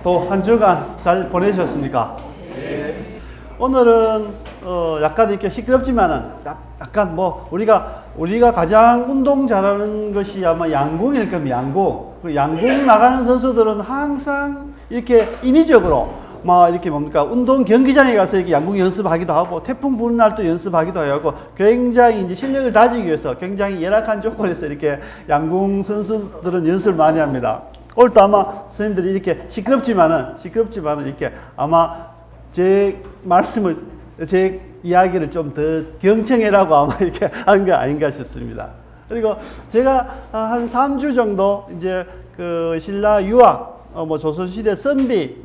또 한 주간 잘 보내셨습니까? 네. 오늘은 약간 이렇게 시끄럽지만은 약간 뭐 우리가 가장 운동 잘하는 것이 아마 양궁일 겁니다. 양궁. 그 양궁 나가는 선수들은 항상 이렇게 인위적으로 막 이렇게 뭡니까 운동 경기장에 가서 이렇게 양궁 연습하기도 하고 태풍 부는 날도 연습하기도 하고 굉장히 이제 실력을 다지기 위해서 굉장히 열악한 조건에서 이렇게 양궁 선수들은 연습을 많이 합니다. 오늘도 아마 선생님들이 이렇게 시끄럽지만은 이렇게 아마 제 이야기를 좀 더 경청해라고 아마 이렇게 하는 게 아닌가 싶습니다. 그리고 제가 한 3주 정도 이제 그 신라 유학, 조선시대 선비에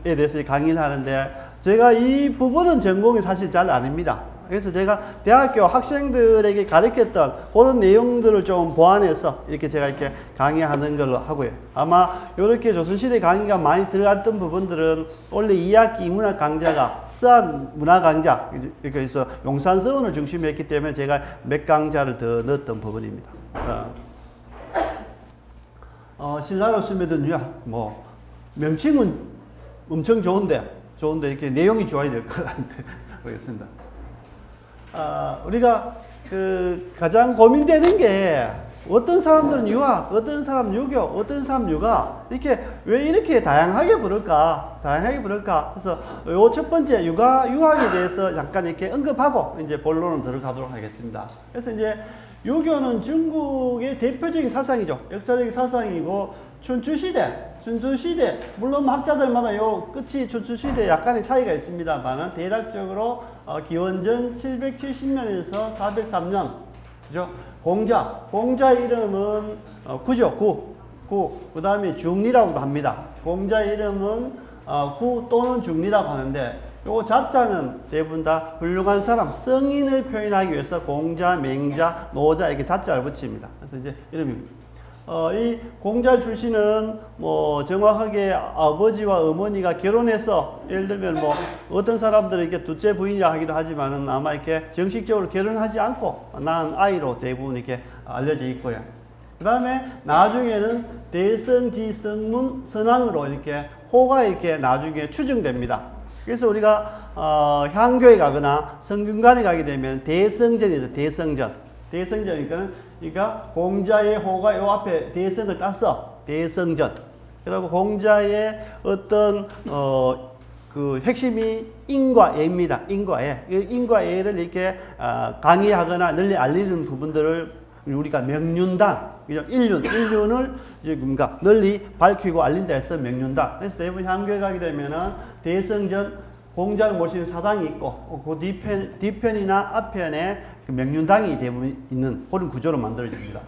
대해서 강의를 하는데 제가 이 부분은 전공이 사실 잘 아닙니다. 그래서 제가 대학교 학생들에게 가르쳤던 그런 내용들을 좀 보완해서 이렇게 제가 이렇게 강의하는 걸로 하고요. 아마 이렇게 조선시대 강의가 많이 들어갔던 부분들은 원래 2학기 문학 강좌가 서한 문학 강좌, 이렇게 해서 용산서원을 중심으로 했기 때문에 제가 몇 강좌를 더 넣었던 부분입니다. 신라로 스며든 유학, 명칭은 엄청 좋은데 이렇게 내용이 좋아야 될 것 같은데, 모르겠습니다. 우리가 가장 고민되는 게 어떤 사람들은 유학, 어떤 사람 유교, 어떤 사람 육아 왜 이렇게 다양하게 부를까? 그래서 요 첫 번째 유학에 대해서 잠깐 이렇게 언급하고 이제 본론으로 들어가도록 하겠습니다. 그래서 이제 유교는 중국의 대표적인 사상이죠. 역사적인 사상이고 춘추시대 물론 학자들마다 요 끝이 춘추시대 약간의 차이가 있습니다만은 대략적으로 기원전 770년에서 403년 그죠? 공자 이름은 구죠. 그 다음에 중리라고도 합니다. 공자 이름은 구 또는 중리라고 하는데 요 자자는 대부분 다 훌륭한 사람, 성인을 표현하기 위해서 공자, 맹자, 노자 이렇게 자자를 붙입니다. 그래서 이제 이름입니다. 이 공자 출신은 정확하게 아버지와 어머니가 결혼해서 예를 들면 어떤 사람들은 이렇게 둘째 부인이라 하기도 하지만은 아마 이렇게 정식적으로 결혼하지 않고 낳은 아이로 대부분 이렇게 알려져 있고요. 그 다음에 나중에는 대성지성문 선왕으로 이렇게 호가 이렇게 나중에 추정됩니다. 그래서 우리가 향교에 가거나 성균관에 가게 되면 대성전이죠. 그러니까 공자의 호가 요 앞에 대성을 따서 대성전. 그리고 공자의 어떤 그 핵심이 인과애입니다. 인과애를 이렇게 강의하거나 널리 알리는 부분들을 우리가 명륜당, 그죠? 인륜을 이제 뭔가 널리 밝히고 알린다 해서 명륜당. 그래서 대부분 향교에 가게 되면은 대성전 공자를 모시는 사당이 있고 그 뒤편이나 앞편에 그 명륜당이 대부분 있는 그런 구조로 만들어집니다.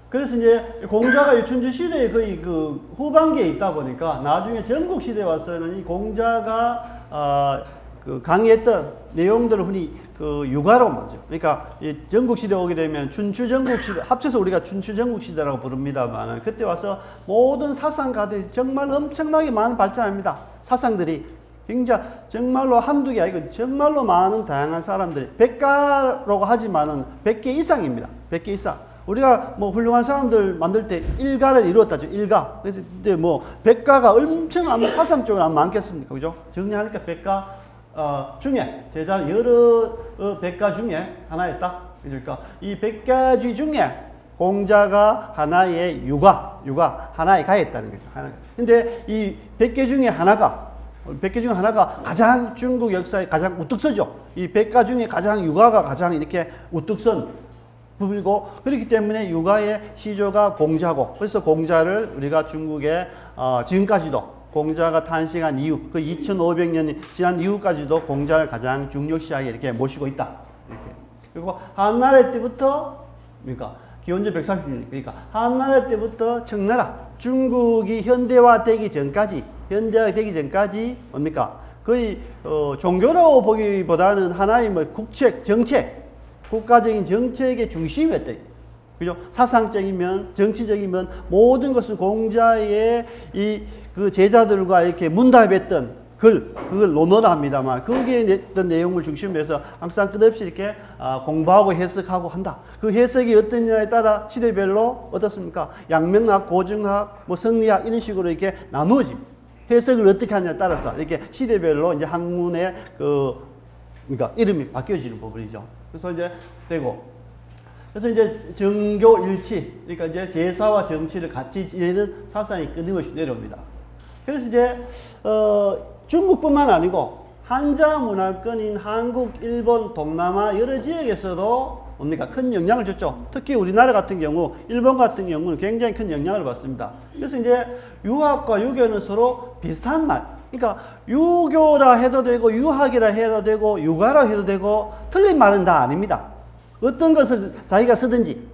그래서 이제 공자가 춘추시대에 거의 그 후반기에 있다 보니까 나중에 전국시대에 와서는 이 공자가 그 강의했던 내용들을 흔히 그 유가로 말이죠. 그러니까 이 전국시대 오게 되면 춘추전국시대 합쳐서 우리가 춘추전국시대라고 부릅니다만 그때 와서 모든 사상가들이 정말 엄청나게 많은 발전합니다. 사상들이 굉장히 정말로 한두 개 아니고 정말로 많은 다양한 사람들이 100가라고 하지만은 100개 이상입니다. 100개 이상. 우리가 훌륭한 사람들 만들 때 일가를 이루었다죠. 일가. 그래서 근데 100가가 엄청 아마 사상적으로 많겠습니까? 그죠? 정리하니까 100가 중에 제자 여러 100가 중에 하나였다. 그러니까 이 100가지 중에 공자가 하나의 유가 하나에 가했다는 거죠. 근데 이 100개 중에 하나가 가장 중국 역사에 가장 우뚝 서죠. 이 100가 중에 가장 유가가 가장 이렇게 우뚝 선 부분이고 그렇기 때문에 유가의 시조가 공자고 그래서 공자를 우리가 중국에 지금까지도 공자가 탄생한 이후 그 2500년이 지난 이후까지도 공자를 가장 중요시하게 이렇게 모시고 있다. 이렇게. 그리고 한나라 때부터 그러니까 기원전 130년 그러니까 한나라 때부터 청나라 중국이 현대화되기 전까지 뭡니까? 거의 종교로 보기보다는 하나의 정책, 국가적인 정책의 중심이었다. 그죠? 사상적이면 정치적이면 모든 것을 공자의 그 제자들과 이렇게 문답했던 그걸 논어라 합니다만 거기에 어떤 내용을 중심으로 해서 항상 끝없이 이렇게 공부하고 해석하고 한다. 그 해석이 어떠냐에 따라 시대별로 어떻습니까? 양명학, 고증학, 뭐 성리학 이런 식으로 이렇게 나누어집니다. 해석을 어떻게 하냐에 따라서 이렇게 시대별로 이제 학문의 그러니까 이름이 바뀌어지는 부분이죠. 그래서 이제 그래서 이제 정교일치, 그러니까 이제 제사와 정치를 같이 지내는 사상이 끊임없이 내려옵니다. 그래서 이제 중국뿐만 아니고 한자 문화권인 한국, 일본, 동남아 여러 지역에서도 뭡니까? 큰 영향을 줬죠. 특히 우리나라 같은 경우, 일본 같은 경우는 굉장히 큰 영향을 받습니다. 그래서 이제 유학과 유교는 서로 비슷한 말. 그러니까 유교라 해도 되고 유학이라 해도 되고 유가라 해도 되고 틀린 말은 다 아닙니다. 어떤 것을 자기가 쓰든지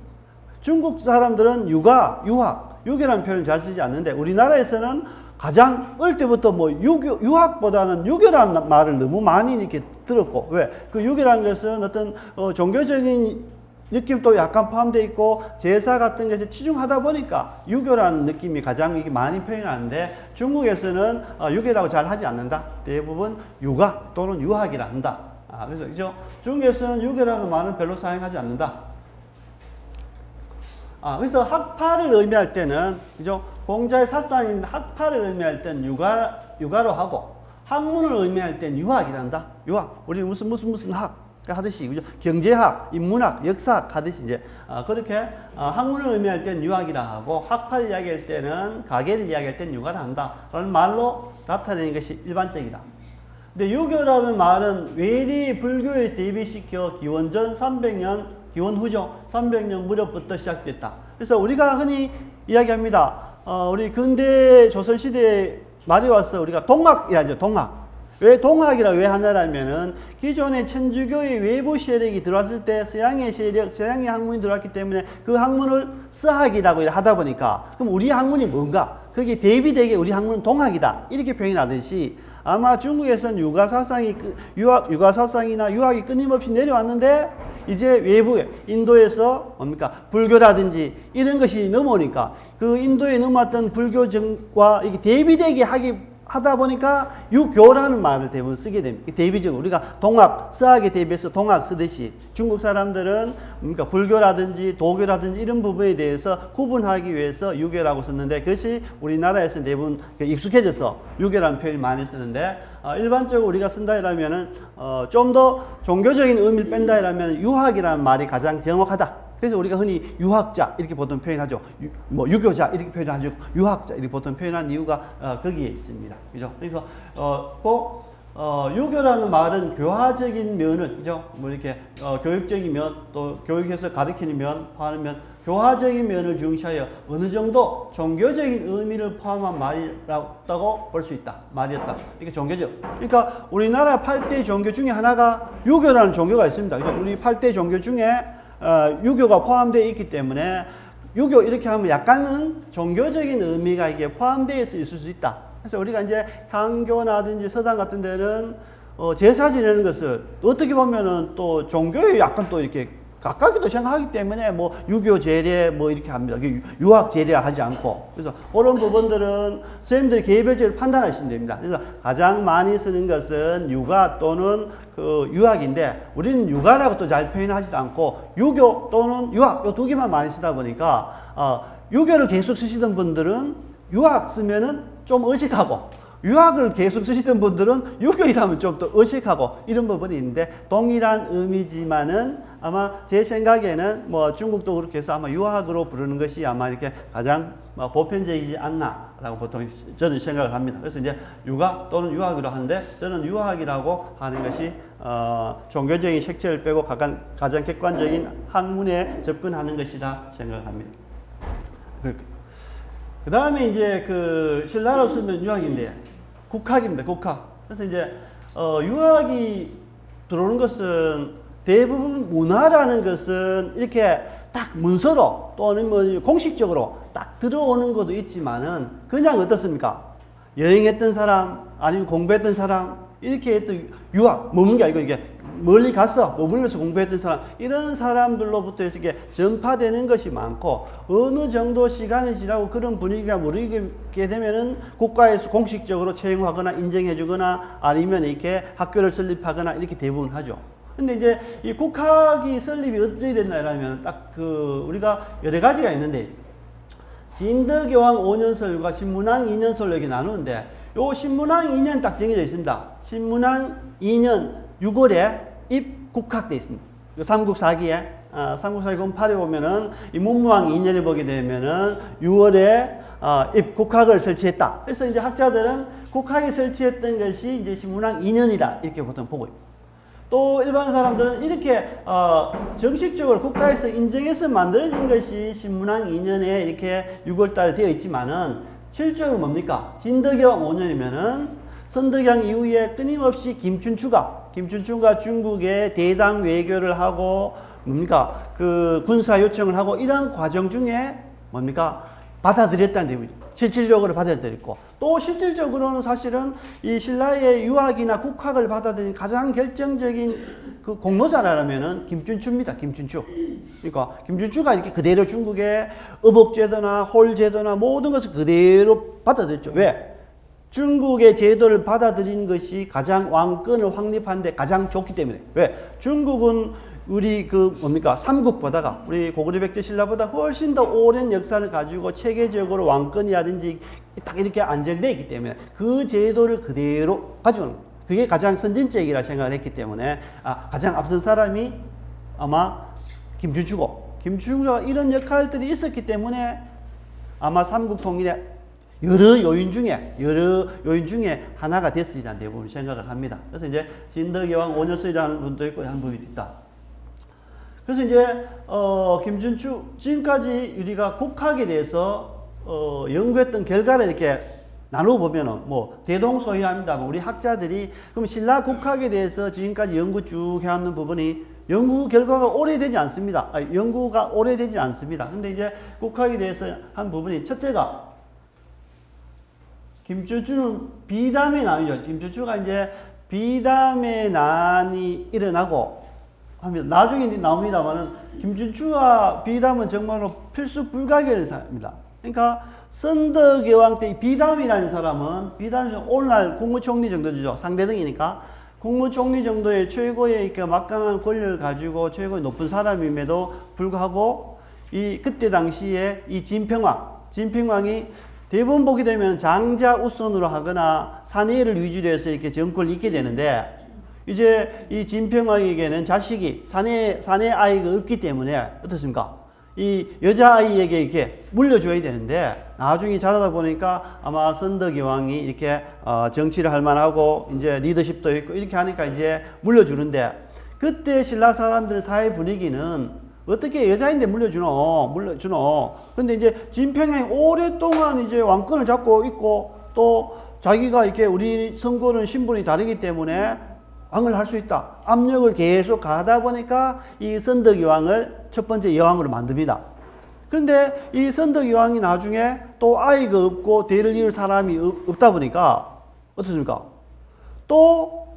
중국 사람들은 유가, 유학, 유교라는 표현을 잘 쓰지 않는데 우리나라에서는 가장 어릴 때부터 뭐 유학보다는 유교라는 말을 너무 많이 이렇게 들었고 왜? 그 유교라는 것은 어떤 종교적인 느낌도 약간 포함되어 있고 제사 같은 것에 치중하다 보니까 유교라는 느낌이 가장 이게 많이 표현하는데 중국에서는 유교라고 잘 하지 않는다. 대부분 유가 또는 유학이라 한다. 그래서 그죠? 중국에서는 유교라는 말은 별로 사용하지 않는다. 그래서 학파를 의미할 때는 그죠? 공자의 사상인 학파를 의미할 때는 유가로 하고 학문을 의미할 때는 유학이란다. 유학. 우리 무슨 학 하듯이 그죠? 경제학, 인문학, 역사학 하듯이 이제 그렇게 학문을 의미할 때는 유학이라 하고 학파를 이야기할 때는 가계를 이야기할 때는 유가라 한다. 라는 말로 나타내는 것이 일반적이다. 근데 유교라는 말은 외리 불교에 대비시켜 기원전 300년, 기원 후죠. 300년 무렵부터 시작됐다. 그래서 우리가 흔히 이야기합니다. 우리 근대 조선시대에 말이 와서 우리가 동학이라죠. 동학. 왜 동학이라 왜 하냐라면은 기존의 천주교의 외부 세력이 들어왔을 때 서양의 세력, 서양의 학문이 들어왔기 때문에 그 학문을 서학이라고 하다 보니까 그럼 우리 학문이 뭔가? 거기에 대비되게 우리 학문은 동학이다. 이렇게 표현하듯이 아마 중국에서는 유가 사상이나 유학이 끊임없이 내려왔는데 이제 외부에 인도에서 뭡니까? 불교라든지 이런 것이 넘어오니까 그 인도에 넘어왔던 불교정과 이게 대비되게 하다 보니까 유교라는 말을 대부분 쓰게 됩니다. 대비적으로 우리가 동학, 서학에 대비해서 동학 쓰듯이 중국 사람들은 그러니까 불교라든지 도교라든지 이런 부분에 대해서 구분하기 위해서 유교라고 썼는데 그것이 우리나라에서 대부분 익숙해져서 유교라는 표현을 많이 쓰는데 일반적으로 우리가 쓴다 이라면은 좀 더 종교적인 의미를 뺀다 이라면 유학이라는 말이 가장 정확하다. 그래서 우리가 흔히 유학자 이렇게 보통 표현하죠. 유교자 이렇게 표현하죠. 유학자 이렇게 보통 표현한 이유가 거기에 있습니다. 그죠? 그래서 유교라는 말은 교화적인 면을 그죠? 뭐 이렇게 교육적인 면 또 교육에서 가르치는 면, 하는 면, 교화적인 면을 중시하여 어느 정도 종교적인 의미를 포함한 말이라고 볼 수 있다. 말이었다. 이게 종교죠. 그러니까 우리나라 8대 종교 중에 하나가 유교라는 종교가 있습니다. 그죠? 우리 8대 종교 중에 유교가 포함되어 있기 때문에 유교 이렇게 하면 약간은 종교적인 의미가 이게 포함되어 있을 수 있다. 그래서 우리가 이제 향교나든지 서당 같은 데는 제사 지내는 것을 어떻게 보면은 또 종교에 약간 또 이렇게 가깝게도 생각하기 때문에 뭐 유교 제례 뭐 이렇게 합니다. 유학 제례 하지 않고. 그래서 그런 부분들은 선생님들이 개별적으로 판단하시면 됩니다. 그래서 가장 많이 쓰는 것은 유가 또는 그 유학인데 우리는 유가라고 또 잘 표현하지도 않고 유교 또는 유학 이 두 개만 많이 쓰다 보니까 유교를 계속 쓰시던 분들은 유학 쓰면은 좀 어색하고 유학을 계속 쓰시던 분들은 유교이라면 좀 더 어색하고 이런 부분이 있는데 동일한 의미지만은 아마 제 생각에는 뭐 중국도 그렇게 해서 아마 유학으로 부르는 것이 아마 이렇게 가장 보편적이지 않나라고 보통 저는 생각을 합니다. 그래서 이제 유가 또는 유학으로 하는데 저는 유학이라고 하는 것이 종교적인 색채를 빼고 가장 객관적인 학문에 접근하는 것이다 생각을 합니다. 그 다음에 이제 그 신라로 쓰면 유학인데 국학입니다. 국학. 그래서 이제 유학이 들어오는 것은 대부분 문화라는 것은 이렇게 딱 문서로 또는 뭐 공식적으로 딱 들어오는 것도 있지만은 그냥 어떻습니까? 여행했던 사람 아니면 공부했던 사람 이렇게 또 유학 머문 게 아니고 이게 멀리 가서 머물면서 공부했던 사람, 이런 사람들로부터 해서 이게 전파되는 것이 많고, 어느 정도 시간이 지나고 그런 분위기가 무르익게 되면은 국가에서 공식적으로 채용하거나 인정해주거나 아니면 이렇게 학교를 설립하거나 이렇게 대부분 하죠. 근데 이제 이 국학이 설립이 어찌 됐나라면 딱 우리가 여러 가지가 있는데, 진덕여왕 5년설과 신문왕 2년설로 이렇게 나누는데, 요 신문왕 2년 딱 정해져 있습니다. 신문왕 2년 6월에 입국학돼 있습니다. 삼국사기에, 삼국사기 공파에 보면은 이 문무왕 2년에 보게 되면은 6월에 입국학을 설치했다. 그래서 이제 학자들은 국학이 설치했던 것이 이제 신문왕 2년이다. 이렇게 보통 보고 있고. 또 일반 사람들은 이렇게 정식적으로 국가에서 인정해서 만들어진 것이 신문왕 2년에 이렇게 6월 달에 되어 있지만은 실제로 뭡니까? 진덕여왕 5년이면은 선덕여왕 이후에 끊임없이 김춘추가 중국에 대당 외교를 하고 뭡니까? 그 군사 요청을 하고 이런 과정 중에 뭡니까? 받아들였다는 내용이죠. 실질적으로 받아들였고, 또 실질적으로는 사실은 이 신라의 유학이나 국학을 받아들인 가장 결정적인 그 공로자라면은 김춘추입니다. 김춘추. 그러니까 김춘추가 이렇게 그대로 중국의 의복제도나 홀제도나 모든 것을 그대로 받아들였죠. 왜? 중국의 제도를 받아들인 것이 가장 왕권을 확립하는데 가장 좋기 때문에. 왜? 중국은 우리 삼국보다가 우리 고구려 백제 신라보다 훨씬 더 오랜 역사를 가지고 체계적으로 왕권이라든지 딱 이렇게 안정되어 있기 때문에 그 제도를 그대로 가지고 오는 거예요. 그게 가장 선진적이라 생각을 했기 때문에 가장 앞선 사람이 아마 김춘추가 이런 역할들이 있었기 때문에 아마 삼국 통일의 여러 요인 중에 하나가 됐으리라는 대부분 생각을 합니다. 그래서 이제 진덕여왕 5년설이라는 분도 있고 한 분이 있다. 그래서 이제 김춘추 지금까지 우리가 국학에 대해서 연구했던 결과를 이렇게 나누어 보면은 뭐 대동소이합니다. 우리 학자들이 그럼 신라 국학에 대해서 지금까지 연구 쭉 해왔는 부분이 연구 결과가 오래되지 않습니다. 연구가 오래되지 않습니다. 근데 이제 국학에 대해서 한 부분이 첫째가 김춘추는 비담의 난이죠. 김춘추가 이제 비담의 난이 일어나고 합니다. 나중에 나옵니다만은 김춘추와 비담은 정말로 필수 불가결의 사람입니다. 그러니까 선덕여왕 때 비담이라는 사람은 비담이 오늘날 국무총리 정도 되죠. 상대등이니까 국무총리 정도의 최고의 막강한 권력을 가지고 최고의 높은 사람임에도 불구하고 그때 당시에 이 진평왕이 대부분 보게 되면 장자 우선으로 하거나 사내를 위주로 해서 이렇게 정권을 잇게 되는데, 이제 이 진평왕에게는 자식이 사내 아이가 없기 때문에 어떻습니까? 이 여자아이에게 이렇게 물려줘야 되는데, 나중에 자라다 보니까 아마 선덕여왕이 이렇게 정치를 할 만하고 이제 리더십도 있고 이렇게 하니까 이제 물려주는데, 그때 신라 사람들 사회 분위기는 어떻게 여자인데 물려주노. 근데 이제 진평왕이 오랫동안 이제 왕권을 잡고 있고, 또 자기가 이렇게 우리 선거는 신분이 다르기 때문에 왕을 할 수 있다. 압력을 계속 가다 보니까 이 선덕여왕을 첫 번째 여왕으로 만듭니다. 그런데 이 선덕여왕이 나중에 또 아이가 없고 대를 이을 사람이 없다 보니까 어떻습니까? 또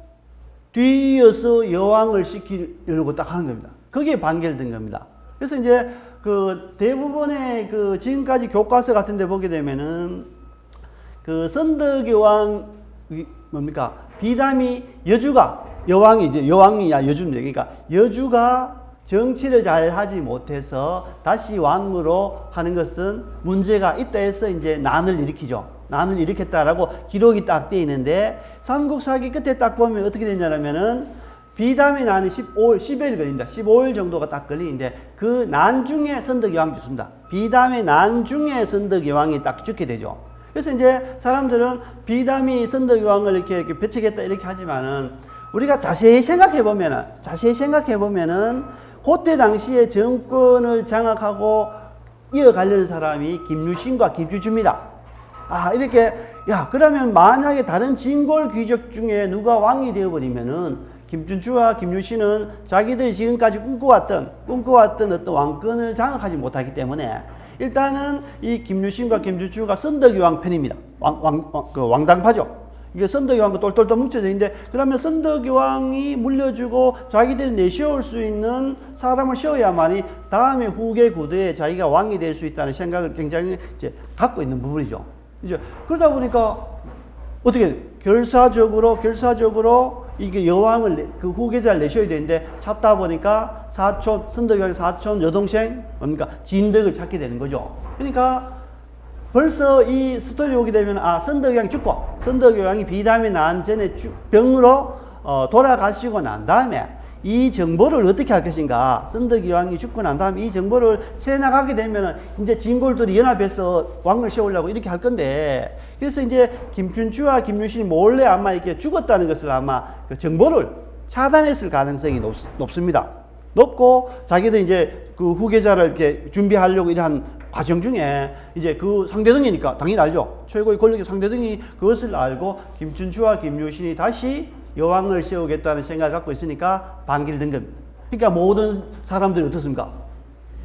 뒤이어서 여왕을 시키려고 딱 하는 겁니다. 거기에 반결된 겁니다. 그래서 이제 그 대부분의 그 지금까지 교과서 같은 데 보게 되면은 그 선덕여왕 뭡니까? 비담이 여왕이냐 여주인데, 그러니까 여주가 정치를 잘 하지 못해서 다시 왕으로 하는 것은 문제가 있다 해서 이제 난을 일으키죠. 난을 일으켰다라고 기록이 딱 되어 있는데, 삼국사기 끝에 딱 보면 어떻게 되냐면은 비담의 난이 10일 걸립니다. 15일 정도가 딱 걸리는데 그 난 중에 선덕여왕이 죽습니다. 비담의 난 중에 선덕여왕이 딱 죽게 되죠. 그래서 이제 사람들은 비담이 선덕여왕을 이렇게 배척했다 이렇게 하지만은, 우리가 자세히 생각해 보면은 그때 당시에 정권을 장악하고 이어가려는 사람이 김유신과 김춘추입니다. 이렇게 그러면 만약에 다른 진골 귀족 중에 누가 왕이 되어버리면은 김춘추와 김유신은 자기들이 지금까지 꿈꿔왔던 어떤 왕권을 장악하지 못하기 때문에 일단은 이 김유신과 김춘추가 선덕여왕 편입니다. 왕당파죠. 이게 선덕여왕과 똘똘똘 뭉쳐져 있는데, 그러면 선덕여왕이 물려주고 자기들이 내세울 수 있는 사람을 세워야만이 다음에 후계 구대에 자기가 왕이 될 수 있다는 생각을 굉장히 이제 갖고 있는 부분이죠. 이제 그러다 보니까 어떻게 결사적으로 이게 여왕을 그 후계자를 내셔야 되는데 찾다 보니까 사촌 선덕여왕의 사촌 여동생 뭡니까 진덕을 찾게 되는 거죠. 그러니까 벌써 이 스토리 오게 되면 선덕여왕이 죽고 선덕여왕이 비담이 난 전에 병으로 돌아가시고 난 다음에 이 정보를 어떻게 할 것인가. 선덕여왕이 죽고 난 다음에 이 정보를 새 나가게 되면은 이제 진골들이 연합해서 왕을 세우려고 이렇게 할 건데, 그래서 이제 김춘추와 김유신이 몰래 아마 이렇게 죽었다는 것을 아마 그 정보를 차단했을 가능성이 높습니다. 높고 자기들 이제 그 후계자를 이렇게 준비하려고 이러한 과정 중에 이제 그 상대등이니까 당연히 알죠. 최고의 권력의 상대등이 그것을 알고 김춘추와 김유신이 다시 여왕을 세우겠다는 생각을 갖고 있으니까 반기를 든 겁니다. 그러니까 모든 사람들이 어떻습니까?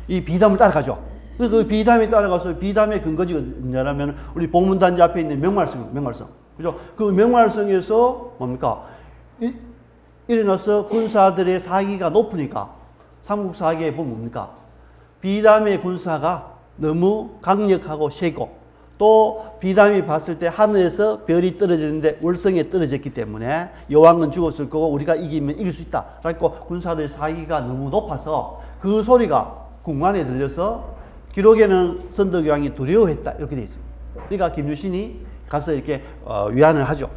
이 비담을 따라가죠. 그 비담에 따라가서 비담의 근거지가 뭐냐면 우리 복문단지 앞에 있는 명말성. 그죠? 그 명말성에서 뭡니까? 일어나서 군사들의 사기가 높으니까 삼국 사기에 보면 뭡니까? 비담의 군사가 너무 강력하고 세고 또 비담이 봤을 때 하늘에서 별이 떨어지는데 월성에 떨어졌기 때문에 여왕은 죽었을 거고 우리가 이기면 이길 수 있다. 그러니까 군사들의 사기가 너무 높아서 그 소리가 궁관에 들려서 기록에는 선덕여왕이 두려워했다 이렇게 되어 있습니다. 그러니까 김유신이 가서 이렇게 위안을 하죠.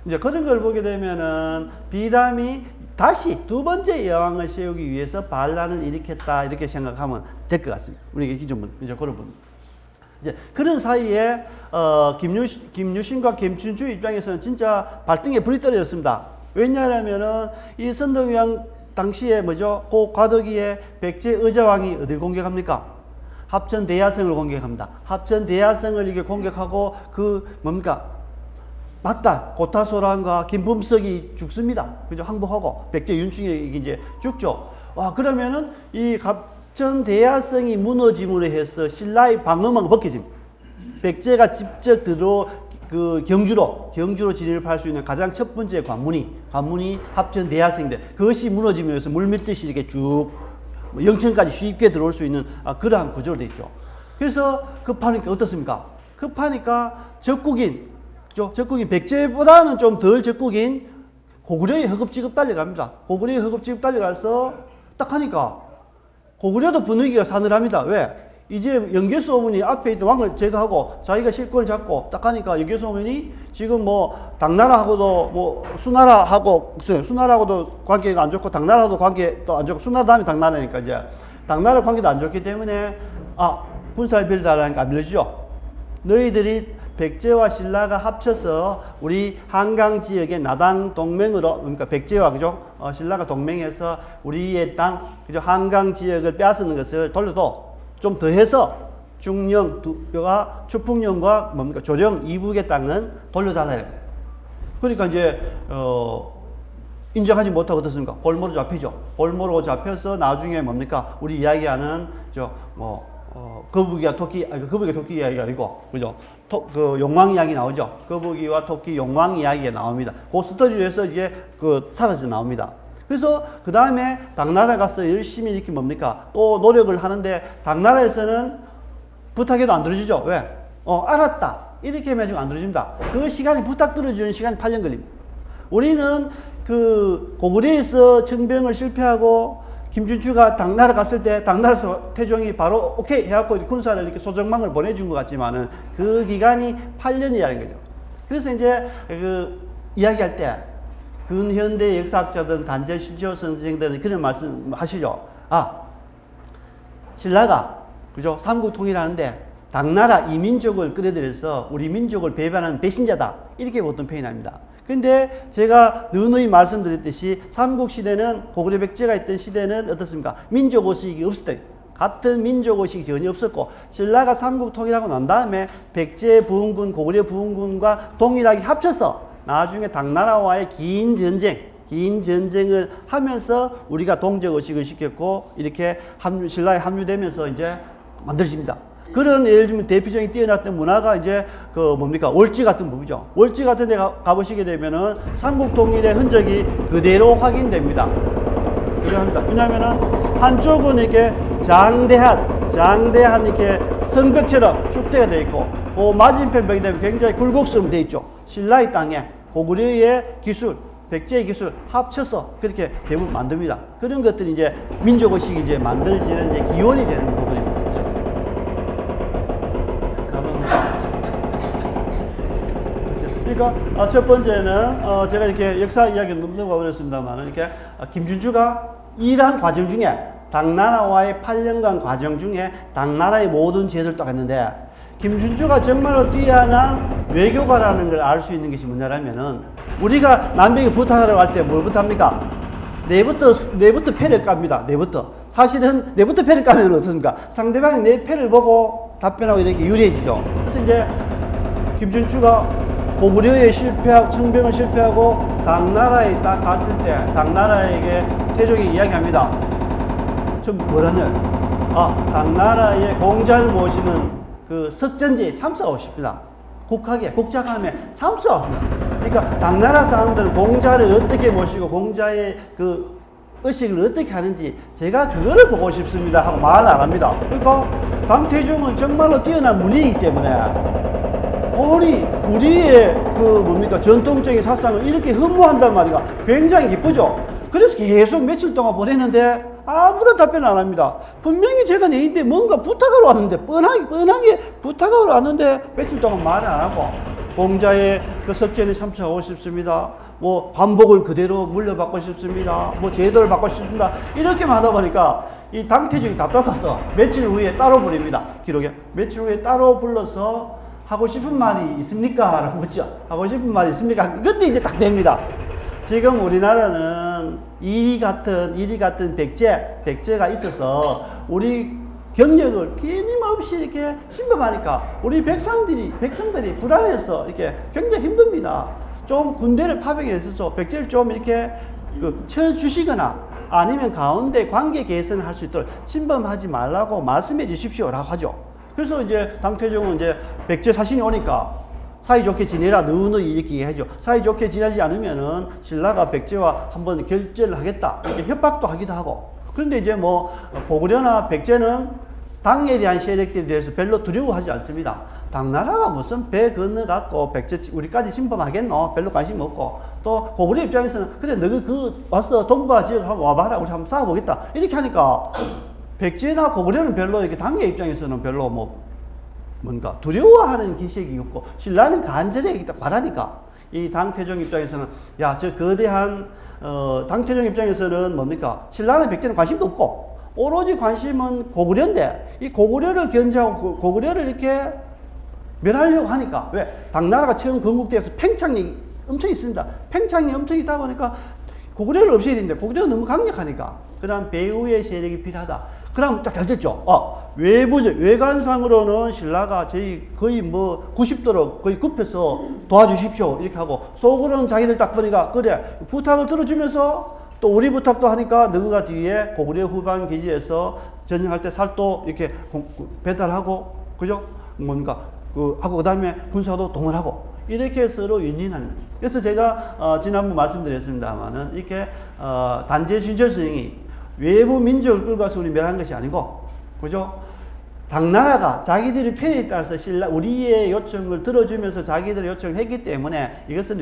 이제 그런 걸 보게 되면은 비담이 다시 두 번째 여왕을 세우기 위해서 반란을 일으켰다 이렇게 생각하면 될 것 같습니다. 우리 기존 이제 그런 분. 이제 그런 사이에 김유신과 김춘추 입장에서는 진짜 발등에 불이 떨어졌습니다. 왜냐하면은 이 선덕여왕 당시에 뭐죠? 그 과도기에 백제 의자왕이 어딜 공격합니까? 합천 대야성을 공격합니다. 합천 대야성을 이게 공격하고 그 뭡니까? 맞다. 고타소란과 김범석이 죽습니다. 그죠? 항복하고 백제 윤충이 이제 죽죠. 와, 그러면은 이 합천 대야성이 무너짐으로 해서 신라의 방어망이 벗겨집니다. 백제가 직접 그 경주로 진입할 수 있는 가장 첫 번째 관문이 합천 대야성인데 그것이 무너지면서 물밀듯이 이렇게 쭉 영천까지 쉽게 들어올 수 있는 그러한 구조로 되어 있죠. 그래서 급하니까 어떻습니까? 급하니까 적국인 백제보다는 좀 덜 적국인 고구려의 허겁지겁 달려갑니다. 고구려의 허겁지겁 달려가서 딱 하니까 고구려도 분위기가 싸늘합니다. 왜? 이제 영계수 어머니 앞에 있던 왕을 제거하고 자기가 실권을 잡고 딱 하니까 영계수 어머니 지금 뭐 당나라하고도 뭐 수나라하고도 관계가 안 좋고 당나라도 관계도 안 좋고 수나라 다음에 당나라니까 이제 당나라 관계도 안 좋기 때문에 군사를 빌려달라니까 안 빌려주죠. 너희들이 백제와 신라가 합쳐서 우리 한강 지역의 나당 동맹으로 그러니까 백제와 그죠? 신라가 동맹해서 우리의 땅 그죠? 한강 지역을 빼앗는 것을 돌려도 좀 더해서 중령, 추풍령과 뭡니까 조령 이북의 땅은 돌려달라요. 그러니까 이제 인정하지 못하고 어떻습니까? 볼모로 잡히죠. 볼모로 잡혀서 나중에 뭡니까? 우리 이야기하는 거북이와 토끼, 거북이와 토끼 이야기가 아니고 그죠? 그 용왕 이야기 나오죠. 거북이와 토끼 용왕 이야기가 나옵니다. 그 스토리에서 이제 사라져 나옵니다. 그래서 그 다음에 당나라 가서 열심히 이렇게 뭡니까? 또 노력을 하는데 당나라에서는 부탁해도 안 들어주죠. 왜? 알았다. 이렇게 해가지고 안 들어줍니다. 그 시간이 부탁 들어주는 시간이 8년 걸립니다. 우리는 그 고구려에서 청병을 실패하고 김춘추가 당나라 갔을 때 당나라에서 태종이 바로 오케이 해갖고 군사를 이렇게 소정망을 보내준 것 같지만은 그 기간이 8년이라는 거죠. 그래서 이제 그 이야기할 때 근현대 역사학자들 단재 신지호 선생들은 그런 말씀 하시죠. 신라가 그죠? 삼국 통일하는데 당나라 이민족을 끌어들여서 우리 민족을 배반하는 배신자다. 이렇게 보통 표현합니다. 근데 제가 누누이 말씀드렸듯이 삼국시대는 고구려 백제가 있던 시대는 어떻습니까? 민족의식이 없었다. 같은 민족의식이 전혀 없었고 신라가 삼국 통일하고 난 다음에 백제 부흥군, 고구려 부흥군과 동일하게 합쳐서 나중에 당나라와의 긴 전쟁을 하면서 우리가 동족의식을 시켰고 이렇게 신라에 합류되면서 이제 만들어집니다. 그런 예를 들면 대표적인 뛰어났던 문화가 이제 그 뭡니까 월지 같은 부분이죠. 월지 같은 데 가보시게 되면은 삼국 통일의 흔적이 그대로 확인됩니다. 그러합니다. 왜냐하면은 한쪽은 이렇게 장대한 이렇게 성벽처럼 축대가 되어 있고, 그 맞은편 벽이 되면 굉장히 굴곡스러움 되어 있죠. 신라의 땅에 고구려의 기술, 백제의 기술 합쳐서 그렇게 대부분 만듭니다. 그런 것들이 이제 민족의식이 이제 만들어지는 이제 기원이 되는 부분입니다. 그러니까 첫 번째는 제가 이렇게 역사 이야기를 넘어가 버렸습니다만, 이렇게 김준주가 일한 과정 중에 당나라와의 8년간 과정 중에 당나라의 모든 제도를 딱 했는데, 김준주가 정말로 뛰어난 외교가라는 걸 알 수 있는 것이 뭐냐면은, 우리가 남에게 부탁하러 갈 때 뭘부터 합니까? 내부터 패를 깝니다. 내부터. 사실은 내부터 패를 까면 어떻습니까? 상대방이 내 패를 보고 답변하고 이렇게 유리해지죠. 그래서 이제 김준주가 고구려에 실패하고 청병을 실패하고 당나라에 딱 갔을 때 당나라에게 태종이 이야기합니다. 좀 뭐라냐? 당나라의 공자를 모시는 그 석전제에 참석하고 싶습니다. 국작함에 참석하고 싶습니다. 그러니까 당나라 사람들은 공자를 어떻게 모시고 공자의 그 의식을 어떻게 하는지 제가 그거를 보고 싶습니다 하고 말을 안 합니다. 그러니까 당태종은 정말로 뛰어난 문의이기 때문에 우리의 그 뭡니까 전통적인 사상을 이렇게 흠모한단 말이가 굉장히 기쁘죠. 그래서 계속 며칠 동안 보냈는데 아무런 답변을 안 합니다. 분명히 제가 내인데 뭔가 부탁하러 왔는데 뻔하게 부탁하러 왔는데 며칠 동안 말을 안 하고, 공자의 그 석전에 참석하고 싶습니다. 뭐 반복을 그대로 물려받고 싶습니다. 뭐 제도를 받고 싶습니다. 이렇게만 하다 보니까 이 당태종이 답답해서 며칠 후에 따로 부릅니다. 기록에 며칠 후에 따로 불러서 하고 싶은 말이 있습니까? 라고 묻죠. 하고 싶은 말이 있습니까? 그때 이제 딱 됩니다. 지금 우리나라는 이리 같은 백제가 있어서 우리 경력을 끊임없이 이렇게 침범하니까 우리 백성들이 불안해서 이렇게 굉장히 힘듭니다. 좀 군대를 파병해 있어서 백제를 좀 이렇게 쳐주시거나 아니면 가운데 관계 개선을 할 수 있도록 침범하지 말라고 말씀해 주십시오라고 하죠. 그래서 이제 당태종은 이제 백제 사신이 오니까 사이좋게 지내라 너희 이렇게 얘기하죠. 사이좋게 지내지 않으면은 신라가 백제와 한번 결제를 하겠다 이렇게 협박도 하기도 하고. 그런데 이제 뭐 고구려나 백제는 당에 대한 세력들에 대해서 별로 두려워하지 않습니다. 당나라가 무슨 배 건너갖고 백제 우리까지 침범하겠노? 별로 관심 없고, 또 고구려 입장에서는 그래 너희 와서 동북아 지역 한번 와봐라 우리 한번 싸워보겠다 이렇게 하니까 백제나 고구려는 별로 이렇게 당의 입장에서는 별로 뭔가 두려워하는 기색이 없고, 신라는 간절히 바라니까 이 당태종 입장에서는 야 저 거대한 당태종 입장에서는 뭡니까? 신라는 백제는 관심도 없고 오로지 관심은 고구려인데, 이 고구려를 견제하고 고구려를 이렇게 멸하려고 하니까, 왜? 당나라가 처음 건국되어서 팽창력이 엄청 있습니다. 팽창이 엄청 있다 보니까 고구려를 없애야 되는데 고구려가 너무 강력하니까 그다음 배후의 세력이 필요하다. 그럼 딱 잘 됐죠. 외관상으로는 신라가 거의 뭐 90도로 거의 굽혀서 도와주십시오 이렇게 하고, 속으로는 자기들 딱 보니까 그래 부탁을 들어주면서 또 우리 부탁도 하니까 너희가 뒤에 고구려 후방 기지에서 전쟁할 때 살도 이렇게 배달하고, 그죠? 뭔가 하고 그다음에 군사도 동원하고 이렇게 서로 윈윈하는. 그래서 제가 지난번 말씀드렸습니다만은 이렇게 단재 신철스님이 외부 민족을 끌고 가서 우리 멸한 것이 아니고, 그죠? 당나라가 자기들의 편에 따라서 우리의 요청을 들어주면서 자기들의 요청을 했기 때문에 이것은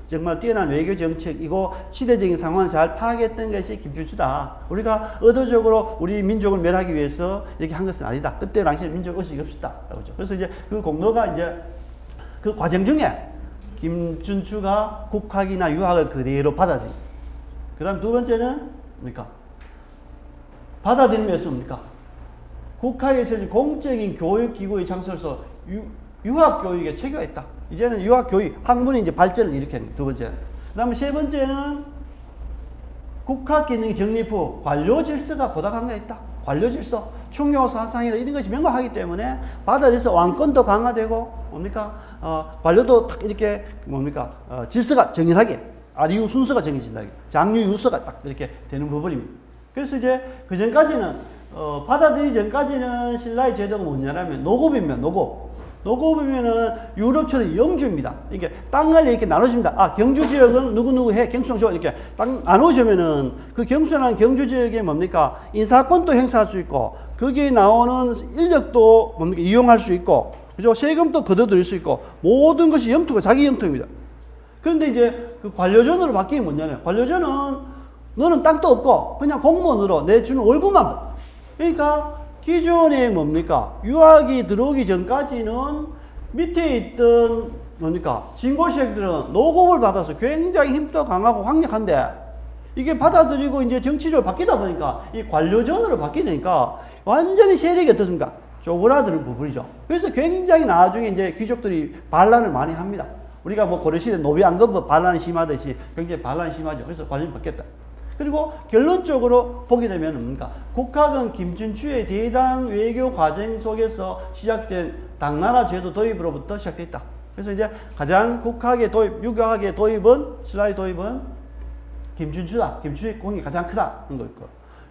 정말 뛰어난 외교 정책이고 시대적인 상황을 잘 파악했던 것이 김준수다. 우리가 의도적으로 우리 민족을 멸하기 위해서 이렇게 한 것은 아니다. 그때 당시에 민족 의식이 없었다. 그래서 이제 그 공로가 이제 그 과정 중에 김준수가 국학이나 유학을 그대로 받아들입니다. 그 다음 두 번째는 뭡니까? 받아들이면서 뭡니까? 국학에서 공적인 교육기구의 장소로서 유학교육에 체계화했다. 이제는 유학교육, 학문이 이제 발전을 일으켰는 두 번째는. 그 다음에 세 번째는 국학기능이 정립 후 관료 질서가 보다 강화했다. 관료 질서, 충효 사상이나 이런 것이 명확하기 때문에 받아들여서 왕권도 강화되고, 뭡니까? 관료도 딱 이렇게, 뭡니까? 질서가 정연하게, 아리우 순서가 정해진다. 장류 유서가 딱 이렇게 되는 부분입니다. 그래서 이제 그 전까지는 받아들이기 전까지는 신라의 제도가 뭐냐면 노급이면 노급. 노급이면은 유럽처럼 영주입니다. 이게 땅을 이렇게 나눠줍니다. 아, 경주 지역은 누구누구 해, 경수장 줘. 이렇게 땅 나눠주면은 그 경수랑 경주 지역에 뭡니까? 인사권도 행사할 수 있고, 거기에 나오는 인력도 뭡니까? 이용할 수 있고, 그죠? 세금도 걷어들일 수 있고, 모든 것이 영토가 자기 영토입니다. 그런데 이제 그 관료전으로 바뀌면 뭐냐면, 관료전은 너는 땅도 없고, 그냥 공무원으로 내 주는 월급만 받아. 그러니까, 기존에 뭡니까? 유학이 들어오기 전까지는 밑에 있던 뭡니까? 진고시객들은 노급을 받아서 굉장히 힘도 강하고 강력한데 이게 받아들이고 이제 정치적으로 바뀌다 보니까 이 관료전으로 바뀌니까 완전히 세력이 어떻습니까? 쪼그라드는 부분이죠. 그래서 굉장히 나중에 이제 귀족들이 반란을 많이 합니다. 우리가 뭐 고려시대 노비안검법 반란이 심하듯이 굉장히 반란이 심하죠. 그래서 관료는 바뀌었다. 그리고 결론적으로 보게 되면 뭡니까? 국학은 김춘추의 대당 외교 과정 속에서 시작된 당나라 제도 도입으로부터 시작됐다. 그래서 이제 가장 국학의 도입, 유학의 도입은, 신라의 도입은 김춘추다. 김춘추의 공이 가장 크다는 거 있고.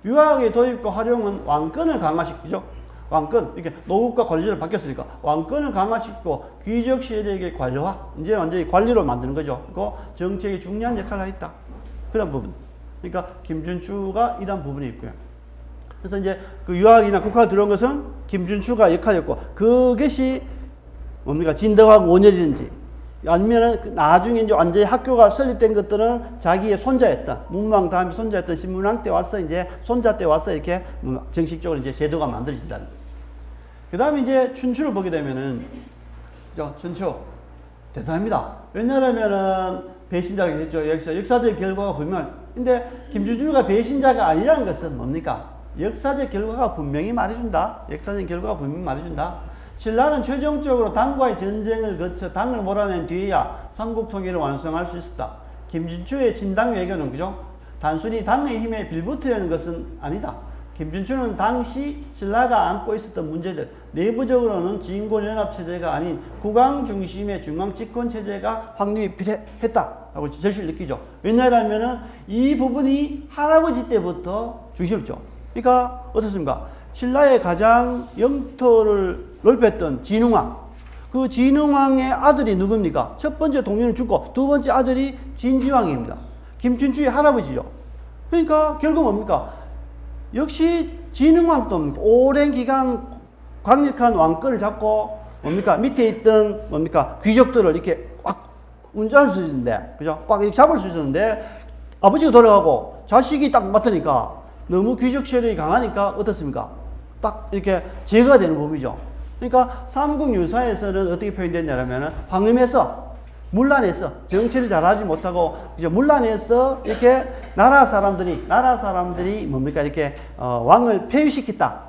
유학의 도입과 활용은 왕권을 강화시키죠. 왕권, 이렇게 노국과 관리제로 바뀌었으니까 왕권을 강화시키고 귀족 세력의 관료화, 이제 완전히 관리로 만드는 거죠. 그리고 정책의 중요한 역할을 했다. 그런 부분. 그러니까 김춘추가 이런 부분이 있고요. 그래서 이제 그 유학이나 국학을 들어온 것은 김춘추가 역할이었고, 그것이 뭡니까? 진덕학 원열이든지 아니면은 나중에 이제 완전히 학교가 설립된 것들은 자기의 손자였다. 문왕 다음에 손자였던 신문왕 때 와서 이제 손자 때 와서 이렇게 정식적으로 이제 제도가 만들어진다는 거예요. 그 다음에 이제 춘추를 보게 되면은, 춘추 대단합니다. 왜냐하면은 배신자가 됐죠. 역사적 결과가 분명. 근데 김춘추가 배신자가 아니라는 것은 뭡니까? 역사적 결과가 분명히 말해준다. 역사적 결과가 분명히 말해준다. 신라는 최종적으로 당과의 전쟁을 거쳐 당을 몰아낸 뒤에야 삼국통일을 완성할 수 있었다. 김춘추의 진당 외교는 그죠? 단순히 당의 힘에 빌붙으려는 것은 아니다. 김춘추는 당시 신라가 안고 있었던 문제들, 내부적으로는 진군연합체제가 아닌 국왕 중심의 중앙집권체제가 확립이 필요했다라고 절실히 느끼죠. 왜냐하면 이 부분이 할아버지 때부터 중심이었죠. 그러니까 어떻습니까? 신라의 가장 영토를 넓혔던 진흥왕, 그 진흥왕의 아들이 누굽니까? 첫 번째 동료는 죽고 두 번째 아들이 진지왕입니다. 김춘추의 할아버지죠. 그러니까 결국 뭡니까? 역시 진흥왕도 오랜 기간 강력한 왕권을 잡고 뭡니까? 밑에 있던 뭡니까? 귀족들을 이렇게 꽉 운전할 수 있는데, 그죠? 꽉 이렇게 잡을 수 있었는데 아버지가 돌아가고 자식이 딱 맡으니까 너무 귀족 세력이 강하니까 어떻습니까? 딱 이렇게 제거가 되는 법이죠. 그러니까 삼국유사에서는 어떻게 표현됐냐면 황음해서 문란해서 정치를 잘하지 못하고 이제 문란해서 이렇게 나라 사람들이 뭡니까? 이렇게 왕을 폐위시켰다,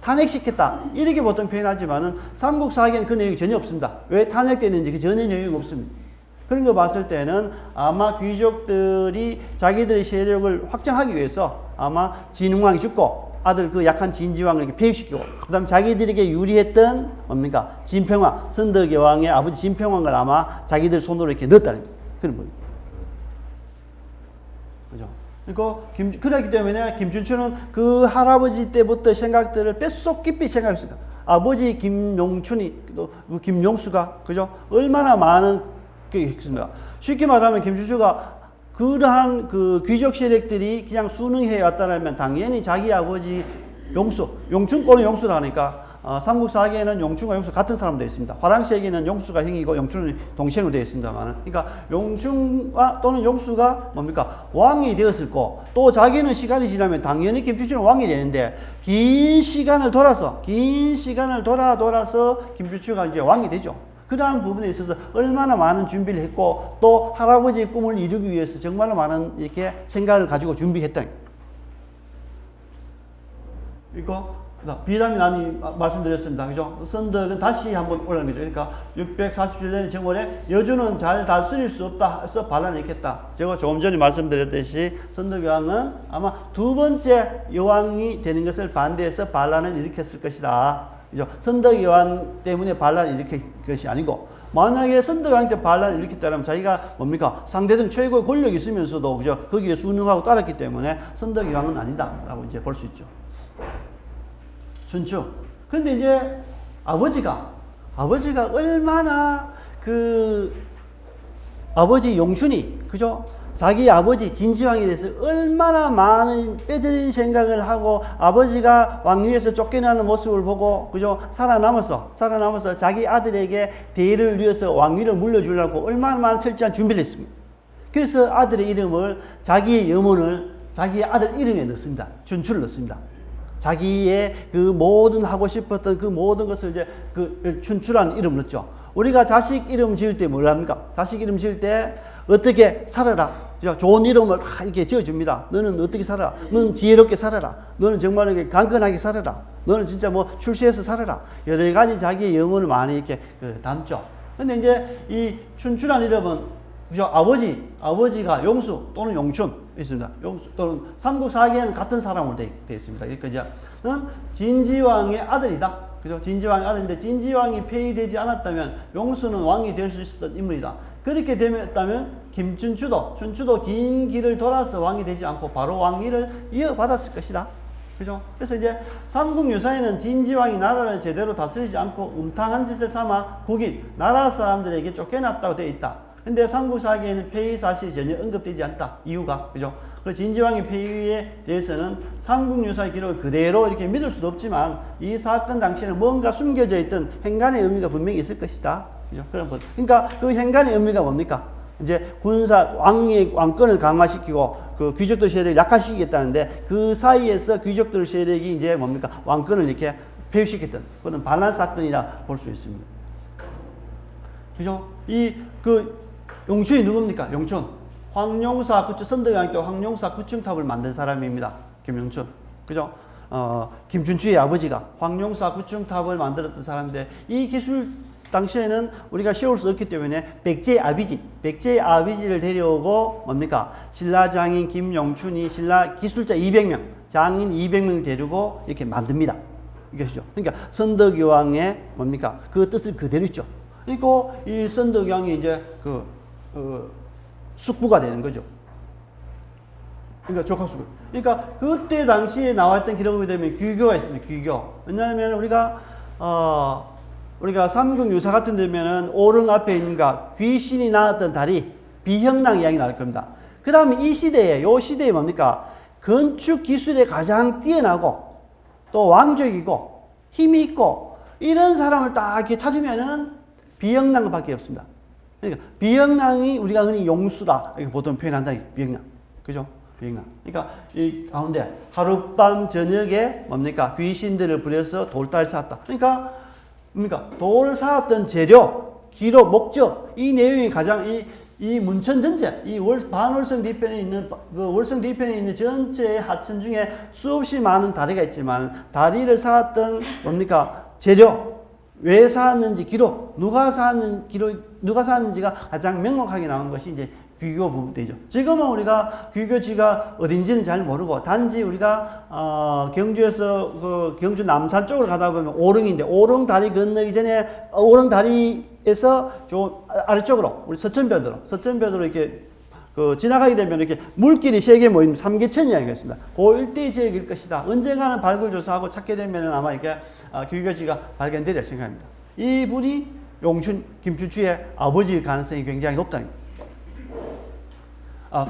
탄핵시켰다, 이렇게 보통 표현하지만은 삼국사기에는 그 내용이 전혀 없습니다. 왜 탄핵됐는지 그 전혀 내용이 없습니다. 그런 거 봤을 때는 아마 귀족들이 자기들의 세력을 확장하기 위해서 아마 진흥왕이 죽고 아들 그 약한 진지왕을 이렇게 폐위시키고, 그 다음 자기들에게 유리했던 뭡니까? 진평왕, 선덕의 왕의 아버지 진평왕을 아마 자기들 손으로 이렇게 넣었다는 그런 거예요. 그죠? 그리고 그렇기 때문에 김춘추는 그 할아버지 때부터 생각들을 뼛속 깊이 생각했습니다. 아버지 김용춘이, 또 김용수가, 그죠? 얼마나 많은 게 있습니다. 쉽게 말하면 김춘추가 그러한 그 귀족 세력들이 그냥 순응해 왔다면 당연히 자기 아버지 용춘권은 용수라니까 삼국사기에는 용춘과 용수 같은 사람도 있습니다. 화랑시에게는 용수가 형이고 용춘은 동생으로 되어 있습니다만, 그러니까 용춘과 또는 용수가 뭡니까? 왕이 되었을 거, 또 자기는 시간이 지나면 당연히 김춘추는 왕이 되는데 긴 시간을 돌아서 김춘추가 이제 왕이 되죠. 그러한 부분에 있어서 얼마나 많은 준비를 했고 또 할아버지의 꿈을 이루기 위해서 정말로 많은 이렇게 생각을 가지고 준비했다. 이거 비담이 나니 말씀드렸습니다. 그죠? 선덕은 다시 한번 올라간 거죠. 그러니까 647년 정월에 여주는 잘 다스릴 수 없다 해서 반란을 일으켰다. 제가 조금 전에 말씀드렸듯이 선덕여왕은 아마 두 번째 여왕이 되는 것을 반대해서 반란을 일으켰을 것이다. 그죠? 선덕여왕 때문에 반란을 일으킨 것이 아니고, 만약에 선덕여왕 때 반란을 일으켰다면 자기가 뭡니까? 상대등 최고의 권력이 있으면서도 그죠? 거기에 순응하고 따랐기 때문에 선덕여왕은 아니다 라고 이제 볼 수 있죠. 춘추. 근데 이제 아버지가 얼마나 아버지 용춘이, 그죠? 자기 아버지 진지왕에 대해서 얼마나 많은 빼들린 생각을 하고 아버지가 왕위에서 쫓겨나는 모습을 보고, 그죠? 살아남아서 자기 아들에게 대의를 위해서 왕위를 물려주려고 얼마나 많은 철저한 준비를 했습니다. 그래서 아들의 이름을, 자기의 염원을 자기 아들 이름에 넣습니다. 춘추를 넣습니다. 자기의 그 모든 하고 싶었던 그 모든 것을 이제 그 춘추라는 이름을 넣죠. 우리가 자식 이름 지을 때 뭘 합니까? 자식 이름 지을 때 어떻게 살아라. 좋은 이름을 다 이렇게 지어줍니다. 너는 어떻게 살아라. 너는 지혜롭게 살아라. 너는 정말 이렇게 강건하게 살아라. 너는 진짜 뭐 출세해서 살아라. 여러 가지 자기의 영혼을 많이 이렇게 담죠. 근데 이제 이 춘추라는 이름은, 그죠? 아버지가 용수 또는 용춘 있습니다. 용수 또는 삼국사기에는 같은 사람으로 되어 있습니다. 그러니까 이제 진지왕의 아들이다. 그죠? 진지왕의 아들인데 진지왕이 폐위되지 않았다면 용수는 왕이 될 수 있었던 인물이다. 그렇게 됐다면 춘추도 긴 길을 돌아서 왕이 되지 않고 바로 왕위를 이어받았을 것이다. 그죠? 그래서 이제 삼국유사에는 진지왕이 나라를 제대로 다스리지 않고 음탕한 짓을 삼아 국인, 나라 사람들에게 쫓겨났다고 되어 있다. 근데 삼국사기에는 폐위 사실이 전혀 언급되지 않다. 이유가, 그죠? 그래서 진지왕의 폐위에 대해서는 삼국유사의 기록을 그대로 이렇게 믿을 수도 없지만 이 사건 당시에는 뭔가 숨겨져 있던 행간의 의미가 분명히 있을 것이다. 그죠? 그러니까 그 행간의 의미가 뭡니까? 이제 왕권을 강화시키고 그 귀족들 세력을 약화시키겠다는데 그 사이에서 귀족들 세력이 이제 뭡니까? 왕권을 이렇게 폐위시켰던 그런 반란 사건이라 볼 수 있습니다. 그죠? 용춘이 누굽니까? 용춘. 황룡사 구층, 선덕여왕 때 황룡사 구층탑을 만든 사람입니다. 김용춘. 그죠? 김춘추의 아버지가 황룡사 구층탑을 만들었던 사람인데 이 기술 당시에는 우리가 세울 수 없기 때문에 백제의 아비지를 데려오고 뭡니까? 신라 장인 김용춘이 신라 기술자 200명, 장인 200명 데리고 이렇게 만듭니다. 이게죠. 그러니까 선덕여왕의 뭡니까? 그 뜻을 그대로 있죠. 그리고 이 선덕여왕이 이제 숙부가 되는 거죠. 그러니까 조카숙부. 그러니까 그때 당시에 나왔던 기록을 보면 귀교가 있습니다. 귀교. 왜냐하면 우리가 삼국유사 같은 데면은 오릉 앞에 있는가 귀신이 나왔던 다리 비형랑 이야기 나올 겁니다. 그 다음에 요 시대에 뭡니까? 건축 기술에 가장 뛰어나고 또 왕족이고 힘이 있고 이런 사람을 딱 이렇게 찾으면은 비형랑밖에 없습니다. 그러니까 비형랑이 우리가 흔히 용수다 이렇게 보통 표현한다. 비형랑. 그죠? 비형랑. 그러니까 이 가운데 하룻밤 저녁에 뭡니까? 귀신들을 부려서 돌달 쌓았다. 그러니까 돌 쌓았던 재료, 기록, 목적 이 내용이 가장 이 문천 전체, 이 반월성 뒤편에 있는 월성 뒤편에 있는 전체의 하천 중에 수없이 많은 다리가 있지만 다리를 쌓았던 뭡니까? 재료 왜 쌓았는지 기록, 누가 쌓았는지가 가장 명확하게 나오는 것이 이제 귀교 부분이죠. 지금은 우리가 귀교지가 어딘지는 잘 모르고 단지 우리가 경주에서 경주 남산 쪽으로 가다 보면 오릉인데 오릉 다리 건너기 전에 오릉 다리에서 좀 아래쪽으로 우리 서천변으로 이렇게 지나가게 되면 이렇게 물길이 3개 모임 삼계천 이야기가 그 일대의 지역일 것이다. 언젠가는 발굴 조사하고 찾게 되면 아마 이렇게 귀교지가 발견되리라 생각합니다. 이분이 김춘추의 아버지일 가능성이 굉장히 높다는 겁니다.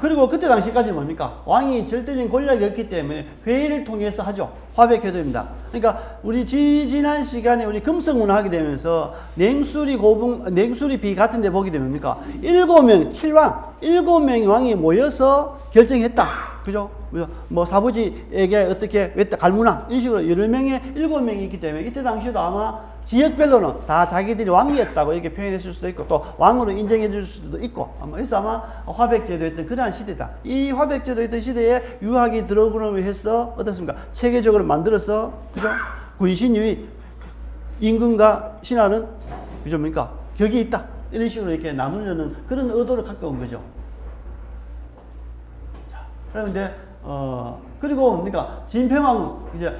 그리고 그때 당시까지 뭡니까? 왕이 절대적인 권력이 없기 때문에 회의를 통해서 하죠. 화백회도입니다. 그러니까 우리 지난 시간에 우리 금성문화 하게 되면서 냉수리 비 같은 데 보게 되면 뭡니까? 7명의 왕이 모여서 결정했다. 그죠? 뭐 사부지에게 어떻게 갈문왕 이런 식으로 여러 명의 7명이 있기 때문에 이때 당시에도 아마 지역별로는 다 자기들이 왕이었다고 이렇게 표현했을 수도 있고 또 왕으로 인정해 줄 수도 있고 그래서 아마 화백제도였던 그러한 시대다. 이 화백제도였던 시대에 유학이 들어오므로 해서 어떻습니까? 체계적으로 만들어서 그죠? 군신유의 임금과 신하는 그죠? 뭡니까? 격이 있다. 이런 식으로 이렇게 나누려는 그런 의도를 갖고 온 거죠. 그런데 그리고 뭡니까? 진평왕 이제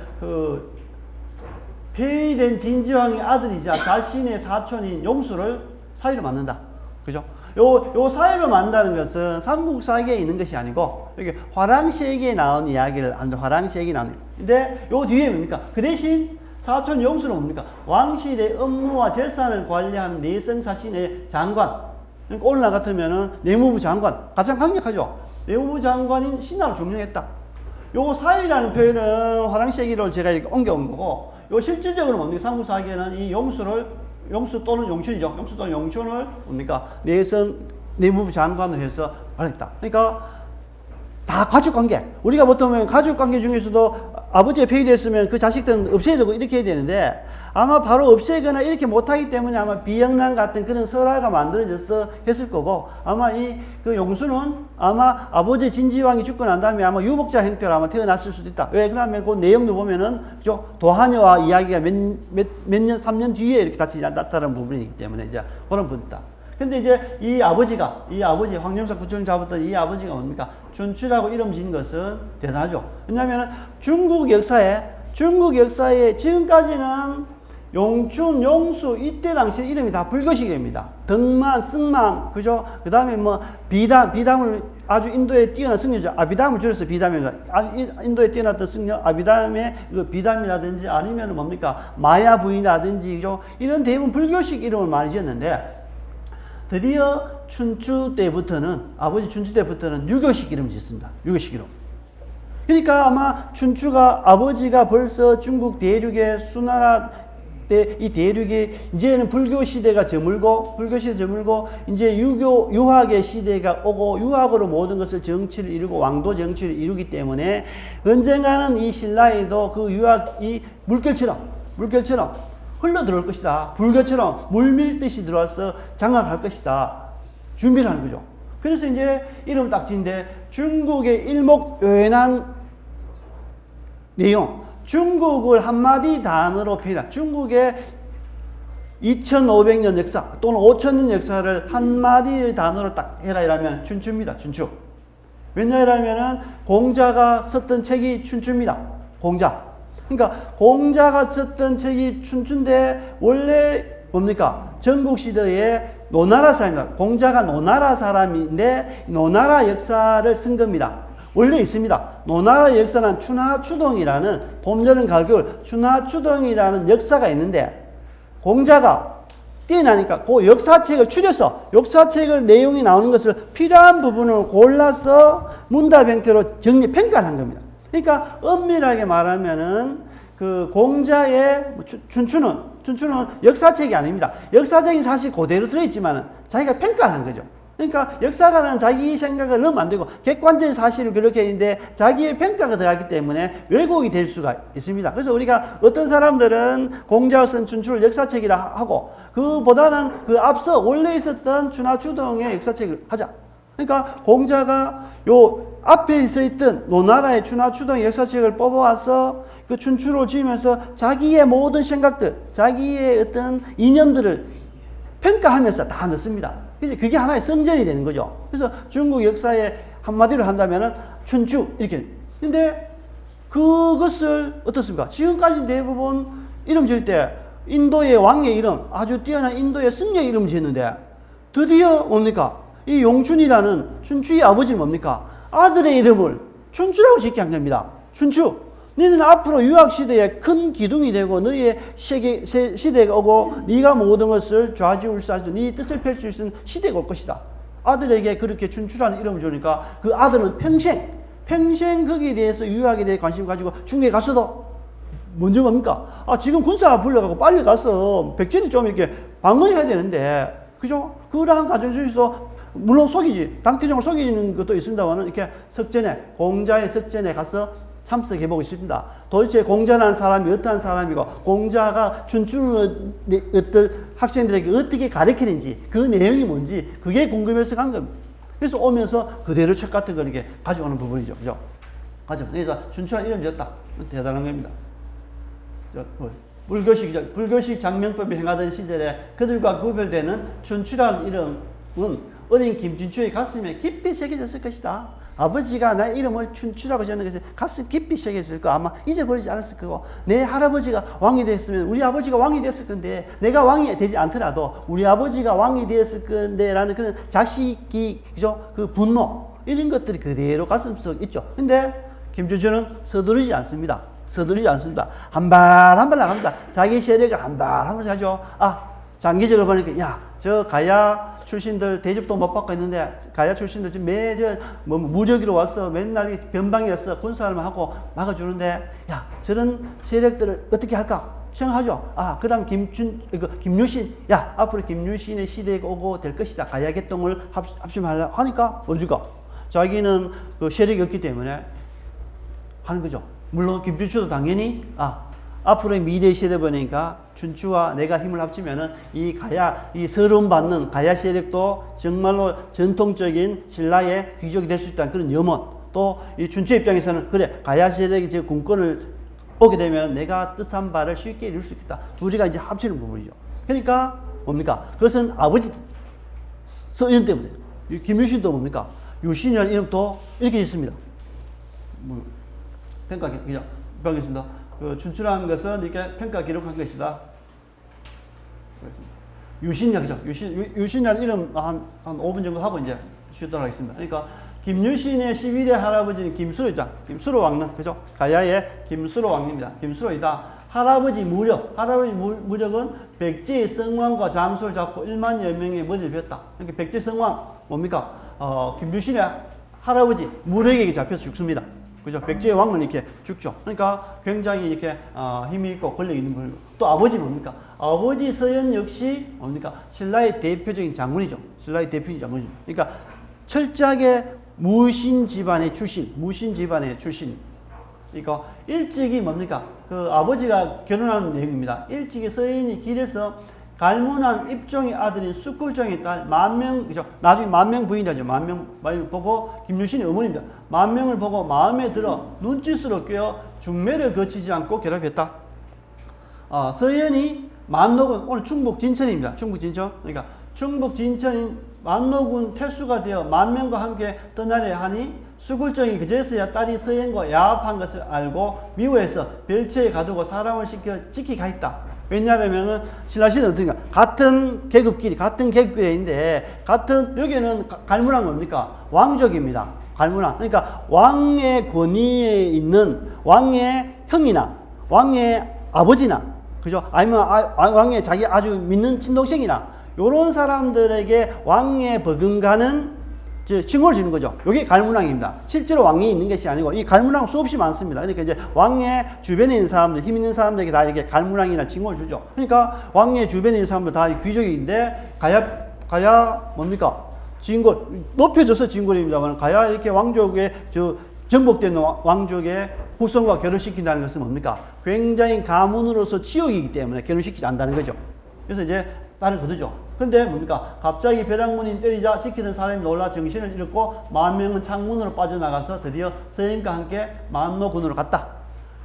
폐위된 진지왕의 아들이자 자신의 사촌인 용수를 사위로 만든다. 그죠? 요 사위로 만든다는 것은 삼국사기에 있는 것이 아니고 여기 화랑시에게 나온 이야기를 화랑시에게 나온. 근데 요 뒤에 뭡니까? 그 대신 사촌 영수는 뭡니까? 왕실의 업무와 재산을 관리하는 내성사신의 장관. 그러니까 오늘날 같으면은 내무부 장관. 가장 강력하죠. 내무부 장관인 신하로 중용했다. 요거 사위라는 표현은 화랑시 얘기를 제가 이렇게 옮겨온 거고, 요 실질적으로 뭡니까? 상부사기에는 이 용수 또는 용춘이죠. 용수 또는 용춘을 뭡니까? 내무부 장관을 해서 발했다. 그러니까 다 가족관계. 우리가 보통 가족관계 중에서도 아버지가 폐위됐으면 그 자식들은 없애야 되고 이렇게 해야 되는데, 아마 바로 없애거나 이렇게 못하기 때문에 아마 비영난 같은 그런 설화가 만들어져서 했을 거고, 아마 그 용수는 아마 아버지 진지왕이 죽고 난 다음에 아마 유복자 형태로 아마 태어났을 수도 있다. 왜? 그러면 그 내용도 보면은, 그죠? 도하녀와 이야기가 몇 년, 3년 뒤에 이렇게 같이 나타나는 부분이기 때문에 이제 그런 부분이다. 근데 이제 이 아버지, 황룡사 구천을 잡았던 이 아버지가 뭡니까? 춘추라고 이름 지은 것은 대단하죠. 왜냐하면 중국 역사에 지금까지는 용춘, 용수, 이때 당시 이름이 다 불교식입니다. 덕만, 승만, 그죠? 그 다음에 뭐, 비담을 아주 인도에 뛰어난 승려죠. 아비담을 줄여서 비담입니다. 인도에 뛰어났던 승려, 아비담의 그 비담이라든지 아니면 뭡니까? 마야 부인이라든지, 그죠? 이런 대부분 불교식 이름을 많이 지었는데, 드디어 춘추 때부터는, 아버지 춘추 때부터는 유교식 이름을 짓습니다. 유교식 이름. 그러니까 아마 춘추가, 아버지가 벌써 중국 대륙의 수나라 때 이 대륙이 이제는 불교 시대가 저물고, 이제 유학의 시대가 오고, 유학으로 모든 것을 정치를 이루고, 왕도 정치를 이루기 때문에 언젠가는 이 신라에도 그 유학이 물결처럼 흘러 들어올 것이다. 불교처럼 물밀듯이 들어와서 장악할 것이다. 준비를 하는 거죠. 그래서 이제 이름 딱 지은데, 중국의 일목요연한 내용, 중국을 한마디 단어로 표현한, 중국의 2500년 역사 또는 5000년 역사를 한마디 단어로 딱 해라 이라면 춘추입니다. 춘추. 왜냐하면은 공자가 썼던 책이 춘추입니다. 공자. 그러니까 공자가 썼던 책이 춘추인데, 원래 뭡니까? 전국시대의 노나라 사람입니다. 공자가 노나라 사람인데 노나라 역사를 쓴 겁니다. 원래 있습니다. 노나라 역사는 춘하추동이라는, 봄, 여름, 가을, 겨울 춘하추동이라는 역사가 있는데, 공자가 뛰어나니까 그 역사책을 추려서, 역사책을 내용이 나오는 것을 필요한 부분을 골라서 문답 형태로 정리 평가한 겁니다. 그러니까 엄밀하게 말하면은 그 공자의 춘추는 역사책이 아닙니다. 역사책이 사실 그대로 들어있지만은 자기가 평가를 한 거죠. 그러니까 역사가는 자기 생각을 넣으면 안 되고, 객관적인 사실을 그렇게 했는데 자기의 평가가 들어가기 때문에 왜곡이 될 수가 있습니다. 그래서 우리가 어떤 사람들은 공자가 쓴 춘추를 역사책이라 하고, 그보다는 그 앞서 원래 있었던 춘하추동의 역사책을 하자. 그러니까 공자가 요 앞에 서 있던 노나라의 춘하추동의 역사책을 뽑아와서 그 춘추를 지으면서 자기의 모든 생각들, 자기의 어떤 이념들을 평가하면서 다 넣습니다. 그래서 그게 하나의 성전이 되는 거죠. 그래서 중국 역사에 한마디로 한다면은 춘추 이렇게. 근데 그것을 어떻습니까? 지금까지 대부분 이름 지을 때 인도의 왕의 이름, 아주 뛰어난 인도의 승려의 이름 지었는데, 드디어 뭡니까? 이 용춘이라는 춘추의 아버지는 뭡니까? 아들의 이름을 춘추라고 짓게 한 겁니다. 춘추. 너는 앞으로 유학시대에 큰 기둥이 되고, 너의 시대가 오고, 네가 모든 것을 좌지우지하고 네 뜻을 펼칠 수 있는 시대가 올 것이다. 아들에게 그렇게 춘추라는 이름을 주니까 그 아들은 평생 거기에 대해서, 유학에 대해 관심을 가지고 중국에 가서도 먼저 뭡니까? 지금 군사가 불려가고 빨리 가서 백제를 좀 이렇게 방어해야 되는데, 그죠? 그러한 가정주의도 물론 속이지, 당태종을 속이는 것도 있습니다만, 이렇게 공자의 석전에 가서 참석해보고 싶습니다. 도대체 공자라는 사람이 어떠한 사람이고, 공자가 춘추를 어떤 학생들에게 어떻게 가르치는지, 그 내용이 뭔지, 그게 궁금해서 간 겁니다. 그래서 오면서 그대로 책 같은 거 이렇게 가져오는 부분이죠. 그죠? 그래서 춘추라는 이름 지었다. 대단한 겁니다. 불교식 장명법을 행하던 시절에 그들과 구별되는 춘추라는 이름은 어린 김춘추의 가슴에 깊이 새겨졌을 것이다. 아버지가 나의 이름을 춘추라고 지었는 것이 가슴 깊이 새겨졌을 거, 아마 잊어버리지 않았을 거고, 내 할아버지가 왕이 됐으면 우리 아버지가 왕이 됐을 건데, 내가 왕이 되지 않더라도 우리 아버지가 왕이 되었을 건데 라는 그런 자식이, 그죠? 그 분노, 이런 것들이 그대로 가슴속에 있죠. 근데 김춘추는 서두르지 않습니다. 서두르지 않습니다. 한 발 한 발 나갑니다. 자기 세력을 한 발 한 발씩 하죠. 장기적으로 보니까, 야, 저 가야 출신들 대접도 못 받고 있는데, 가야 출신들 지금 무력으로 왔어. 맨날 변방이었어. 군사를 하고 막아주는데, 야, 저런 세력들을 어떻게 할까? 생각하죠. 그 다음 김유신. 야, 앞으로 김유신의 시대가 오고 될 것이다. 가야 개똥을 합심하려 하니까, 뭡니까? 자기는 그 세력이 없기 때문에 하는 거죠. 물론 김춘추도 당연히, 앞으로의 미래 시대 보니까 춘추와 내가 힘을 합치면은 이 가야, 이 서름 받는 가야 세력도 정말로 전통적인 신라의 귀족이 될 수 있다는 그런 염원. 또 이 춘추 입장에서는 그래, 가야 세력이 제 군권을 오게 되면 내가 뜻한 바를 쉽게 이룰 수 있겠다. 둘이가 이제 합치는 부분이죠. 그러니까 뭡니까? 그것은 아버지 서연 때문에. 김유신도 뭡니까? 유신이라는 이름도 이렇게 있습니다. 평가 기록하겠습니다. 그 춘추라는 것은 이렇게 평가 기록한 것이다. 유신이야, 그죠? 유신이라는 이름 한 5분 정도 하고 이제 쉬도록 하겠습니다. 그러니까 김유신의 12대 할아버지는 김수로이다. 김수로 왕릉, 그죠? 가야의 김수로 왕릉입니다. 김수로이다. 할아버지 무력은 백제의 성왕과 잠수를 잡고 1만여 명의 머리를 폈다. 그러니까 백제 성왕 뭡니까? 김유신의 할아버지 무력에게 잡혀서 죽습니다. 그죠? 백제의 왕은 이렇게 죽죠. 그러니까 굉장히 이렇게 힘이 있고 권력이 있는 분이고, 또 아버지 뭡니까? 아버지 서연 역시 뭡니까? 신라의 대표적인 장군이죠. 신라의 대표적인 장군이죠. 그러니까 철저하게 무신 집안의 출신. 그러니까 일찍이 뭡니까? 그 아버지가 결혼한 내용입니다. 일찍이 서연이 길에서 갈문왕 입종의 아들인 숙굴종의 딸 만명, 그죠? 나중에 만명 부인이죠. 만명 보고 김유신의 어머니입니다. 만명을 보고 마음에 들어 눈짓으로 꿰어 중매를 거치지 않고 결합했다. 서연이 만노군, 오늘 충북 진천입니다. 충북 진천. 그러니까 충북 진천인 만노군 태수가 되어 만명과 함께 떠나려 하니 수굴정이 그제서야 딸이 서연과 야합한 것을 알고 미워해서 별처에 가두고 사람을 시켜 지키게 했다. 왜냐하면은 신라시대는 어떻게 같은 계급끼리 있는데 여기는 갈문왕 뭡니까? 왕족입니다. 갈문왕. 그러니까 왕의 권위에 있는 왕의 형이나 왕의 아버지나, 그죠? 아니면 왕의 자기 아주 믿는 친동생이나 요런 사람들에게 왕에 버금가는 칭호를 주는 거죠. 이게 갈문왕입니다. 실제로 왕이 있는 것이 아니고, 이 갈문왕 수없이 많습니다. 그러니까 이제 왕의 주변에 있는 사람들, 힘 있는 사람들에게 다 이렇게 갈문왕이라는 칭호를 주죠. 그러니까 왕의 주변에 있는 사람들 다 귀족인데, 가야 뭡니까? 진골, 높여져서 진골입니다만, 가야 이렇게 왕족의, 정복된 왕족의 후손과 결혼시킨다는 것은 뭡니까? 굉장히 가문으로서 치욕이기 때문에 결혼시키지 않는다는 거죠. 그래서 이제 딸을 거두죠. 근데 뭡니까? 갑자기 벼랑문이 때리자 지키던 사람이 놀라 정신을 잃었고 만명은 창문으로 빠져나가서 드디어 서연과 함께 만노군으로 갔다.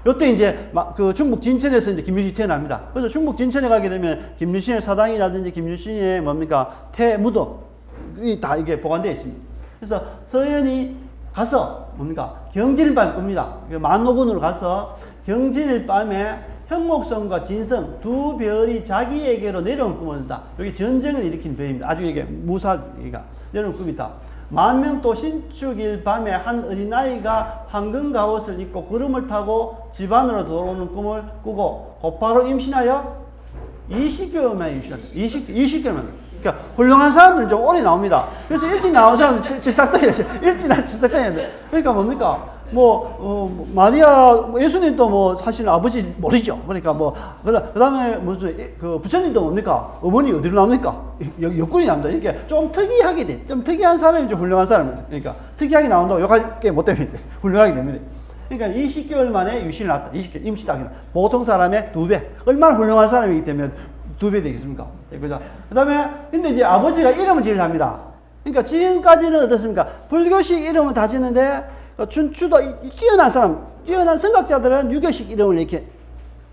요때 이제 그 충북 진천에서 이제 김유신이 태어납니다. 그래서 충북 진천에 가게 되면 김유신의 사당이라든지 김유신의 뭡니까? 무덤이 다 이게 보관되어 있습니다. 그래서 서연이 가서 뭡니까? 경진일 밤에 꿉니다. 만노군으로 가서 경진일 밤에 현목성과 진성 두 별이 자기에게로 내려온 꿈을 꾼다. 여기 전쟁을 일으킨 별입니다. 아주 이게 무사가 내려온 꿈이다. 만명도 신축일 밤에 한 어린아이가 황금 갑옷을 입고 구름을 타고 집안으로 들어오는 꿈을 꾸고 곧바로 임신하여 20개월 만에 임신한다. 20개월 만에. 그러니까 훌륭한 사람들은 좀 오래 나옵니다. 그래서 일찍 나온 사람은 질삭덩이래. 일찍 나온 질삭덩이인데. 그러니까 뭡니까? 마리아, 예수님도 사실 아버지 모르죠. 그러니까 그 다음에 부처님도 뭡니까? 어머니 어디로 나옵니까? 옆구리 나옵니다. 이렇게 좀 특이하게 돼. 좀 특이한 사람이 좀 훌륭한 사람입니다. 그러니까 특이하게 나온다고 욕할 게 못 됩니다. 훌륭하게 됩니다. 그러니까 20개월 만에 유신을 낳았다. 20개월, 임시다. 보통 사람의 2배. 얼마나 훌륭한 사람이기 때문에 2배 되겠습니까? 그죠? 그 다음에, 근데 이제 아버지가 이름을 지으려 합니다. 그러니까 지금까지는 어떻습니까? 불교식 이름은 다 짓는데, 춘추도 뛰어난 성각자들은 유교식 이름을 이렇게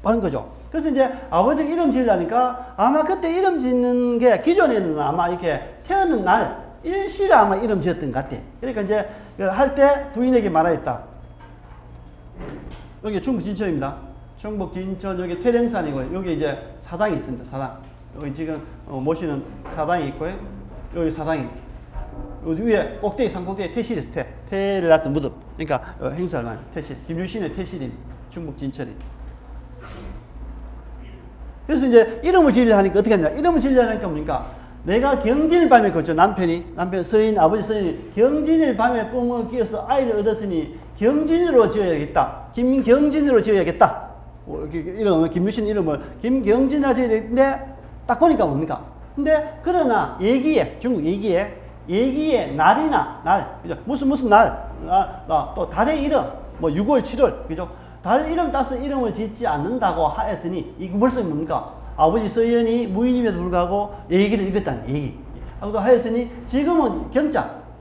하는 거죠. 그래서 이제 아버지가 이름 지으려니까 아마 그때 이름 짓는 게 기존에는 아마 이렇게 태어난 날, 일시를 아마 이름 지었던 것 같아. 그러니까 이제 할 때 부인에게 말하였다. 여기 충북 진천입니다. 충북 진천 여기 태령산이고요. 여기 이제 사당이 있습니다. 사당. 여기 지금 모시는 사당이 있고요. 여기 사당이 있고. 여기 위에 꼭대기 산꼭대기에 태실이 태를 놨던 무덤. 그러니까 행사를 많이 태실. 김유신의 태실인. 충북 진천이. 그래서 이제 이름을 지으려 하니까 어떻게 하냐. 이름을 지으려 하니까 뭡니까? 내가 경진을 밤에 걷죠. 남편 서인, 아버지 서인이 경진을 밤에 꿈을 끼어서 아이를 얻었으니 경진으로 지어야겠다. 김경진으로 지어야겠다. 이름, 김유신 이름을 김경진으로 지어야 되는데 딱 보니까 뭡니까? 근데 그러나 얘기에, 중국 얘기에 날이나 날, 그죠? 무슨 날, 또 달의 이름, 뭐 6월, 7월, 그죠? 달 이름 따서 이름을 짓지 않는다고 하였으니 이거 벌써 뭡니까? 아버지 서연이 무인임에도 불구하고 얘기를 읽었다는 얘기. 하고도 하였으니 지금은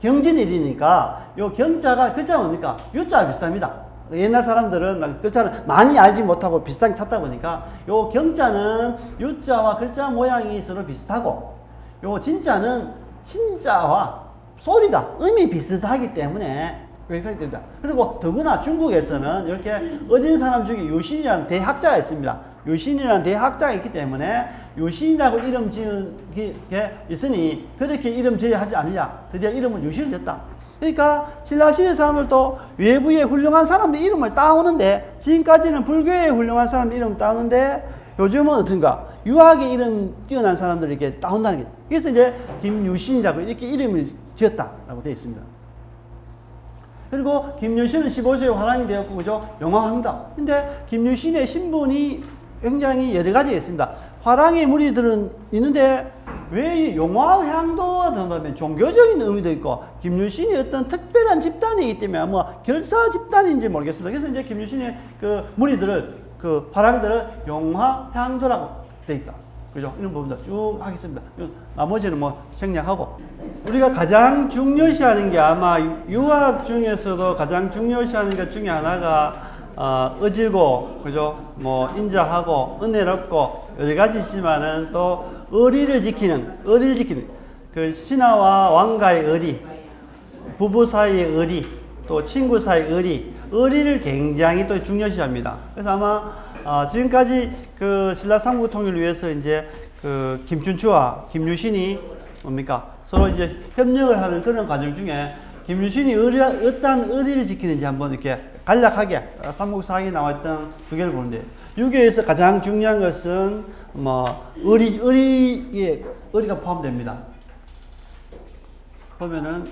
경진일이니까 요 경자가 글자가 뭡니까? 유자와 비슷합니다. 옛날 사람들은 글자를 많이 알지 못하고 비슷하게 찾다 보니까 요 경자는 유자와 글자 모양이 서로 비슷하고 요 진자는 신자와 소리가 음이 비슷하기 때문에 그렇게 됩니다. 그리고 더구나 중국에서는 이렇게 어진 사람 중에 유신이라는 대학자가 있습니다. 유신이라는 대학자가 있기 때문에 유신이라고 이름 지은 게 있으니 그렇게 이름 지어야 하지 않느냐. 드디어 이름을 유신을 지었다. 그러니까 신라시대 사람들도 외부의 훌륭한 사람들 이름을 따오는데 지금까지는 불교의 훌륭한 사람들 이름을 따오는데 요즘은 어떤가 유학의 이름 뛰어난 사람들을 이렇게 따온다는 게 그래서 이제 김유신이라고 이렇게 이름을 지었다라고 되어 있습니다. 그리고 김유신은 15세에 화랑이 되었고 그죠? 영화합니다. 근데 김유신의 신분이 굉장히 여러 가지가 있습니다. 화랑의 무리들은 있는데 왜 용화향도가 된다면 종교적인 의미도 있고 김유신이 어떤 특별한 집단이기 때문에 뭐 결사 집단인지 모르겠습니다. 그래서 이제 김유신의 그 무리들을 그 화랑들을 용화향도라고 돼 있다. 그죠? 이런 부분도 쭉 하겠습니다. 나머지는 뭐 생략하고 우리가 가장 중요시하는 게 아마 유학 중에서도 가장 중요시하는 것 중에 하나가 의지고 그죠? 뭐 인자하고 은혜롭고 여러 가지 있지만은 또 의리를 지키는 그 신하와 왕가의 의리, 부부 사이의 의리, 또 친구 사이의 의리를 굉장히 또 중요시합니다. 그래서 아마 지금까지 그 신라 삼국 통일을 위해서 이제 그 김춘추와 김유신이 뭡니까 서로 이제 협력을 하는 그런 과정 중에 김유신이 어떤 의리를 지키는지 한번 이렇게 간략하게 삼국사기에 나왔던 두 개를 보는데 여기에서 가장 중요한 것은 뭐 의리가 포함됩니다. 보면은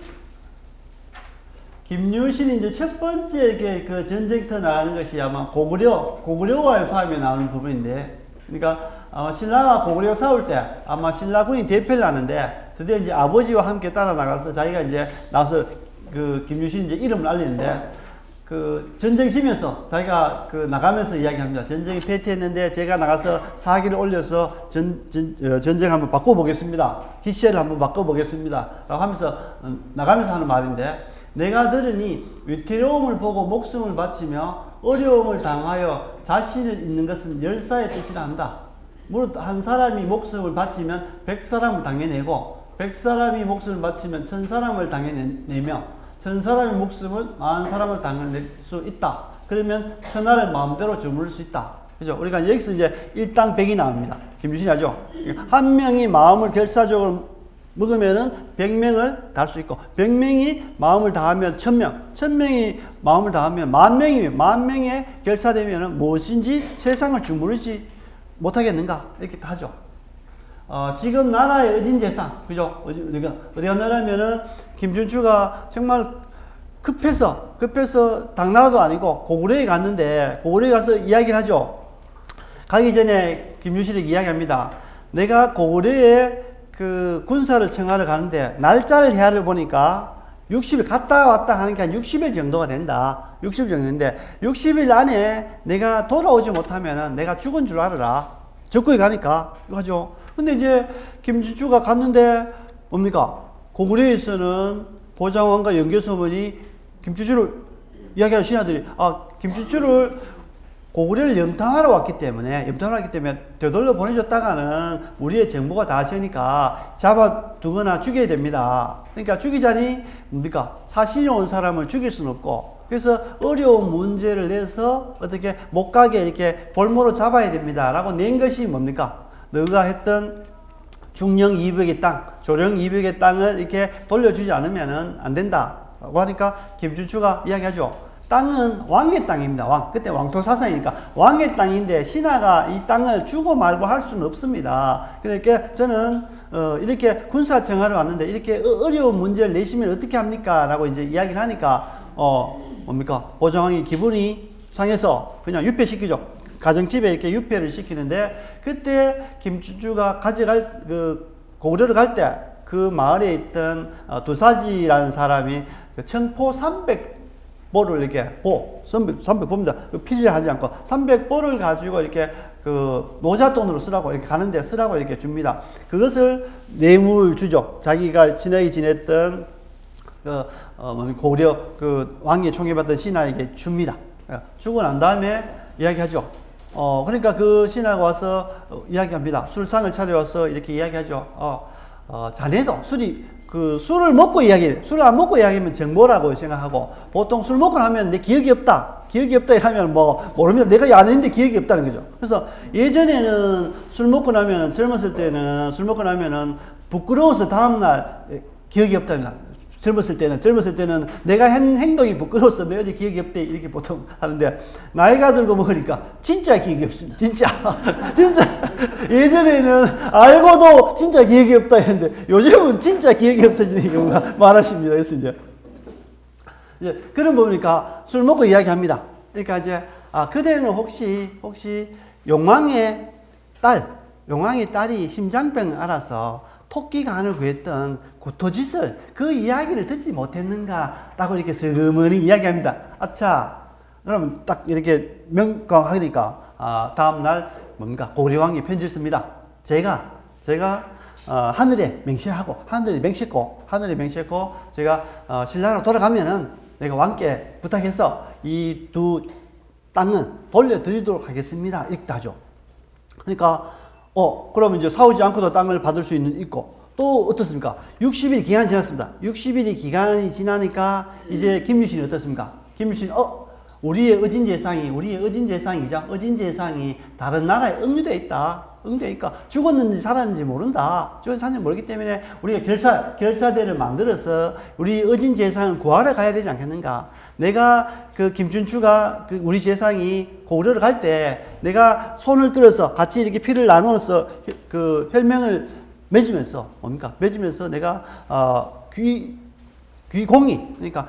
김유신이 이제 첫 번째 그 전쟁터 나가는 것이 아마 고구려와의 싸움에 나오는 부분인데, 그러니까 신라와 고구려 싸울 때 아마 신라군이 대패를 하는데 드디어 이제 아버지와 함께 따라 나가서 자기가 이제 나서 그 김유신 이제 이름을 알리는데 그 전쟁 지면서 자기가 그 나가면서 이야기합니다. 전쟁이 패퇴했는데 제가 나가서 사기를 올려서 전쟁 한번 바꿔보겠습니다. 기세를 한번 바꿔보겠습니다. 라고 하면서 나가면서 하는 말인데, 내가 들으니 위태로움을 보고 목숨을 바치며 어려움을 당하여 자신을 잇는 것은 열사의 뜻이라 한다. 무릇 한 사람이 목숨을 바치면 100사람을 당해내고 100사람이 목숨을 바치면 1000사람을 당해내며 1000사람의 목숨을 10,000사람을 당해낼 수 있다. 그러면 천하를 마음대로 주무를 수 있다. 그죠? 우리가 여기서 이제 일당 100이 나옵니다. 김유신이 하죠. 한 명이 마음을 결사적으로 먹으면은 100명을 달 수 있고, 100명이 마음을 다하면 1000명, 1000명이 마음을 다하면 10,000명에 결사되면은 무엇인지 세상을 주무르지 못하겠는가? 이렇게 하죠. 지금 나라의 의진 재상, 그죠? 어디가 나라면은 김춘추가 정말 급해서 당나라도 아니고 고구려에 갔는데, 고구려에 가서 이야기를 하죠. 가기 전에 김유신에게 이야기합니다. 내가 고구려에 그 군사를 청하러 가는데 날짜를 해야를 보니까 60일 갔다 왔다 하는 게 한 60일 정도가 된다. 60일 정도인데 60일 안에 내가 돌아오지 못하면은 내가 죽은 줄 알아라. 적국에 가니까 이거 하죠. 근데 이제 김춘추가 갔는데 뭡니까? 고구려에서는 보장왕과 연교서문이 김춘추를 이야기하는 신하들이 김춘추를 고구려를 염탐하러 왔기 때문에 되돌려 보내줬다가는 우리의 정보가 다 아시니까 잡아두거나 죽여야 됩니다. 그러니까 죽이자니 뭡니까? 사신이 온 사람을 죽일 수는 없고, 그래서 어려운 문제를 내서 어떻게 못 가게 이렇게 볼모로 잡아야 됩니다. 라고 낸 것이 뭡니까? 너가 했던 중령 200의 땅, 조령 200의 땅을 이렇게 돌려주지 않으면 안 된다. 라고 하니까 김춘추가 이야기하죠. 땅은 왕의 땅입니다. 왕. 그때 왕토 사상이니까 왕의 땅인데 신하가 이 땅을 주고 말고 할 수는 없습니다. 그러니까 저는 이렇게 군사청하러 왔는데 이렇게 어려운 문제를 내시면 어떻게 합니까? 라고 이제 이야기를 하니까 뭡니까? 보좌왕이 기분이 상해서 그냥 유폐시키죠. 가정집에 이렇게 유폐를 시키는데 그때 김춘추가 가져갈 고구려를 갈 때 그 마을에 있던 두사지라는 사람이 그 청포 300보를 이렇게 300보입니다. 필요를 하지 않고 300보를 가지고 이렇게 그 노잣돈으로 쓰라고 이렇게 가는데 쓰라고 이렇게 줍니다. 그것을 뇌물 주죠. 자기가 친하게 지냈던 고구려 그 왕이 총애받던 신하에게 줍니다. 주고 난 다음에 이야기하죠. 그러니까 그 신하가 와서 이야기합니다. 술상을 차려와서 이렇게 이야기하죠. 자네도 술을 먹고 술을 안 먹고 이야기하면 정보라고 생각하고, 보통 술 먹고 나면 내 기억이 없다 이러면 모르면 내가 안 했는데 기억이 없다는 거죠. 그래서 예전에는 술 먹고 나면, 젊었을 때는 술 먹고 나면은 부끄러워서 다음날 기억이 없답니다. 젊었을 때는 내가 한 행동이 부끄러워서 내 어제 기억이 없대 이렇게 보통 하는데, 나이가 들고 먹으니까 진짜 기억이 없습니다. 진짜 예전에는 알고도 진짜 기억이 없다 했는데 요즘은 진짜 기억이 없어지는 경우가 많아집니다. 그래서 이제 그런 보니까 술 먹고 이야기합니다. 그러니까 이제 그대는 혹시 용왕의 딸이 심장병을 앓아서 토끼가 안을 구했던 구토짓을 그 이야기를 듣지 못했는가 라고 이렇게 슬그머니 이야기합니다. 아차, 그럼 딱 이렇게 명광하니까 다음날 뭔가 고려왕이 편지를 씁니다. 제가 하늘에 맹세하고 제가 신라로 돌아가면은 내가 왕께 부탁해서 이 두 땅은 돌려드리도록 하겠습니다. 이렇게 하죠. 그러니까 그러면 이제 싸우지 않고도 땅을 받을 수 있고, 또 어떻습니까? 60일 기간이 지났습니다. 60일이 기간이 지나니까 이제 김유신이 어떻습니까? 김유신, 우리의 어진재상이 다른 나라에 응유되어 있다. 죽었는지 살았는지 모른다. 죽었는지 모르기 때문에 우리가 결사대를 만들어서 우리 어진재상을 구하러 가야 되지 않겠는가? 내가 그 김춘추가 우리 재상이 고구려를 갈 때 내가 손을 들어서 같이 이렇게 피를 나누어서 그 혈맹을 맺으면서 내가 귀공이, 그러니까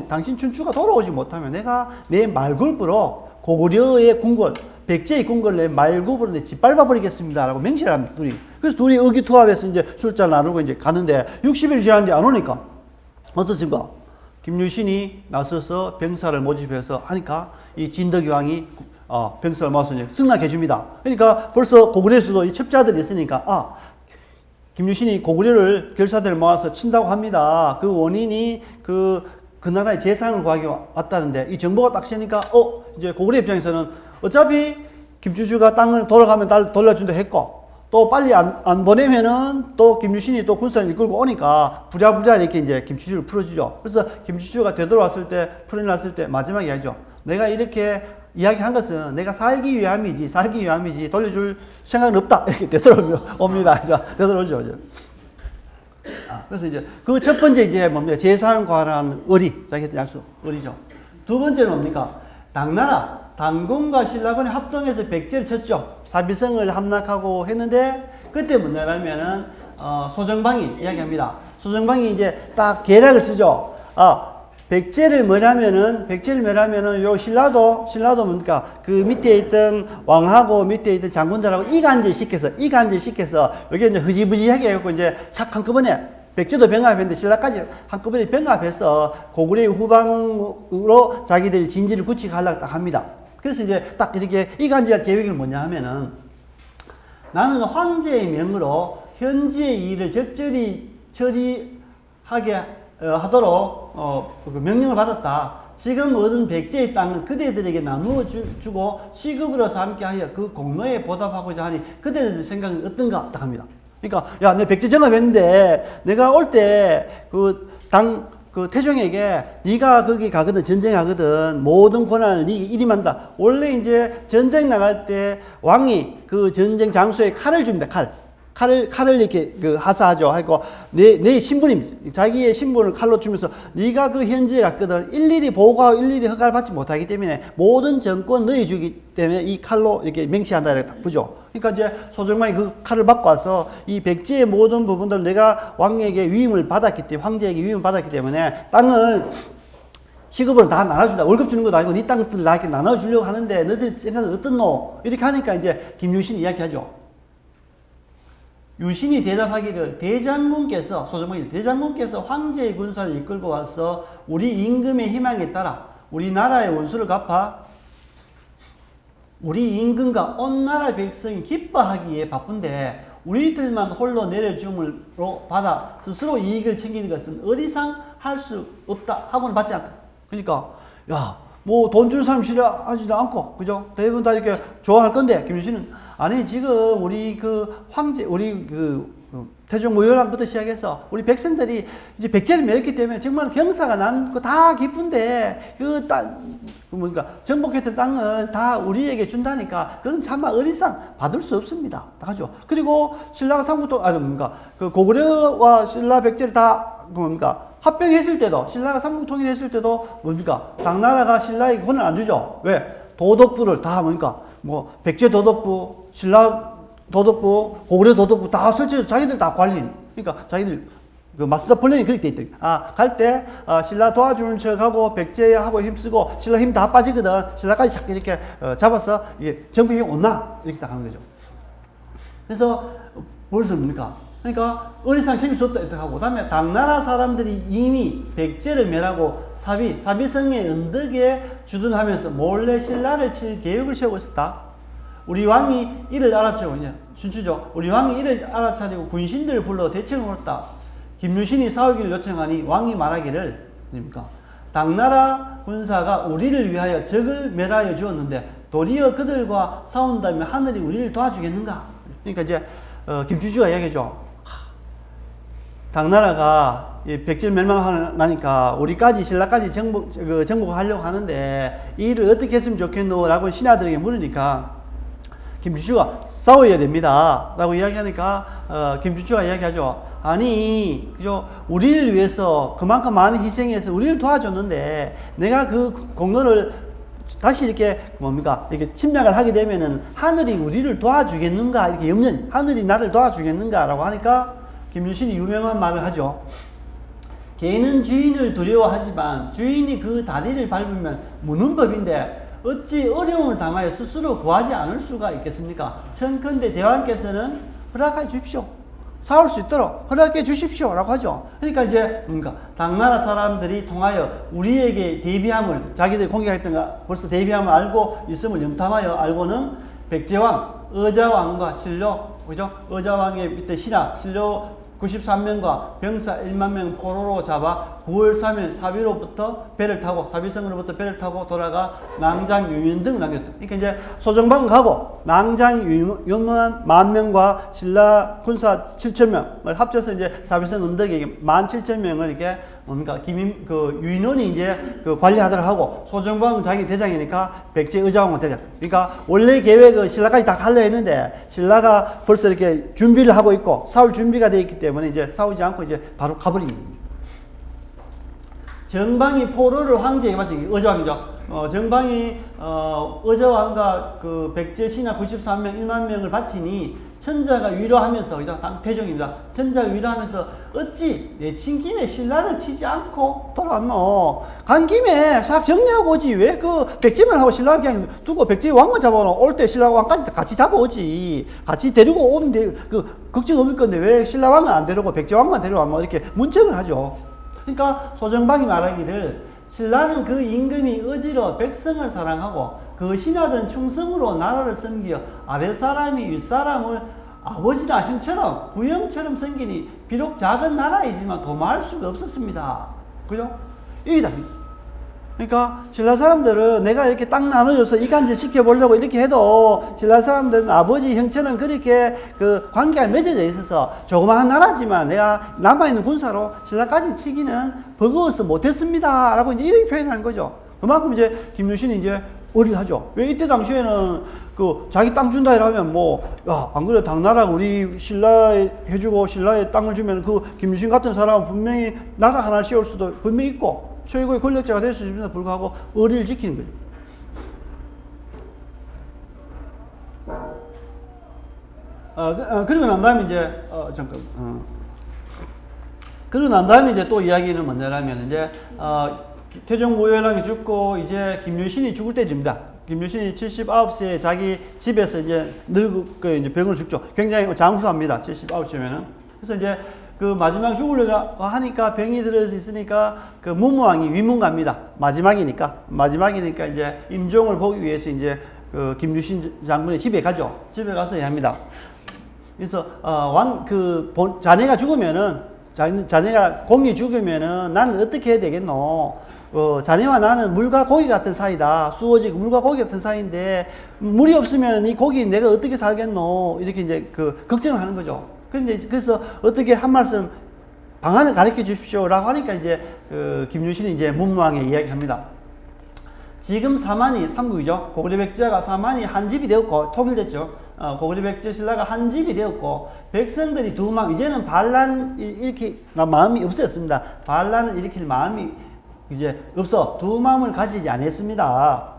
당신 춘추가 돌아오지 못하면 내가 내 말굴부로 고구려의 궁궐, 백제의 궁궐을 내 말굴부로 짓밟아 버리겠습니다 라고 맹세를 합니다. 그래서 둘이 의기투합해서 이제 술잔 나누고 이제 가는데 60일 지났는데 안 오니까 어떻습니까? 김유신이 나서서 병사를 모집해서 하니까 이 진덕이 왕이 병사를 모아서 이제 승낙해 줍니다. 그러니까 벌써 고구려에서도 이 첩자들이 있으니까 김유신이 고구려를 결사대를 모아서 친다고 합니다. 그 원인이 그 나라의 재상을 구하기 왔다는데, 이 정보가 딱 세니까 이제 고구려 입장에서는 어차피 김춘추가 땅을 돌아가면 돌려준다 했고, 또 빨리 안 보내면은 또 김유신이 또 군사를 이끌고 오니까 부랴부랴 이렇게 이제 김춘추를 풀어주죠. 그래서 김춘추가 되돌아왔을 때, 풀어났을 때 마지막에 하죠. 내가 이렇게 이야기한 것은 내가 살기 위함이지 돌려줄 생각은 없다. 이렇게 되돌아옵니다. 되돌아오죠. 그래서 이제 그 첫 번째 이제 뭡니까? 재산을 구하라는 자기한테 약속, 의리죠. 두 번째는 뭡니까? 당나라, 단공과 신라군이 합동해서 백제를 쳤죠. 사비성을 함락하고 했는데, 그때 뭐냐면은 소정방이 이야기합니다. 소정방이 이제 딱 계략을 쓰죠. 백제를 뭐냐면은 요 신라도 뭡니까? 그 밑에 있던 왕하고 밑에 있던 장군들하고 이간질 시켜서 여기 이제 흐지부지하게 해갖고 이제 착 한꺼번에 백제도 병합했는데 신라까지 한꺼번에 병합해서 고구려의 후방으로 자기들 진지를 구축하려고 딱 합니다. 그래서 이제 딱 이렇게 이간질할 계획이 뭐냐 하면은, 나는 황제의 명으로 현지의 일을 적절히 처리하게 하도록 명령을 받았다. 지금 얻은 백제의 땅은 그대들에게 나누어 주고 시급으로서 함께하여 그 공로에 보답하고자 하니 그대들 생각은 어떤가 딱 합니다. 그러니까 내 백제 정합했는데 내가 올 때 그 태종에게 네가 거기 가거든, 전쟁하거든, 모든 권한을 네게 이임한다. 원래 이제 전쟁 나갈 때 왕이 그 전쟁 장소에 칼을 줍니다. 칼을 이렇게 그 하사하죠. 하고 내 신분임 자기의 신분을 칼로 주면서 네가 그 현지에 갔거든 일일이 보고하고 일일이 허가를 받지 못하기 때문에 모든 정권 너희 주기 때문에 이 칼로 이렇게 명시한다 이렇게 딱 보죠. 그러니까 이제 소정방이 그 칼을 받고 와서 이 백제의 모든 부분들 내가 왕에게 위임을 받았기 때문에 황제에게 위임을 받았기 때문에 땅을 시급으로 다 나눠준다. 월급 주는 것도 아니고 네 땅들 나 이렇게 나눠주려고 하는데 너들 생각은 어떻노? 이렇게 하니까 이제 김유신이 이야기하죠. 유신이 대답하기를 대장군께서 소정방이 대장군께서 황제의 군사를 이끌고 와서 우리 임금의 희망에 따라 우리나라의 원수를 갚아 우리 임금과 온 나라 백성이 기뻐하기에 바쁜데 우리들만 홀로 내려줌으로 받아 스스로 이익을 챙기는 것은 어리상할 수 없다 하고는 받지 않다. 그러니까 야 뭐 돈 주는 사람 싫어하지도 않고 그죠? 대부분 다 이렇게 좋아할 건데 김유신은 아니 지금 우리 그 황제 우리 그 태종 무열왕부터 시작해서 우리 백성들이 이제 백제를 맺었기 때문에 정말 경사가 난 거 다 기쁜데 그 땅 뭔가 정복했던 땅을 다 우리에게 준다니까 그건 참아 어리상 받을 수 없습니다. 하죠. 그리고 신라가 상부통 아니 뭔가 그 고구려와 신라 백제를 다 뭡니까 합병했을 때도 신라가 삼국통일했을 때도 뭡니까 당나라가 신라에게 혼을 안 주죠. 왜 도덕부를 다 뭡니까 뭐 백제 도덕부 신라 도덕부, 고구려 도덕부 다 설치해서 자기들 다 관리인. 그러니까 자기들 그 마스터 플랜이 그렇게 돼 있대. 갈 때 신라 도와주는 척하고 백제하고 힘쓰고 신라 힘 다 빠지거든. 신라까지 자꾸 이렇게 잡아서 이게 정비해 온나 이렇게 딱 하는 거죠. 그래서 벌써 뭡니까? 그러니까 어리상 챙길 수 없다 이렇게 하고 그다음에 당나라 사람들이 이미 백제를 멸하고 사비성의 언덕에 주둔하면서 몰래 신라를 칠 계획을 세우고 있었다. 우리 왕이 이를 알아차리고 순추죠. 우리 왕이 이를 알아차리고 군신들을 불러 대책을 물었다. 김유신이 싸우기를 요청하니 왕이 말하기를 뭡니까? 당나라 군사가 우리를 위하여 적을 멸하여 주었는데 도리어 그들과 싸운다면 하늘이 우리를 도와주겠는가? 그러니까 이제 김주주가 이야기죠. 당나라가 백제를 멸망하니까 우리까지 신라까지 정복하려고 하는데 이 일을 어떻게 했으면 좋겠노? 라고 신하들에게 물으니까 김주주가 싸워야 됩니다. 라고 이야기하니까 김주주가 이야기하죠. 아니 그죠? 우리를 위해서 그만큼 많은 희생해서 우리를 도와줬는데 내가 그 공로를 다시 이렇게 뭡니까 이렇게 침략을 하게 되면은 하늘이 우리를 도와주겠는가 이렇게 염려 하늘이 나를 도와주겠는가라고 하니까 김유신이 유명한 말을 하죠. 개는 주인을 두려워하지만 주인이 그 다리를 밟으면 무는 법인데 어찌 어려움을 당하여 스스로 구하지 않을 수가 있겠습니까? 청컨대 대왕께서는 허락해 주십시오. 싸울 수 있도록 허락해 주십시오. 라고 하죠. 그러니까 이제 뭔가 당나라 사람들이 통하여 우리에게 대비함을 자기들이 공격했던가 벌써 대비함을 알고 있음을 염탐하여 알고는 백제왕, 의자왕과 신로 그죠? 의자왕의 밑에 신하, 신로 93명과 병사 1만 명 포로로 잡아 9월 3일 사비로부터 배를 타고 사비성으로부터 배를 타고 돌아가 낭장 유문 등 남겼다. 그러니까 이제 소정방 가고 낭장 유문 10,000명과 신라 군사 7,000명을 합쳐서 이제 사비성 언덕에 17,000명을 이렇게 뭡니까 유인원이 이제 그 관리하도록 하고 소정방은 자기 대장이니까 백제 의자왕을 데려갔다. 그러니까 원래 계획은 신라까지 다 가려 했는데 신라가 벌써 이렇게 준비를 하고 있고 싸울 준비가 되어 있기 때문에 이제 싸우지 않고 이제 바로 가버린 겁니다. 정방이 포로를 황제에게 바친 게 의자왕이죠. 정방이 의자왕과 그 백제 신하 93명 1만 명을 바치니 천자가 위로하면서 그죠? 태종입니다. 천자가 위로하면서 어찌 내친 김에 신라를 치지 않고 돌아왔노? 간 김에 싹 정리하고 오지 왜 그 백제만 하고 신라 그냥 두고 백제 왕만 잡아오노? 올 때 신라 왕까지 같이 잡아오지. 같이 데리고 오면 그 걱정 없을 건데 왜 신라 왕은 안 데리고 백제 왕만 데려왔노? 이렇게 문책을 하죠. 그러니까 소정방이 말하기를 신라는 그 임금이 의지로 백성을 사랑하고 그 신하들은 충성으로 나라를 섬기어 아랫사람이 윗사람을 아버지나 형처럼 부형처럼 섬기니 비록 작은 나라이지만 도마할 수가 없었습니다. 그죠? 이기다. 그러니까 신라 사람들은 내가 이렇게 땅 나눠줘서 이간질 시켜보려고 이렇게 해도 신라 사람들은 아버지 형처럼 그렇게 그 관계가 맺어져 있어서 조그마한 나라지만 내가 남아있는 군사로 신라까지 치기는 버거워서 못했습니다. 라고 이제 이렇게 표현하는 거죠. 그만큼 이제 김유신이 이제 의리하죠. 왜 이때 당시에는 그 자기 땅 준다 이러면 뭐, 야, 안 그래, 당나라가 우리 신라에 해주고 신라에 땅을 주면 그 김유신 같은 사람은 분명히 나라 하나 씌울 수도 분명히 있고 최고의 권력자가 될 수 있음에도 불구하고 의리를 지키는 거죠. 그러고 난 다음에 이제, 그러고 난 다음에 이제 또 이야기는 뭐냐면 이제, 태종 무열왕이 죽고 이제 김유신이 죽을 때쯤입니다. 김유신이 79세에 자기 집에서 이제 이제 병을 죽죠. 굉장히 장수합니다. 79세면은. 그래서 이제 그 마지막 죽으려고 하니까 병이 들어서 있으니까 그 문무왕이 위문 갑니다. 마지막이니까 이제 임종을 보기 위해서 이제 그 김유신 장군의 집에 가죠. 집에 가서 얘기합니다. 그래서 자네가 죽으면은 자네가 공이 죽으면은 나는 어떻게 해야 되겠노? 자네와 나는 물과 고기 같은 사이다. 수어지고 물과 고기 같은 사이인데 물이 없으면 이 고기 내가 어떻게 살겠노? 이렇게 이제 그 걱정을 하는 거죠. 그래서 어떻게 한 말씀 방안을 가르쳐 주십시오라고 하니까 이제 그 김유신이 이제 문무왕에 이야기합니다. 지금 사만이 삼국이죠. 고구려 백제가 사만이 한 집이 되었고 통일됐죠. 고구려 백제 신라가 한 집이 되었고 백성들이 두 마음 이제는 반란 일으킬 마음이 없었습니다. 반란을 일으킬 마음이 이제 없어 두 마음을 가지지 않았습니다.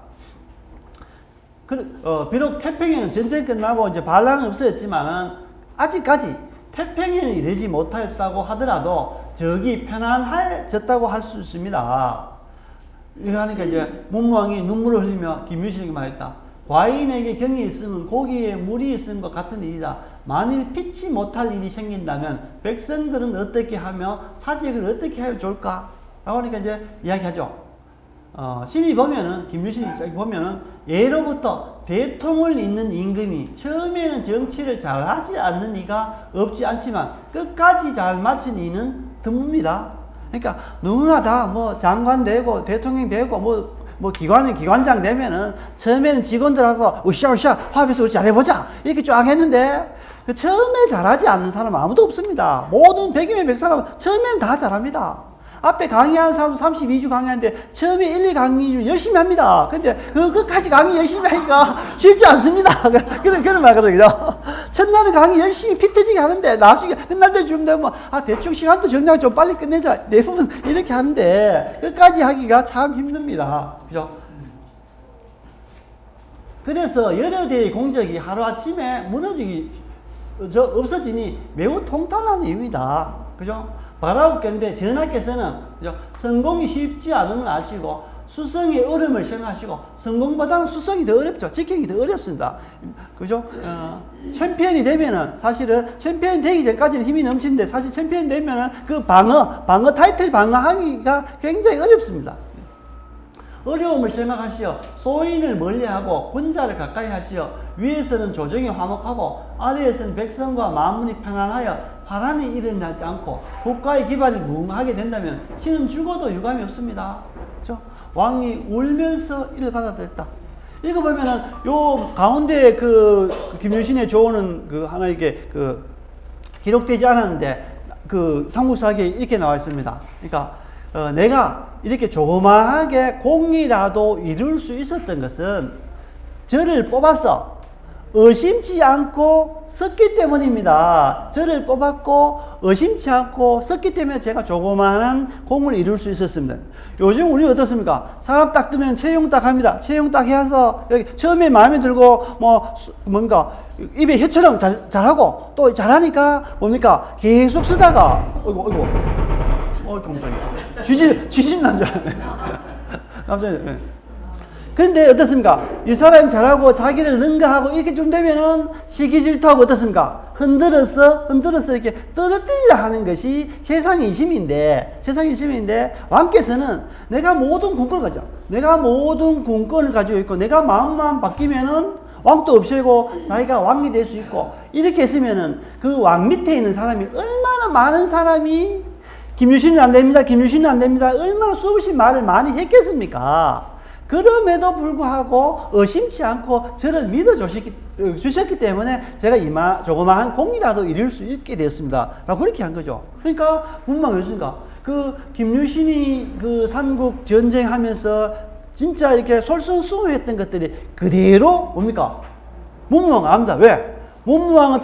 비록 태평에는 전쟁 끝나고 이제 반란은 없어졌지만은 아직까지 태평에는 이르지 못하였다고 하더라도 적이 편안해졌다고 할 수 있습니다. 이렇게 하니까 이제 문무왕이 눈물을 흘리며 김유신에게 말했다. 과인에게 경이 있으면 고기에 물이 있는 것 같은 일이다. 만일 피치 못할 일이 생긴다면 백성들은 어떻게 하며 사직을 어떻게 하여 좋을까? 라고 하니까 이제 이야기하죠. 신이 보면은, 김유신이 보면은 예로부터 대통을 잇는 임금이 처음에는 정치를 잘하지 않는 이가 없지 않지만 끝까지 잘 마친 이는 드뭅니다. 그러니까 누구나 다 뭐 장관 되고 대통령 되고 뭐 기관장 되면은 처음에는 직원들하고 으쌰으쌰 화합해서 우리 잘해보자 이렇게 쫙 했는데 그 처음에 잘하지 않는 사람은 아무도 없습니다. 모든 100이면 100사람은 처음에는 다 잘합니다. 앞에 강의하는 사람도 32주 강의하는데 처음에 1, 2강의 열심히 합니다. 근데 끝까지 강의 열심히 하기가 쉽지 않습니다. 그런 말거든요. 첫날은 강의 열심히 피 터지게 하는데 나중에 끝날 때쯤 되면 대충 시간도 정량 좀 빨리 끝내자. 대부분 이렇게 하는데 끝까지 하기가 참 힘듭니다. 그죠? 그래서 여러 대의 공적이 하루아침에 없어지니 매우 통탄한 이유이다. 그죠? 바라옵건대 전하께서는 성공이 쉽지 않음을 아시고 수성의 어려움을 생각하시고 성공보다는 수성이 더 어렵죠. 지키는 게 더 어렵습니다. 그죠? 챔피언이 되면은 사실은 챔피언 되기 전까지는 힘이 넘치는데 사실 챔피언 되면은 그 방어 타이틀 방어하기가 굉장히 어렵습니다. 어려움을 생각하시어 소인을 멀리하고 군자를 가까이 하시어 위에서는 조정이 화목하고 아래에서는 백성과 만문이 평안하여 화란이 일어나지 않고 국가의 기반이 무궁하게 된다면 신은 죽어도 유감이 없습니다. 그렇죠? 왕이 울면서 이를 받아들였다. 이거 보면은 요 가운데 그 김유신의 조언은 그 하나 이게 그 기록되지 않았는데 그 삼국사기에 이렇게 나와 있습니다. 그러니까 내가 이렇게 조그마하게 공이라도 이룰 수 있었던 것은 저를 뽑아서 의심치 않고 썼기 때문입니다. 저를 뽑았고 의심치 않고 썼기 때문에 제가 조그마한 공을 이룰 수 있었습니다. 요즘 우리 어떻습니까? 사람 딱 뜨면 채용 딱 합니다. 채용 딱 해서 여기 처음에 마음에 들고 뭔가 입에 혀처럼 잘하고 또 잘하니까 뭡니까? 계속 쓰다가 어이구 깜짝이야. 지진 난 줄 알았네. 깜짝이야. 그런데 어떻습니까? 이 사람이 잘하고 자기를 능가하고 이렇게 좀 되면은 시기질투하고 어떻습니까? 흔들어서 이렇게 떨어뜨리려 하는 것이 세상의 이심인데 왕께서는 내가 모든 군권을 가지고 있고 내가 마음만 바뀌면은 왕도 없애고 자기가 왕이 될 수 있고 이렇게 했으면은 그 왕 밑에 있는 사람이 얼마나 많은 사람이 김유신은 안 됩니다. 얼마나 수없이 말을 많이 했겠습니까? 그럼에도 불구하고 의심치 않고 저를 믿어주셨기 때문에 제가 조그마한 공이라도 이룰 수 있게 되었습니다. 라고 그렇게 한 거죠. 그러니까 문무왕이 어떻습니까? 그 김유신이 그 삼국 전쟁하면서 진짜 이렇게 솔선수범했던 것들이 그대로 뭡니까? 문무왕 압니다. 왜? 문무왕은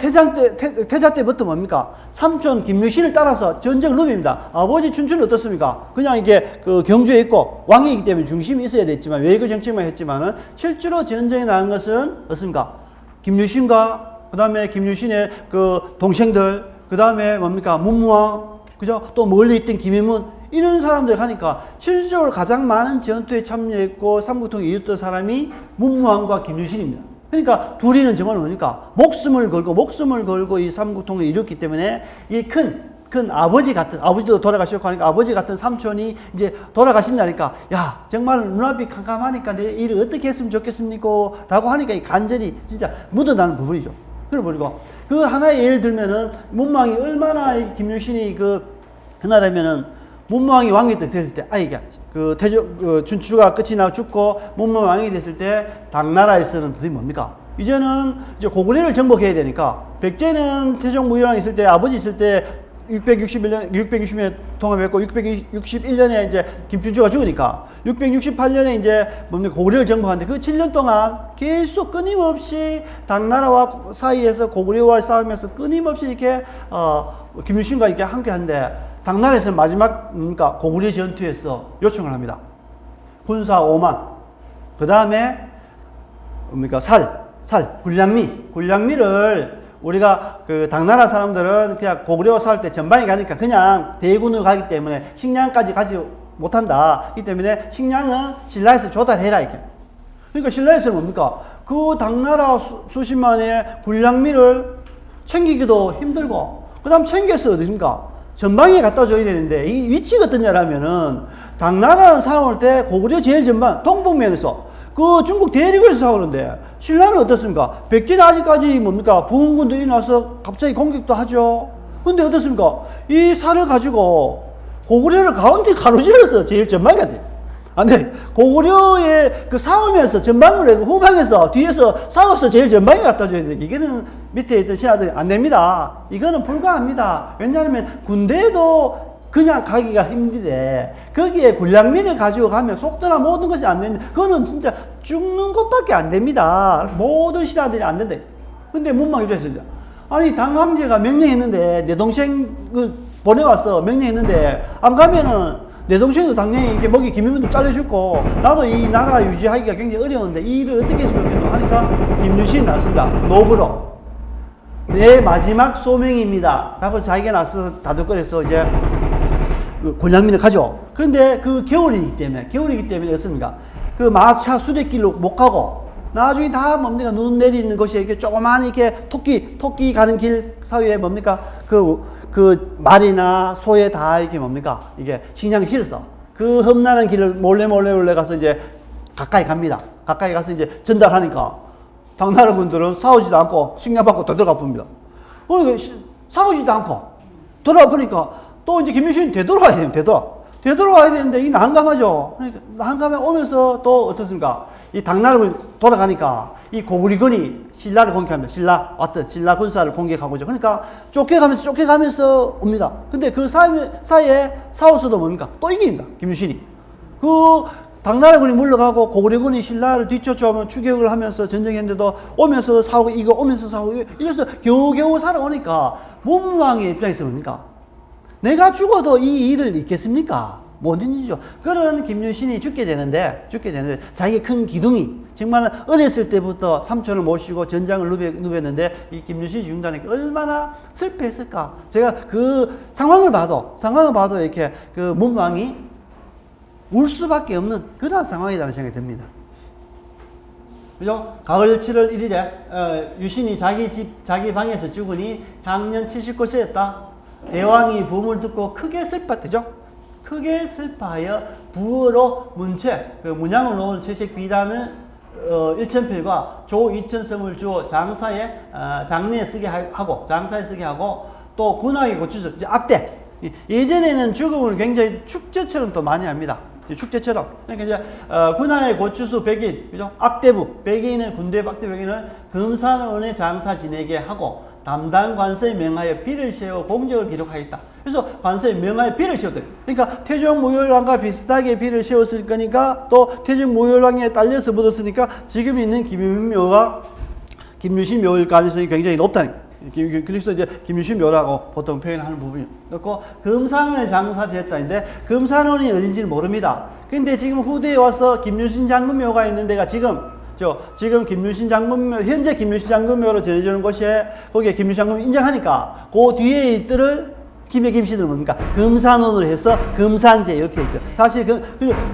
태자 때부터 뭡니까? 삼촌 김유신을 따라서 전쟁을 누빕니다. 아버지 춘추는 어떻습니까? 그냥 이게 그 경주에 있고 왕이기 때문에 중심이 있어야 됐지만 외교 정책만 했지만은 실제로 전쟁에 나간 것은 어떻습니까? 김유신과 그 다음에 김유신의 그 동생들, 그 다음에 뭡니까? 문무왕, 그죠? 또 멀리 있던 김해문, 이런 사람들 가니까 실질적으로 가장 많은 전투에 참여했고 삼국통일을 이뤘던 사람이 문무왕과 김유신입니다. 그러니까 둘이는 정말 뭡니까? 목숨을 걸고 이 삼국통일을 이뤘기 때문에 이 큰 아버지 같은, 아버지도 돌아가셨고 하니까 아버지 같은 삼촌이 이제 돌아가신다니까, 야, 정말 눈앞이 캄캄하니까 내 일을 어떻게 했으면 좋겠습니까? 라고 하니까 이 간절히 진짜 묻어나는 부분이죠. 그래버리고 그 하나의 예를 들면은 문무왕이 얼마나 김유신이 그 하나라면은 문무왕이 왕이 됐을 때, 이게 그 춘추가 끝이 나고 죽고 문무왕이 왕이 됐을 때 당나라에서는 그게 뭡니까? 이제는 이제 고구려를 정복해야 되니까, 백제는 태종무효왕 있을 때, 아버지 있을 때 660년에 통합했고 661년에 이제 김춘추가 죽으니까 668년에 이제 뭡니까? 고구려를 정복하는데 그 7년 동안 계속 끊임없이 당나라와 사이에서 고구려와 싸우면서 끊임없이 이렇게 김유신과 이렇게 함께 하는데, 당나라에서는 마지막 뭡니까? 고구려 전투에서 요청을 합니다. 군사 5만. 그 다음에 뭡니까? 군량미를 우리가 그 당나라 사람들은 그냥 고구려와 싸울 때 전방에 가니까 그냥 대군으로 가기 때문에 식량까지 가지 못한다. 이 때문에 식량은 신라에서 조달해라 이렇게. 그러니까 신라에서는 뭡니까? 그 당나라 수십만의 군량미를 챙기기도 힘들고, 그 다음 챙겨서 어디입니까? 전방에 갖다 줘야 되는데, 이 위치가 어떠냐라면은 당나라는 싸울 때 고구려 제일 전방 동북면에서 그 중국 대륙에서 싸우는데, 신라는 어떻습니까? 백제는 아직까지 뭡니까? 부흥군들이 나서 갑자기 공격도 하죠. 근데 어떻습니까? 이 살을 가지고 고구려를 가운데 가로질러서 제일 전방에 돼. 근데 고구려의 그 싸우면서 전방으로 후방에서 뒤에서 싸워서 제일 전방에 갖다 줘야 돼. 이거는 밑에 있던 신하들이 안 됩니다. 이거는 불가합니다. 왜냐하면 군대에도 그냥 가기가 힘든데 거기에 군량미를 가지고 가면 속도나 모든 것이 안 되는데, 그거는 진짜 죽는 것밖에 안 됩니다. 모든 신하들이 안 된대. 근데 문망이 이랬습니다. 아니, 당황제가 명령했는데 내 동생을 보내왔어. 명령했는데 안 가면은 내 동생도 당연히 이렇게 먹이 김유민도 잘려죽고 나도 이 나라 유지하기가 굉장히 어려운데 이 일을 어떻게 했으면 좋겠노 하니까 김유신이 나왔습니다. 노브로. 내 마지막 소명입니다. 라고 자기가 나서 다독거려서 이제 군량민을 가죠. 그런데 그 겨울이기 때문에 어떻습니까? 그 마차 수레길로 못 가고 나중에 다 뭡니까? 눈 내리는 것이 이렇게 조그만 이렇게 토끼 가는 길 사이에 뭡니까? 그 말이나 소에 다 이게 뭡니까? 이게 식량이 실었어. 그 험난한 길을 몰래 가서 이제 가까이 갑니다. 가까이 가서 이제 전달하니까 당나라 군들은 싸우지도 않고 식량 받고 더 들어가 봅니다. 싸우지도 않고 돌아와 보니까 또 이제 김유신이 되돌아와야 되는데 이 난감하죠. 그러니까 난감해 오면서 또 어떻습니까? 이 당나라 군이 돌아가니까 이 고구려군이 신라를 공격합니다. 신라 군사를 공격하고죠. 그러니까 쫓겨가면서 옵니다. 근데 그 사이에 싸워서도 뭡니까? 또 이깁니다. 김유신이. 그 당나라군이 물러가고 고구려군이 신라를 뒤쫓아오면 추격을 하면서 전쟁했는데도 오면서 싸우고 이래서 겨우겨우 살아오니까 문무왕의 입장에서 뭡니까? 내가 죽어도 이 일을 잊겠습니까? 못 잊죠. 그런 김유신이 죽게 되는데 자기의 큰 기둥이 정말 어렸을 때부터 삼촌을 모시고 전장을 누볐는데 이 김유신이 죽는다니까 얼마나 슬퍼했을까. 제가 그 상황을 봐도 이렇게 그 문무왕이 울 수밖에 없는 그런 상황이라는 생각이 듭니다. 그죠? 가을 7월 1일에 유신이 자기 방에서 죽으니 향년 79세였다. 대왕이 부음을 듣고 크게 슬펐대죠. 크게 슬퍼하여 부어로 문양을 놓은 채색 비단을 1,000필과 조 2,000섬을 주어 장내에 쓰게 하고 또 군왕의 고추수, 악대. 예전에는 죽음을 굉장히 축제처럼 또 많이 합니다. 축제처럼. 그러니까 이제 군왕의 고추수 100인, 그죠? 악대부 100인을 군대 악대 100인을 금산원의 장사 지내게 하고 담당 관서에 명하여 비를 세워 공적을 기록하겠다. 그래서 관서에 명하에 비를 세웠대. 그러니까 태종 무열왕과 비슷하게 비를 세웠을 거니까 또 태종 무열왕에 딸려서 묻었으니까 지금 있는 김유신묘가 김유신 묘일 가능성이 굉장히 높다는 거예요. 그래서 이제 김유신 묘라고 보통 표현하는 부분이에요. 그렇고 금산을 장사지었다는데 금산원이 어딘지는 모릅니다. 근데 지금 후대에 와서 김유신 장군묘가 있는 데가 지금 김유신 장군묘, 현재 김유신 장군묘로 전해지는 곳에 거기에 김유신 장군을 인정하니까 그 뒤에 있들을 김해 김씨들은 뭡니까? 금산원으로 해서 금산제 이렇게 했죠. 사실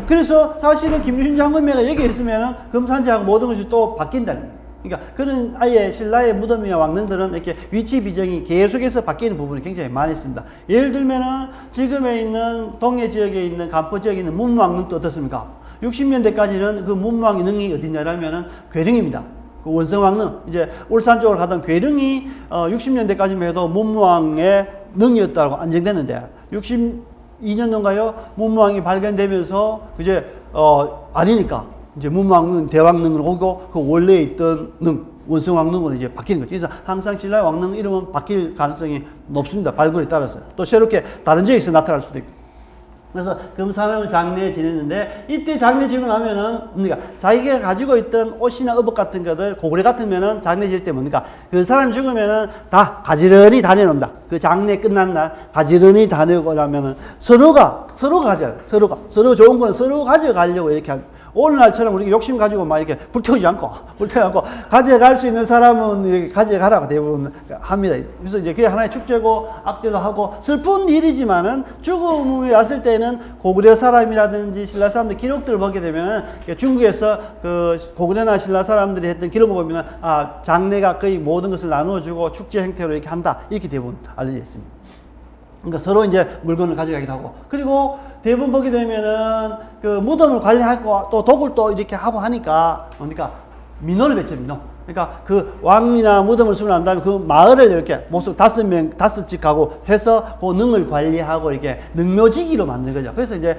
그래서 사실은 김유신 장군묘가 여기 있으면은 금산제하고 모든 것이 또 바뀐다는 거예요. 그러니까 그런 아예 신라의 무덤이나 왕릉들은 이렇게 위치 비정이 계속해서 바뀌는 부분이 굉장히 많이 있습니다. 예를 들면은 지금에 있는 동해 지역에 있는 간포 지역에 있는 문왕릉도 어떻습니까? 60년대까지는 그 문왕의 능이 어디냐라면은 괴릉입니다. 그 원성왕릉, 이제 울산 쪽으로 가던 괴릉이 60년대까지만 해도 문왕의 능이었다고 안정됐는데 62년도인가요? 문왕이 발견되면서 이제 아니니까 이제 문왕릉, 대왕릉으로 오고 그 원래 있던 능, 원성왕릉으로 이제 바뀌는 거죠. 그래서 항상 신라의 왕릉 이름은 바뀔 가능성이 높습니다. 발굴에 따라서. 또 새롭게 다른 지역에서 나타날 수도 있고. 그래서 금산을 장례에 지냈는데 이때 장례 지고 나면은 뭡니까? 자기가 가지고 있던 옷이나 의복 같은 것들 고구려 같으면은 장례 지을 때 뭡니까? 그 사람 죽으면은 다 가지런히 다 내놓습니다. 그 장례 끝난 날 가지런히 다 내고 나면은 서로가 가져가요. 서로 좋은 건 서로 가져가려고 이렇게 하고. 오늘날처럼 우리가 욕심 가지고 막 이렇게 불태우지 않고 가져갈 수 있는 사람은 이렇게 가져가라고 대부분 합니다. 그래서 이제 그게 하나의 축제고 악재도 하고 슬픈 일이지만은 죽음이 왔을 때는 고구려 사람이라든지 신라 사람들 기록들을 보게 되면 중국에서 그 고구려나 신라 사람들이 했던 기록을 보면 장례가 거의 모든 것을 나누어주고 축제 형태로 이렇게 한다. 이렇게 대부분 알려져 있습니다. 그러니까 서로 이제 물건을 가져가기도 하고. 그리고 대부분 보게 되면은 그 무덤을 관리하고 또 독을 또 이렇게 하고 하니까 뭡니까? 민호를 배치해요, 민호. 그러니까 그 왕이나 무덤을 쓰고 난 다음에 그 마을을 이렇게 모습 5집 가고 해서 그 능을 관리하고 이렇게 능묘지기로 만드는 거죠. 그래서 이제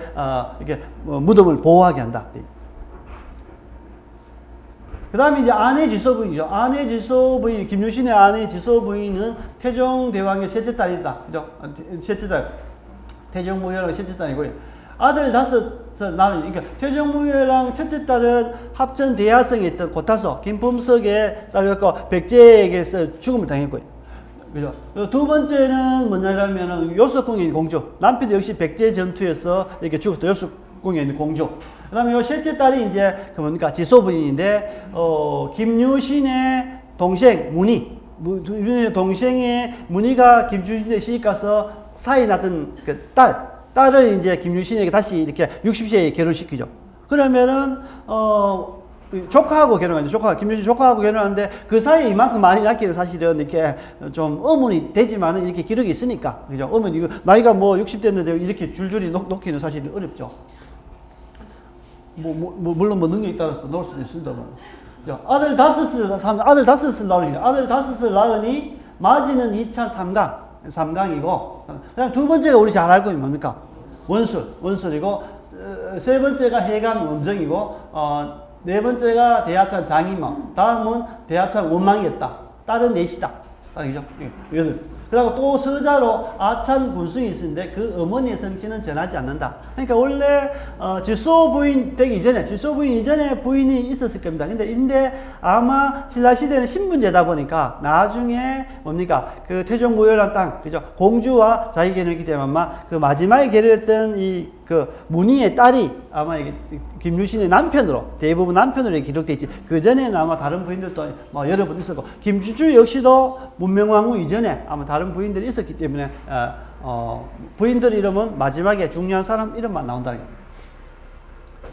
이렇게 무덤을 보호하게 한다. 그 다음에 이제 아내 지소 부인이죠. 아내 지소 부인, 김유신의 아내 지소 부인은 태종대왕의 셋째 딸이다. 그죠? 셋째 딸. 태종무열왕 셋째 딸이고요. 아들 5을 낳은, 그러니까 태종무열왕 첫째 딸은 합천 대하성에 있던 고타소, 김품석의 딸이었고, 백제에게서 죽음을 당했고요. 그죠? 두 번째는 뭐냐면은 요석궁에 있는 공주. 남편도 역시 백제 전투에서 이렇게 죽었다. 요석궁에 있는 공주. 그 다음에 요 셋째 딸이 이제 그 뭡니까? 지소부인인데, 김유신의 동생, 문희. 동생의 문희가 김유신에 시집가서 사이 났던 그 딸을 이제 김유신에게 다시 이렇게 60세에 결혼시키죠. 그러면은, 조카하고 결혼하죠. 김유신 조카하고 결혼하는데 그 사이에 이만큼 많이 낳기는 사실은 이렇게 좀 의문이 되지만은 이렇게 기록이 있으니까. 그죠? 의문이, 나이가 뭐 60대인데 이렇게 줄줄이 놓기는 사실 어렵죠. 물론 능력에 따라서 놓을 수도 있습니다만. 아들 5을 낳으니, 아들 5을 낳으니, 마지는 2차 3강이고, 그 다음 두 번째가 우리 잘 알고 있는 뭡니까? 원술이고, 세 번째가 해간 원정이고, 네 번째가 대하찬 장인망, 다음은 대하찬 원망이었다. 딸은 넷이다. 그죠? 그리고 또 서자로 아찬 군승이 있는데 그 어머니의 성씨는 전하지 않는다. 그러니까 원래 지소 부인 되기 이전에, 지소 부인 이전에 부인이 있었을 겁니다. 근데 아마 신라 시대는 신분제다 보니까 나중에 뭡니까? 그 태종무열한 땅, 그죠? 공주와 자기 결혼했기 때문에 아마 그 마지막에 결혼했던 이 그 문희의 딸이 아마 이게 김유신의 남편으로, 대부분 남편으로 기록되어 있지. 그 전에는 아마 다른 부인들도 뭐 여러 분 있었고, 김주주 역시도 문명왕후 이전에 아마 다른 부인들이 있었기 때문에 부인들 이름은 마지막에 중요한 사람 이름만 나온다는 거예요.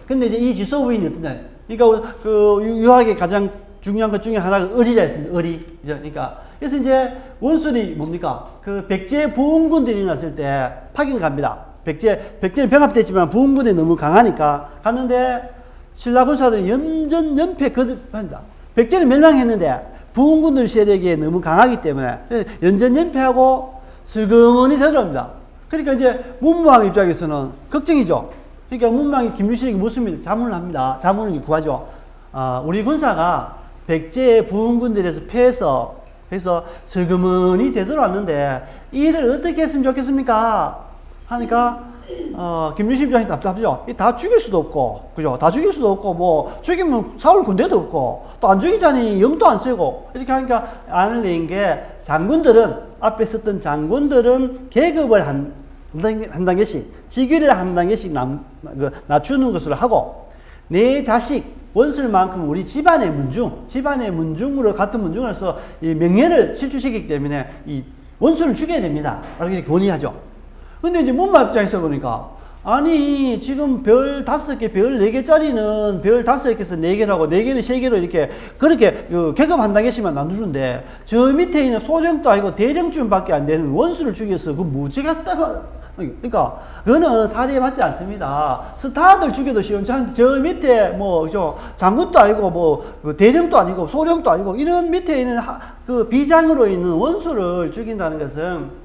근데 이제 이 지소 부인이 어떠냐? 그러니까 그 유학의 가장 중요한 것 중에 하나가 을이라 했습니다. 을이. 그러니까 그래서 이제 원술이 뭡니까? 그 백제 부흥군들이 일어났을 때 파견 갑니다. 백제는 병합됐지만 부흥군이 너무 강하니까 갔는데 신라 군사들은 연전연패 거듭합니다. 백제는 멸망했는데 부흥군들 세력이 너무 강하기 때문에 연전연패하고 슬그머니 되돌아옵니다. 그러니까 이제 문무왕 입장에서는 걱정이죠. 그러니까 문무왕이 김유신에게 묻습니다. 자문을 합니다. 자문을 구하죠. 우리 군사가 백제의 부흥군들에서 패해서 그래서 슬그머니 되돌아왔는데 일을 어떻게 했으면 좋겠습니까? 하니까 김유신 입장이 답답하죠. 다 죽일 수도 없고, 그죠? 다 죽일 수도 없고, 뭐 죽이면 사울 군대도 없고, 또 안 죽이자니 영도 안 세고, 이렇게 하니까 안을 낸 게 장군들은, 앞에 썼던 장군들은 계급을 한 단계씩, 직위를 한 단계씩 낮추는 것을 하고, 내 자식 원술만큼 우리 집안의 문중으로 같은 문중으로서 이 명예를 실추시키기 때문에 이 원수를 죽여야 됩니다. 이렇게 권위하죠. 근데 이제 문마 입장에서 보니까 아니 지금 별 5개, 별 4개짜리는 별 5개에서 4개라고 4개는 3개로 이렇게 그렇게 계급 한 단계씩만 나누는데 저 밑에 있는 소령도 아니고 대령쯤밖에 안 되는 원수를 죽여서 그 무지가 따가 그러니까 그거는 사례에 맞지 않습니다. 스타들 죽여도 시원찮은데 저 밑에 뭐 장군도 아니고 뭐 대령도 아니고 소령도 아니고 이런 밑에 있는 그 비장으로 있는 원수를 죽인다는 것은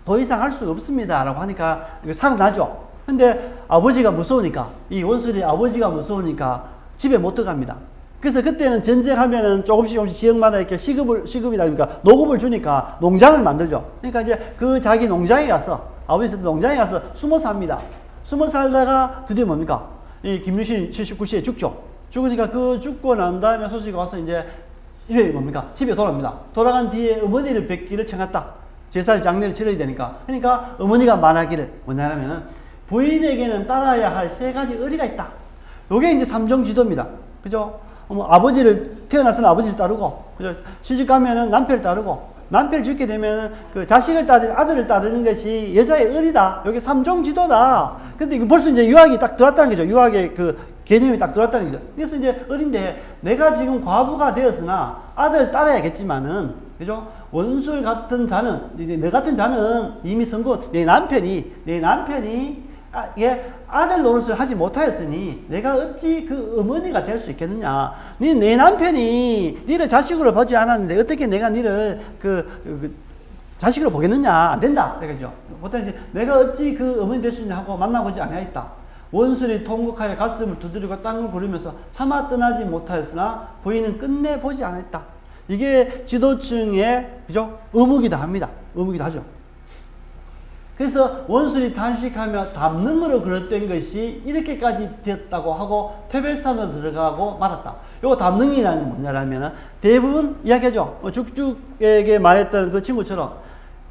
더 이상 할 수가 없습니다 라고 하니까 살아나죠. 근데 아버지가 무서우니까 이 원수의 아버지가 무서우니까 집에 못 들어갑니다. 그래서 그때는 전쟁하면은 조금씩 지역마다 이렇게 시급이다 그러니까 노급을 주니까 농장을 만들죠. 그러니까 이제 그 자기 농장에 가서 아버지 농장에 가서 숨어 삽니다. 숨어 살다가 드디어 뭡니까? 이 김유신 79세에 죽죠. 죽으니까 그 죽고 난 다음에 소식이 와서 이제 집에 뭡니까? 집에 돌아옵니다. 돌아간 뒤에 어머니를 뵙기를 청했다. 제사를 장례를 치러야 되니까. 그러니까 어머니가 말하기를 뭐냐면은 부인에게는 따라야 할 3가지 의리가 있다. 요게 이제 삼정지도입니다. 그죠? 태어나서는 아버지를 따르고, 그죠? 시집 가면은 남편을 따르고, 남편을 죽게 되면 그 자식을 아들을 따르는 것이 여자의 의리다. 여기 삼종지도다. 근데 이거 벌써 이제 유학이 딱 들어왔다는 거죠. 유학의 그 개념이 딱 들어왔다는 거죠. 그래서 이제 의리인데 내가 지금 과부가 되었으나 아들을 따라야겠지만은, 그죠? 원술 같은 자는, 너 같은 자는 이미 성공, 내 남편이 아들 노릇을 하지 못하였으니 내가 어찌 그 어머니가 될 수 있겠느냐. 내 남편이 니를 자식으로 보지 않았는데 어떻게 내가 니를 자식으로 보겠느냐. 안 된다. 그죠? 보통 이제 내가 어찌 그 어머니 될 수 있냐 하고 만나보지 아니하였다. 원술이 통곡하여 가슴을 두드리고 땅을 부르면서 차마 떠나지 못하였으나 부인은 끝내 보지 않았다. 이게 지도층의 그죠? 의무기도 합니다. 의무기도 하죠. 그래서 원술이 단식하며 담능으로 그릇된 것이 이렇게까지 되었다고 하고 태백산으로 들어가고 말았다. 요거 담능이라는 게 뭐냐라면 대부분 이야기하죠. 죽죽에게 말했던 그 친구처럼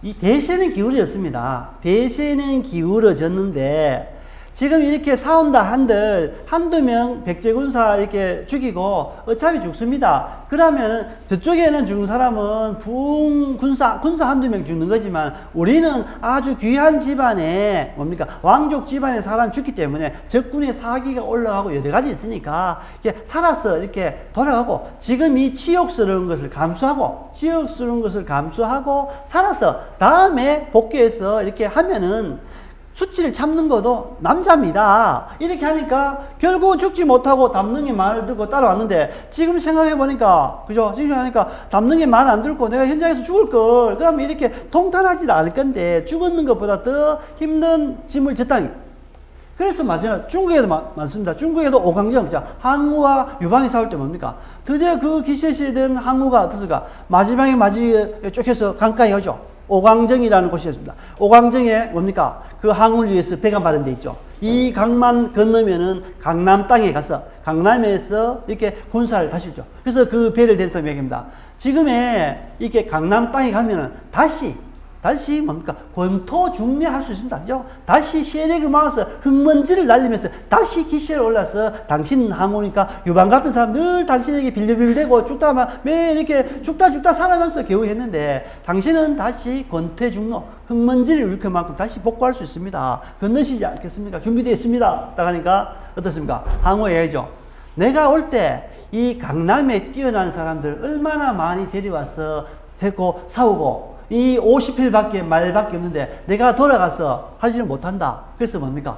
이 대세는 기울어졌습니다. 대세는 기울어졌는데 지금 이렇게 싸운다 한들 한두 명 백제군사 이렇게 죽이고 어차피 죽습니다. 그러면은 저쪽에는 죽는 사람은 군사 한두 명 죽는 거지만 우리는 아주 귀한 집안에 뭡니까? 왕족 집안의 사람 죽기 때문에 적군의 사기가 올라가고 여러 가지 있으니까 이렇게 살아서 이렇게 돌아가고 지금 이 치욕스러운 것을 감수하고 살아서 다음에 복귀해서 이렇게 하면은 수치를 참는 것도 남자입니다. 이렇게 하니까 결국 죽지 못하고 담능의 말을 듣고 따라왔는데 지금 생각해보니까 그죠? 지금 생각하니까 담능의 말 안 듣고 내가 현장에서 죽을 걸 그러면 이렇게 통탄하지 않을 건데 죽었는 것보다 더 힘든 짐을 졌다니. 그래서 마지막 중국에도 많습니다. 중국에도 오강정, 항우와 유방이 싸울 때 뭡니까? 드디어 그 기세시된 항우가 어떻습니까? 마지막에 쫓겨서 강가에 오죠. 오광정이라는 곳이었습니다. 오광정에 뭡니까? 그 항우를 위해서 배관받은 데 있죠. 이 강만 건너면은 강남 땅에 가서 강남에서 이렇게 군사를 다시죠. 그래서 그 배를 댄 사람이 얘기합니다. 지금의 이렇게 강남 땅에 가면은 다시 뭡니까? 권토 중례할 수 있습니다. 그죠? 다시 세력을 모아서 흙먼지를 날리면서 다시 기시에 올라서 당신 항우니까 유방 같은 사람 늘 당신에게 빌빌대고 죽다만 매일 이렇게 죽다 살아면서 겨우 했는데 당신은 다시 권태 중로 흙먼지를 일으킬 만큼 다시 복구할 수 있습니다. 건너시지 않겠습니까? 준비되어 있습니다. 딱 하니까 어떻습니까? 항우 얘기죠. 내가 올 때 이 강남에 뛰어난 사람들 얼마나 많이 데려와서 했고 싸우고 이 50필밖에 말밖에 없는데 내가 돌아가서 하지는 못한다. 그래서 뭡니까?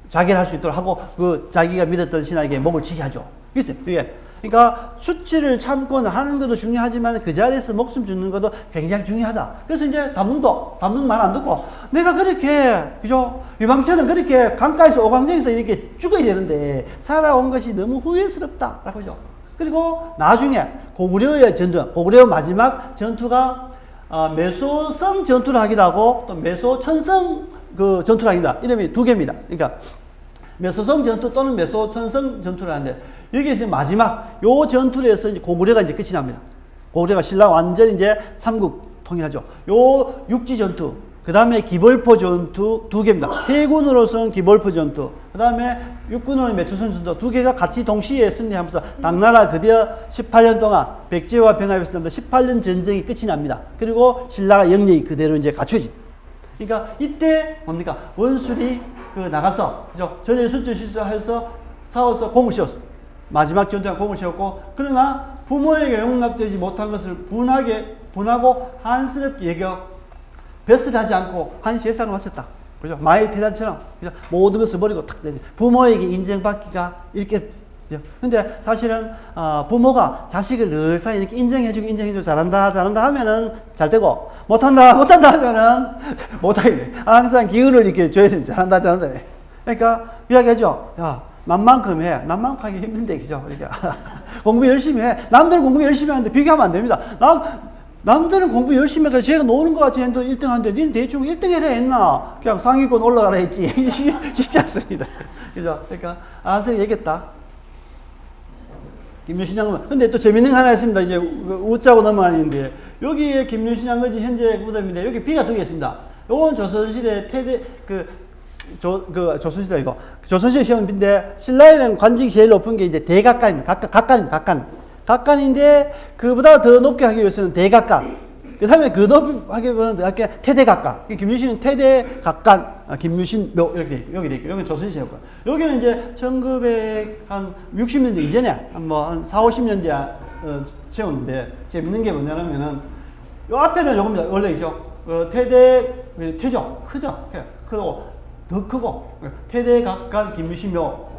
자기를 할 수 있도록 하고 그 자기가 믿었던 신에게 목을 치게 하죠. 그래서 이게 그러니까 수치를 참고 하는 것도 중요하지만 그 자리에서 목숨 죽는 것도 굉장히 중요하다. 그래서 이제 담능 말 안 듣고 내가 그렇게 그죠? 유방처럼 그렇게 강가에서 오광정에서 이렇게 죽어야 되는데 살아온 것이 너무 후회스럽다라고 하죠. 그리고 나중에 고구려의 전투, 고구려 마지막 전투가 매소성 전투를 하기도 하고 또 매소천성 그 전투를 하기도 합니다. 이름이 두 개입니다. 그러니까 매소성 전투 또는 매소천성 전투를 하는데 여기 이제 마지막 요 전투를 해서 이제 고구려가 이제 끝이 납니다. 고구려가 신라 완전히 이제 삼국 통일하죠. 요 육지 전투, 그 다음에 기벌포 전투 두 개입니다. 해군으로서는 기벌포 전투, 그 다음에 육군으로는 매초선 전투 두 개가 같이 동시에 승리하면서 당나라 드디어 18년 동안 백제와 병합했습니다. 18년 전쟁이 끝이 납니다. 그리고 신라가 영리 그대로 이제 갖추지. 그러니까 이때 뭡니까? 원술이 나가서 그죠? 전혀 술주 실수해서 싸워서 공을 씌웠어. 마지막 전투에 공을 씌웠고, 그러나 부모에게 용납되지 못한 것을 분하고 한스럽게 여겨 벼슬 하지 않고 한시 예상을 마쳤다. 그죠? 마의 대단처럼 그죠? 모든 것을 버리고 탁 부모에게 인정받기가 이렇게. 근데 사실은 부모가 자식을 늘 사이 이렇게 인정해주고 잘한다 하면은 잘 되고, 못한다 하면은 못하게 돼. 항상 기운을 이렇게 줘야 돼. 잘한다. 그러니까 이야기하죠. 야, 남만큼 해. 남만큼 하기 힘든데, 그죠? 그러니까 공부 열심히 해. 남들은 공부 열심히 하는데 비교하면 안 됩니다. 남들은 공부 열심히 해서 제가 노는 것 같이 했는데 1등 하는데 니는 대충 1등 해라 했나? 그냥 상위권 올라가라 했지. 쉽지 않습니다. 그죠? 그러니까 선생님이 얘기했다. 김유신 장군. 근데 또 재밌는 거 하나 있습니다. 이제 웃자고 넘어가는데 여기에 김유신 장군이 현재 무덤인데 여기 비가 두 개 있습니다. 요건 조선시대 조선시대 이거. 조선시대 시험인데 신라에는 관직이 제일 높은 게 이제 대각간입니다. 각간인데 그보다 더 높게 하기 위해서는 대각간. 그 다음에 그 높이 하기 위해서는 태대각간. 김유신은 태대각간, 김유신 묘 이렇게 돼 있고, 여기 돼 있고, 여기는 조선시대였고, 여기는 이제 1960년대 이전에 한 4, 50년대 세웠는데 재밌는 게 뭐냐면은 요 앞에는 요겁니다. 원래 있죠. 태죠. 크죠. 크고 더 크고 태대각간 김유신 묘.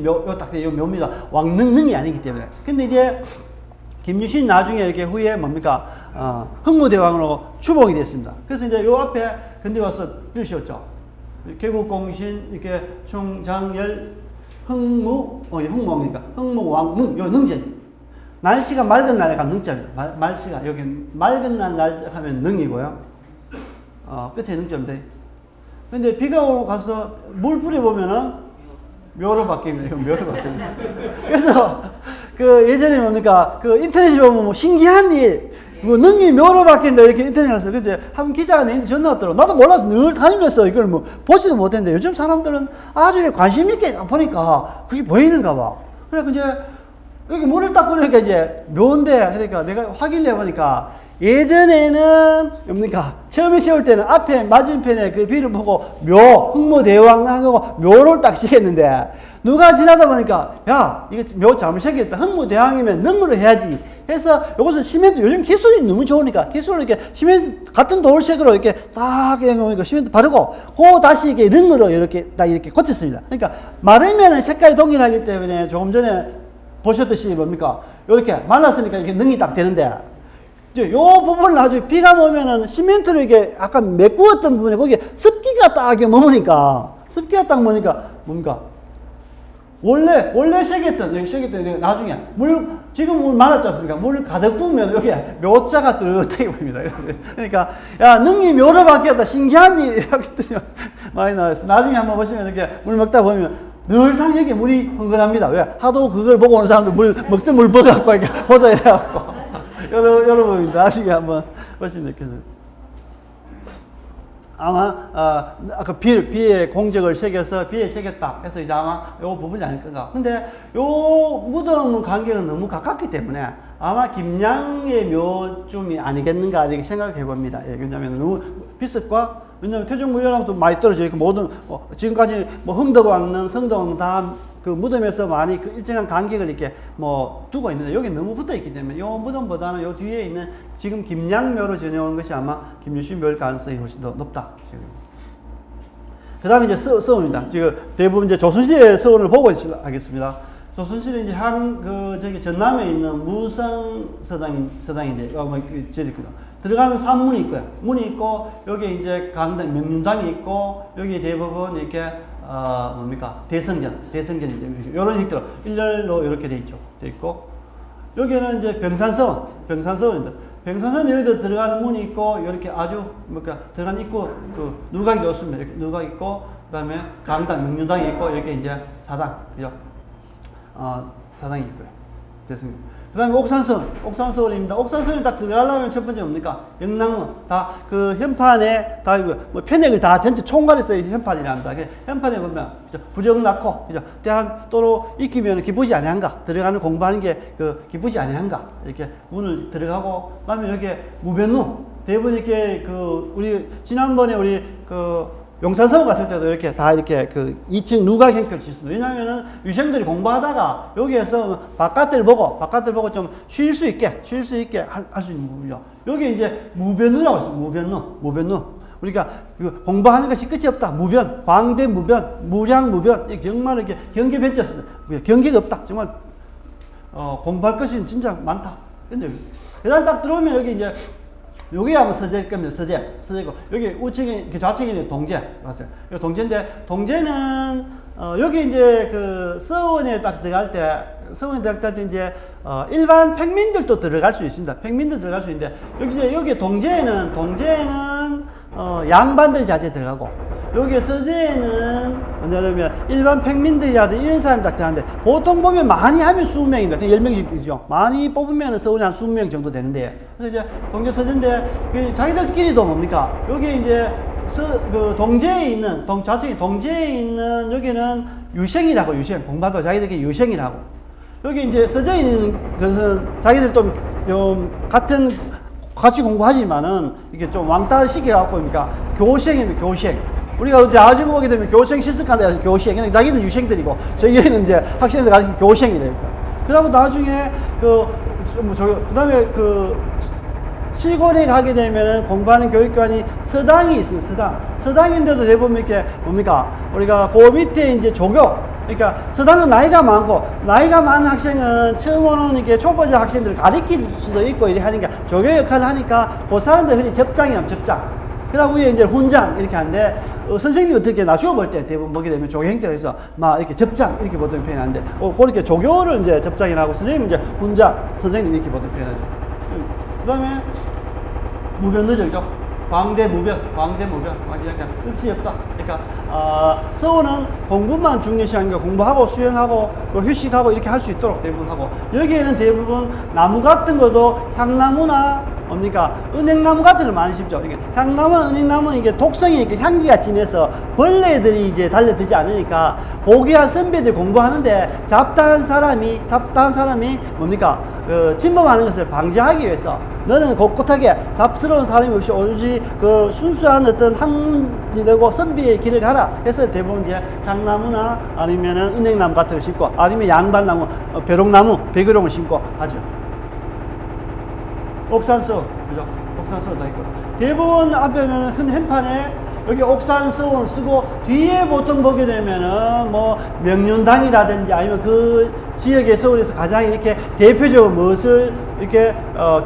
요 딱 요 묘입니다. 왕능이 아니기 때문에. 근데 이제 김유신 나중에 이렇게 후에 뭡니까? 흥무대왕으로 추복이 됐습니다. 그래서 이제 요 앞에 근데 와서 bil 씌웠죠. 개국공신 이렇게 총장열 흥무왕이니까 흥무왕능 요 능전. 날씨가 맑은 날에 가면 능자입니다. 날씨가 여기 맑은 날 하면 능이고요. 끝에 능자입니다. 근데 비가 오고 가서 물 뿌려보면은 묘로 바뀝니다. 묘로 바뀝니다. 그래서 예전에 뭡니까? 인터넷에 보면 뭐 신기한 일, 능이 묘로 바뀐다 이렇게 인터넷에 갔어요. 근데 한 기자가 내한테 전화 왔더라고. 나도 몰라서 늘 다니면서 이걸 뭐 보지도 못했는데 요즘 사람들은 아주 관심 있게 보니까 그게 보이는가 봐. 그래서 이제 여기 문을 딱 보니까 이제 묘인데, 그러니까 내가 확인을 해보니까 예전에는 뭡니까? 처음에 세울 때는 앞에 맞은편에 그 비를 보고 묘, 흥무대왕하고 묘를 딱 시켰는데 누가 지나다 보니까 야, 이거 묘 잘못 새겼다. 흥무대왕이면 능으로 해야지 해서 이것은 시멘트, 요즘 기술이 너무 좋으니까 기술을 이렇게 시멘트 같은 돌색으로 이렇게 딱 시멘트 바르고 다시 이렇게 능으로 이렇게 딱 이렇게 고쳤습니다. 그러니까 마르면 색깔이 동일하기 때문에 조금 전에 보셨듯이 뭡니까? 이렇게 말랐으니까 이렇게 능이 딱 되는데, 요 부분을 아주 비가 오면은 시멘트를 이렇게 아까 메꾸었던 부분에 거기에 습기가 딱 머무니까, 뭡니까? 원래 새겼던 나중에 지금 물 많았지 않습니까? 물 가득 부으면 여기에 묘자가 뜨뜻하게 보입니다. 그러니까, 야, 능이 묘로 바뀌었다. 신기한 일, 이렇게 많이 나왔어요. 나중에 한번 보시면 이렇게 물 먹다 보면 늘상 여기 물이 흥건합니다. 왜? 하도 그걸 보고 오는 사람들 먹던 물 먹어갖고 이렇게 보자 이래갖고. 여러분 나중에 한번 보시면 좋겠어요. 아마 아까 비에 공적을 새겼다 해서 이제 아마 요 부분이 아닐 건가. 근데 요 무덤 간격은 너무 가깝기 때문에 아마 김양의 묘쯤이 아니겠는가 이렇게 생각해 봅니다. 예, 왜냐하면 너무 비슷과, 왜냐하면 태종무열랑도 많이 떨어져 있고 모든 지금까지 뭐 흥덕왕릉, 성덕왕릉 다 그 무덤에서 많이 그 일정한 간격을 이렇게 뭐 두고 있는데 여기 너무 붙어 있기 때문에 요 무덤보다는 요 뒤에 있는 지금 김양묘로 전해오는 것이 아마 김유신묘일 가능성이 훨씬 더 높다. 지금. 그 다음에 이제 서원입니다. 지금 대부분 이제 조선시대 서원을 보고 하겠습니다. 조선시대 이제 저기 전남에 있는 무성서당인데, 들어가는 산문이 있고요. 문이 있고, 여기 이제 명륜당이 있고, 여기 대부분 이렇게 뭡니까? 대성전이죠. 이런 식으로 일렬로 이렇게 돼 있죠. 돼 있고, 여기는 이제 병산서원입니다. 병산서원 여기도 들어가는 문이 있고, 이렇게 아주, 뭔가, 들어가는 입구, 그, 누각이 좋습니다. 이렇게 누각 있고, 그 다음에 강당, 명륜당이 있고, 여기 이제 사당, 그죠? 사당이 있고요. 됐습니다. 그 다음에 옥산서원입니다. 옥산서원에 딱 들어가려면 첫 번째 뭡니까? 영랑문. 다 그 현판에, 다 뭐 편액을 다 전체 총괄해서 현판이랍니다. 현판에 보면, 그죠? 부력 낳고, 그죠? 대한 또로 익히면 기쁘지 아니한가? 들어가는 공부하는 게 그 기쁘지 아니한가? 이렇게 문을 들어가고, 그 다음에 여기 무변루. 대부분 이렇게 그, 우리, 지난번에 우리 그, 용산서원 갔을 때도 이렇게 다 이렇게 그 2층 누각 형태를 짓습니다. 왜냐하면은 유생들이 공부하다가 여기에서 바깥을 보고 좀 쉴 수 있게 할 수 있는 부분이죠. 여기 이제 무변루라고 있습니다. 무변루. 우리가 공부하는 것이 끝이 없다. 무변, 광대 무변, 무량 무변. 정말 이렇게 경계 벤처스. 경계가 없다. 정말, 공부할 것이 진짜 많다. 근데, 그다음 딱 들어오면 여기 이제 여기 한번 서재일 겁니다. 서재고. 여기 우측에, 좌측에 동제. 봤어요. 여기 동제인데, 동제는, 여기 이제 그 서원에 딱 들어갈 때 이제, 일반 평민들도 들어갈 수 있습니다. 평민들 들어갈 수 있는데, 여기 동제에는, 양반들 자제 들어가고, 여기 서재에는, 뭐냐면, 일반 평민들이라든지 이런 사람이 딱 들어가는데, 보통 보면 많이 하면 20명입니다. 10명이죠. 많이 뽑으면 서울에 한 20명 정도 되는데, 그래서 이제 동제 서재인데, 자기들끼리도 뭡니까? 여기 이제, 동제에 있는, 좌측에 동제에 있는, 여기는 유생이라고, 공부하다가 자기들끼리 유생이라고. 여기 이제 서재에 있는 것은 자기들 좀 같이 공부하지만은, 이게 좀 왕따 시켜갖고, 그러니까, 교생입니다, 교생. 우리가 어디 나중에 보게 되면 교생 실습관에 교생. 그냥 자기는 유생들이고, 저기는 이제 학생들 가르치는 교생이래요. 그러고 나중에, 그 다음에 시골에 가게 되면은 공부하는 교육관이 서당이 있습니다. 서당인데도 대부분 이렇게 뭡니까? 우리가 그 밑에 이제 조교. 그러니까 서당은 나이가 많은 학생은 처음 오는 이렇게 초보자 학생들을 가르칠 수도 있고 이렇게 하니까 조교 역할을 하니까 그 사람들 흔히 접장. 그 다음 위에 이제 훈장 이렇게 하는데, 선생님이 어떻게 나중에 볼 때 대부분 보게 되면 조교 형태로 해서 막 이렇게 접장 이렇게 보통 표현하는데, 그렇게 조교를 이제 접장이라 하고 선생님은 이제 훈장, 선생님 이렇게 보통 표현하죠. 그 다음에 무변루죠. 광대 무변, 약간 끝이 없다. 그러니까, 서원은 공부만 중요시하는 게 공부하고 수영하고 또 휴식하고 이렇게 할 수 있도록 대부분 하고, 여기에는 대부분 나무 같은 것도 향나무나 뭡니까? 은행나무 같은 걸 많이 심죠. 이게 향나무나 은행나무는 이게 독성이 이렇게 향기가 진해서 벌레들이 이제 달려들지 않으니까 고귀한 선배들 공부하는데 잡다한 사람이 뭡니까? 침범하는 것을 방지하기 위해서 너는 꼿꼿하게 잡스러운 사람이 없이 오로지 그 순수한 어떤 항리되고 선비의 길을 가라 해서 대부분 이제 향나무나 아니면은 은행나무 같은 걸 심고, 아니면 양반나무, 벼롱나무, 백일홍을 심고 하죠. 옥산서, 그죠? 옥산서도 있고. 대부분 앞에는 큰 현판에 여기 옥산서원을 쓰고, 뒤에 보통 보게 되면은 뭐 명륜당이라든지 아니면 그 지역의 서울에서 가장 이렇게 대표적으로 무엇을 이렇게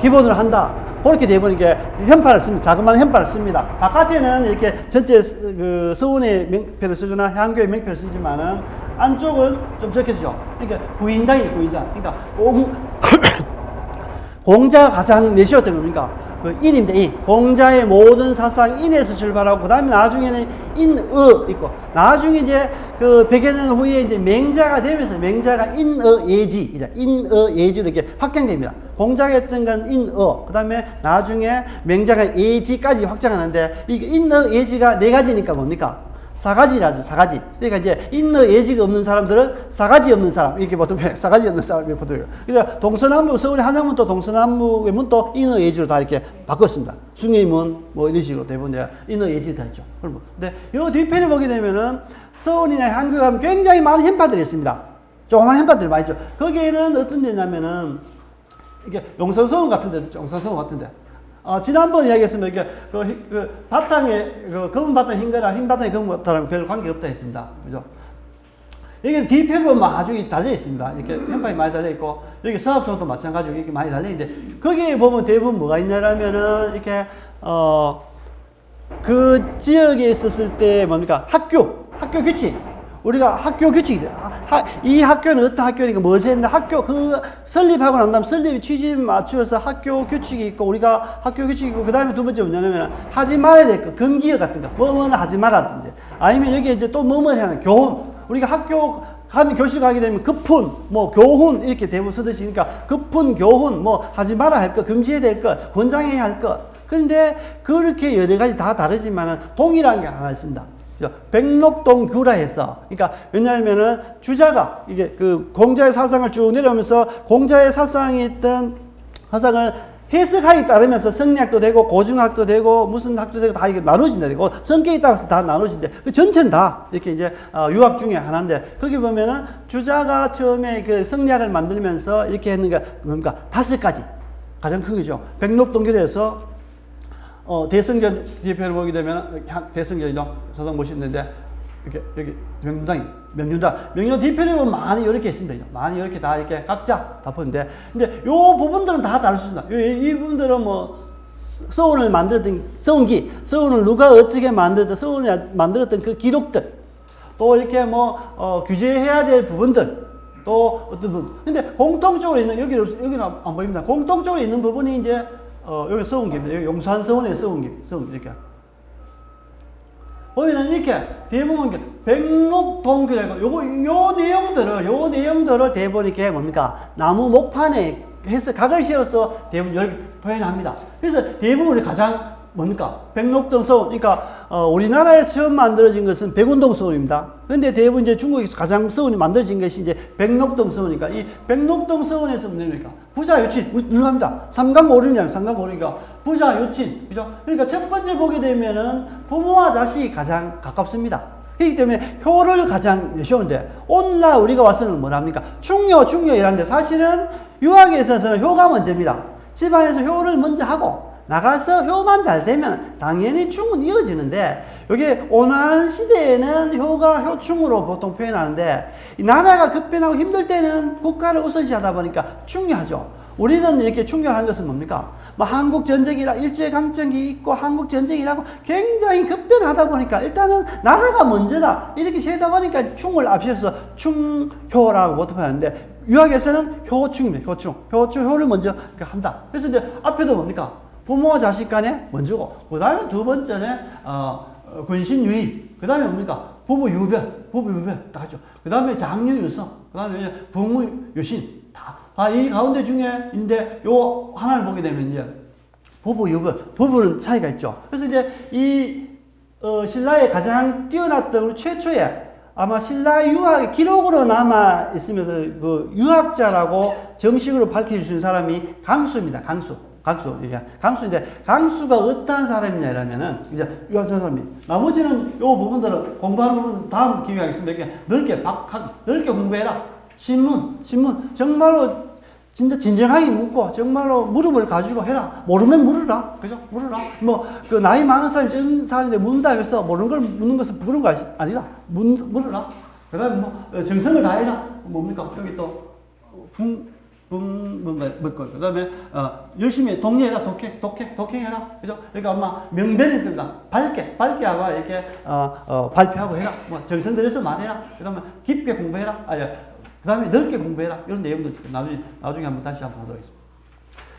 기본으로 한다. 그렇게 대부분 이렇게 현판을 씁니다. 자그마한 현판을 씁니다. 바깥에는 이렇게 전체 그 서원의 명패를 쓰거나 향교의 명패를 쓰지만은 안쪽은 좀 적혀지죠. 그러니까 구인장. 그러니까 공자가 가장 내세웠던 겁니까? 그 인입니다. 인. 공자의 모든 사상 인에서 출발하고, 그 다음에 나중에는 인어 있고, 나중에 이제 그 100여 년 후에 이제 맹자가 되면서 맹자가 인어예지, 인어예지로 이렇게 확장됩니다. 공자가 했던 건 인어, 그 다음에 나중에 맹자가 예지까지 확장하는데, 이 인어예지가 4가지니까 뭡니까? 사가지라죠, 사가지. 그러니까 이제 인너 예지가 없는 사람들은 사가지 없는 사람, 이렇게 보통 사가지 없는 사람 이렇게 보통. 그러니까 동서남북, 서울의 한양문도 동서남북의 문도 인너 예지로 다 이렇게 바꿨습니다. 숭례문 뭐 이런 식으로 대부분 인너 예지로 다 했죠. 근데 이 뒤편에 보게 되면은 서울이나 한국에 가면 굉장히 많은 현판들이 있습니다. 조그만 현판들이 많이 있죠. 거기에는 어떤 데냐면은 이게 용산서원 같은 데도 있죠. 용산서원 같은 데. 지난번 이야기했습니다. 이게 그 바탕에 검은 바탕 흰 거랑 흰 바탕에 검은 바탕랑 별 관계 없다 했습니다. 그죠? 여기 뒤편 보면 아주 달려 있습니다. 이렇게 현판이 많이 달려 있고, 여기 서학성도 마찬가지로 이렇게 많이 달려 있는데, 거기에 보면 대부분 뭐가 있냐면은 이렇게 그 지역에 있었을 때 뭡니까? 학교 규칙. 우리가 학교 규칙이 돼. 이 학교는 어떤 학교니까 뭐지 했는데 학교 그 설립하고 난 다음 설립 취지에 맞추어서 학교 규칙이 있고 우리가 학교 규칙이 있고 그 다음에 두 번째 뭐냐면 하지 말아야 될 거 금기어 같은 거 뭐뭐는 하지 말아든지 아니면 여기에 이제 또 뭐뭐 하는 교훈 우리가 학교 가면 교실 가게 되면 급훈 뭐 교훈 이렇게 대부분 쓰듯이 그러니까 급훈 교훈 뭐 하지 말아야 할 거 금지해야 될 것 권장해야 할 것 그런데 그렇게 여러 가지 다 다르지만은 동일한 게 하나 있습니다. 백록동규라 해서 그러니까 왜냐하면은 주자가 이게 그 공자의 사상을 쭉 내려오면서 공자의 사상이 있던 사상을 해석하기 따르면서 성리학도 되고 고중학도 되고 무슨 학도 되고 다 이게 나눠진다 되고 성격에 따라서 다 나눠진대 그 전체는 다 이렇게 이제 유학 중에 하나인데 거기 보면은 주자가 처음에 그 성리학을 만들면서 이렇게 했는 게 뭡니까 5가지 가장 큰 거죠. 백록동규에서 대성전 뒤편을 보게 되면 대성전이죠. 서당 보시는데 이렇게 여기 명륜당 뒤편에 보면 많이 이렇게 있습니다. 많이 이렇게 다 이렇게 각자 다 보는데 근데 요 부분들은 다 다를 수 있습니다. 이 부분들은 뭐 서원을 만들었던 서원을 누가 어떻게 만들었던 서원을 만들었던 그 기록들 또 이렇게 뭐 규제해야 될 부분들 또 어떤 부분 근데 공통적으로 있는 여기는 안 보입니다. 공통적으로 있는 부분이 이제 여기 서운기입니다. 여기 용산서원의 서운 이렇게. 보면은 이렇게 대부분 백록동규라고 요 내용들을 대부분 이렇게 뭡니까? 나무 목판에 해서 각을 씌워서 대부분 이렇게 표현합니다. 그래서 대부분 우리 가장 뭡니까? 백록동 서원. 그러니까 우리나라에서 처음 만들어진 것은 백운동 서원입니다. 근데 대부분 이제 중국에서 가장 서원이 만들어진 것이 이제 백록동 서원이니까 이 백록동 서원에서 뭡니까? 부자 유친 누구합니다. 삼강오륜이니까 부자 유친 그죠? 그러니까 첫 번째 보게 되면은 부모와 자식이 가장 가깝습니다. 그렇기 때문에 효를 가장 내세우는데 오늘날 우리가 와서는 뭐랍니까? 충효 이라는데 사실은 유학에 있어서는 효가 먼저입니다. 집안에서 효를 먼저 하고 나가서 효만 잘 되면 당연히 충은 이어지는데 여기 온화한 시대에는 효가 효충으로 보통 표현하는데 이 나라가 급변하고 힘들 때는 국가를 우선시하다 보니까 충효하죠. 우리는 이렇게 충효하는 것은 뭡니까? 뭐 한국전쟁이라 일제강점기 있고 한국전쟁이라고 굉장히 급변하다 보니까 일단은 나라가 먼저다 이렇게 세다 보니까 충을 앞서서 충효라고 보통 하는데 유학에서는 효충입니다. 효를 먼저 한다. 그래서 이제 앞에도 뭡니까? 부모와 자식 간에 먼저고, 그 다음에 두 번째는, 근신유의, 그 다음에 뭡니까? 부부유별, 다 하죠. 그 다음에 장유유서, 그 다음에 부무유신, 다 이 가운데 중에인데, 요 하나를 보게 되면 이제, 부부유별, 부부는 차이가 있죠. 그래서 이제 신라의 가장 뛰어났던 최초의 아마 신라 유학 기록으로 남아 있으면서 그 유학자라고 정식으로 밝혀주신 사람이 강수입니다. 강수인데 강수가 어떠한 사람이냐 이러면은 이제 이 사람이 나머지는 요 부분들은 공부하는 부분 다음 기회에 하겠습니다. 이렇게 넓게 공부해라. 신문 정말로 진짜 진정하게 묻고 정말로 무릎을 가지고 해라. 모르면 물으라. 그죠? 물으라. 뭐 그 나이 많은 사람이 적은 사람인데 묻는다 해서 모르는 걸 묻는 것은 부끄러운 거 아니다. 물으라. 그다음에 뭐 정성을 다해라. 뭡니까? 여기 또 그 다음에, 열심히 독려해라, 독행해라. 그죠? 그러니까 아마 명변이 듭니다. 밝게 아마 이렇게, 발표하고 해라. 뭐, 정성 들여서 말해라. 그 다음에 깊게 공부해라. 그 다음에 넓게 공부해라. 이런 내용도 나중에 한번 다시 한번 하도록 하겠습니다.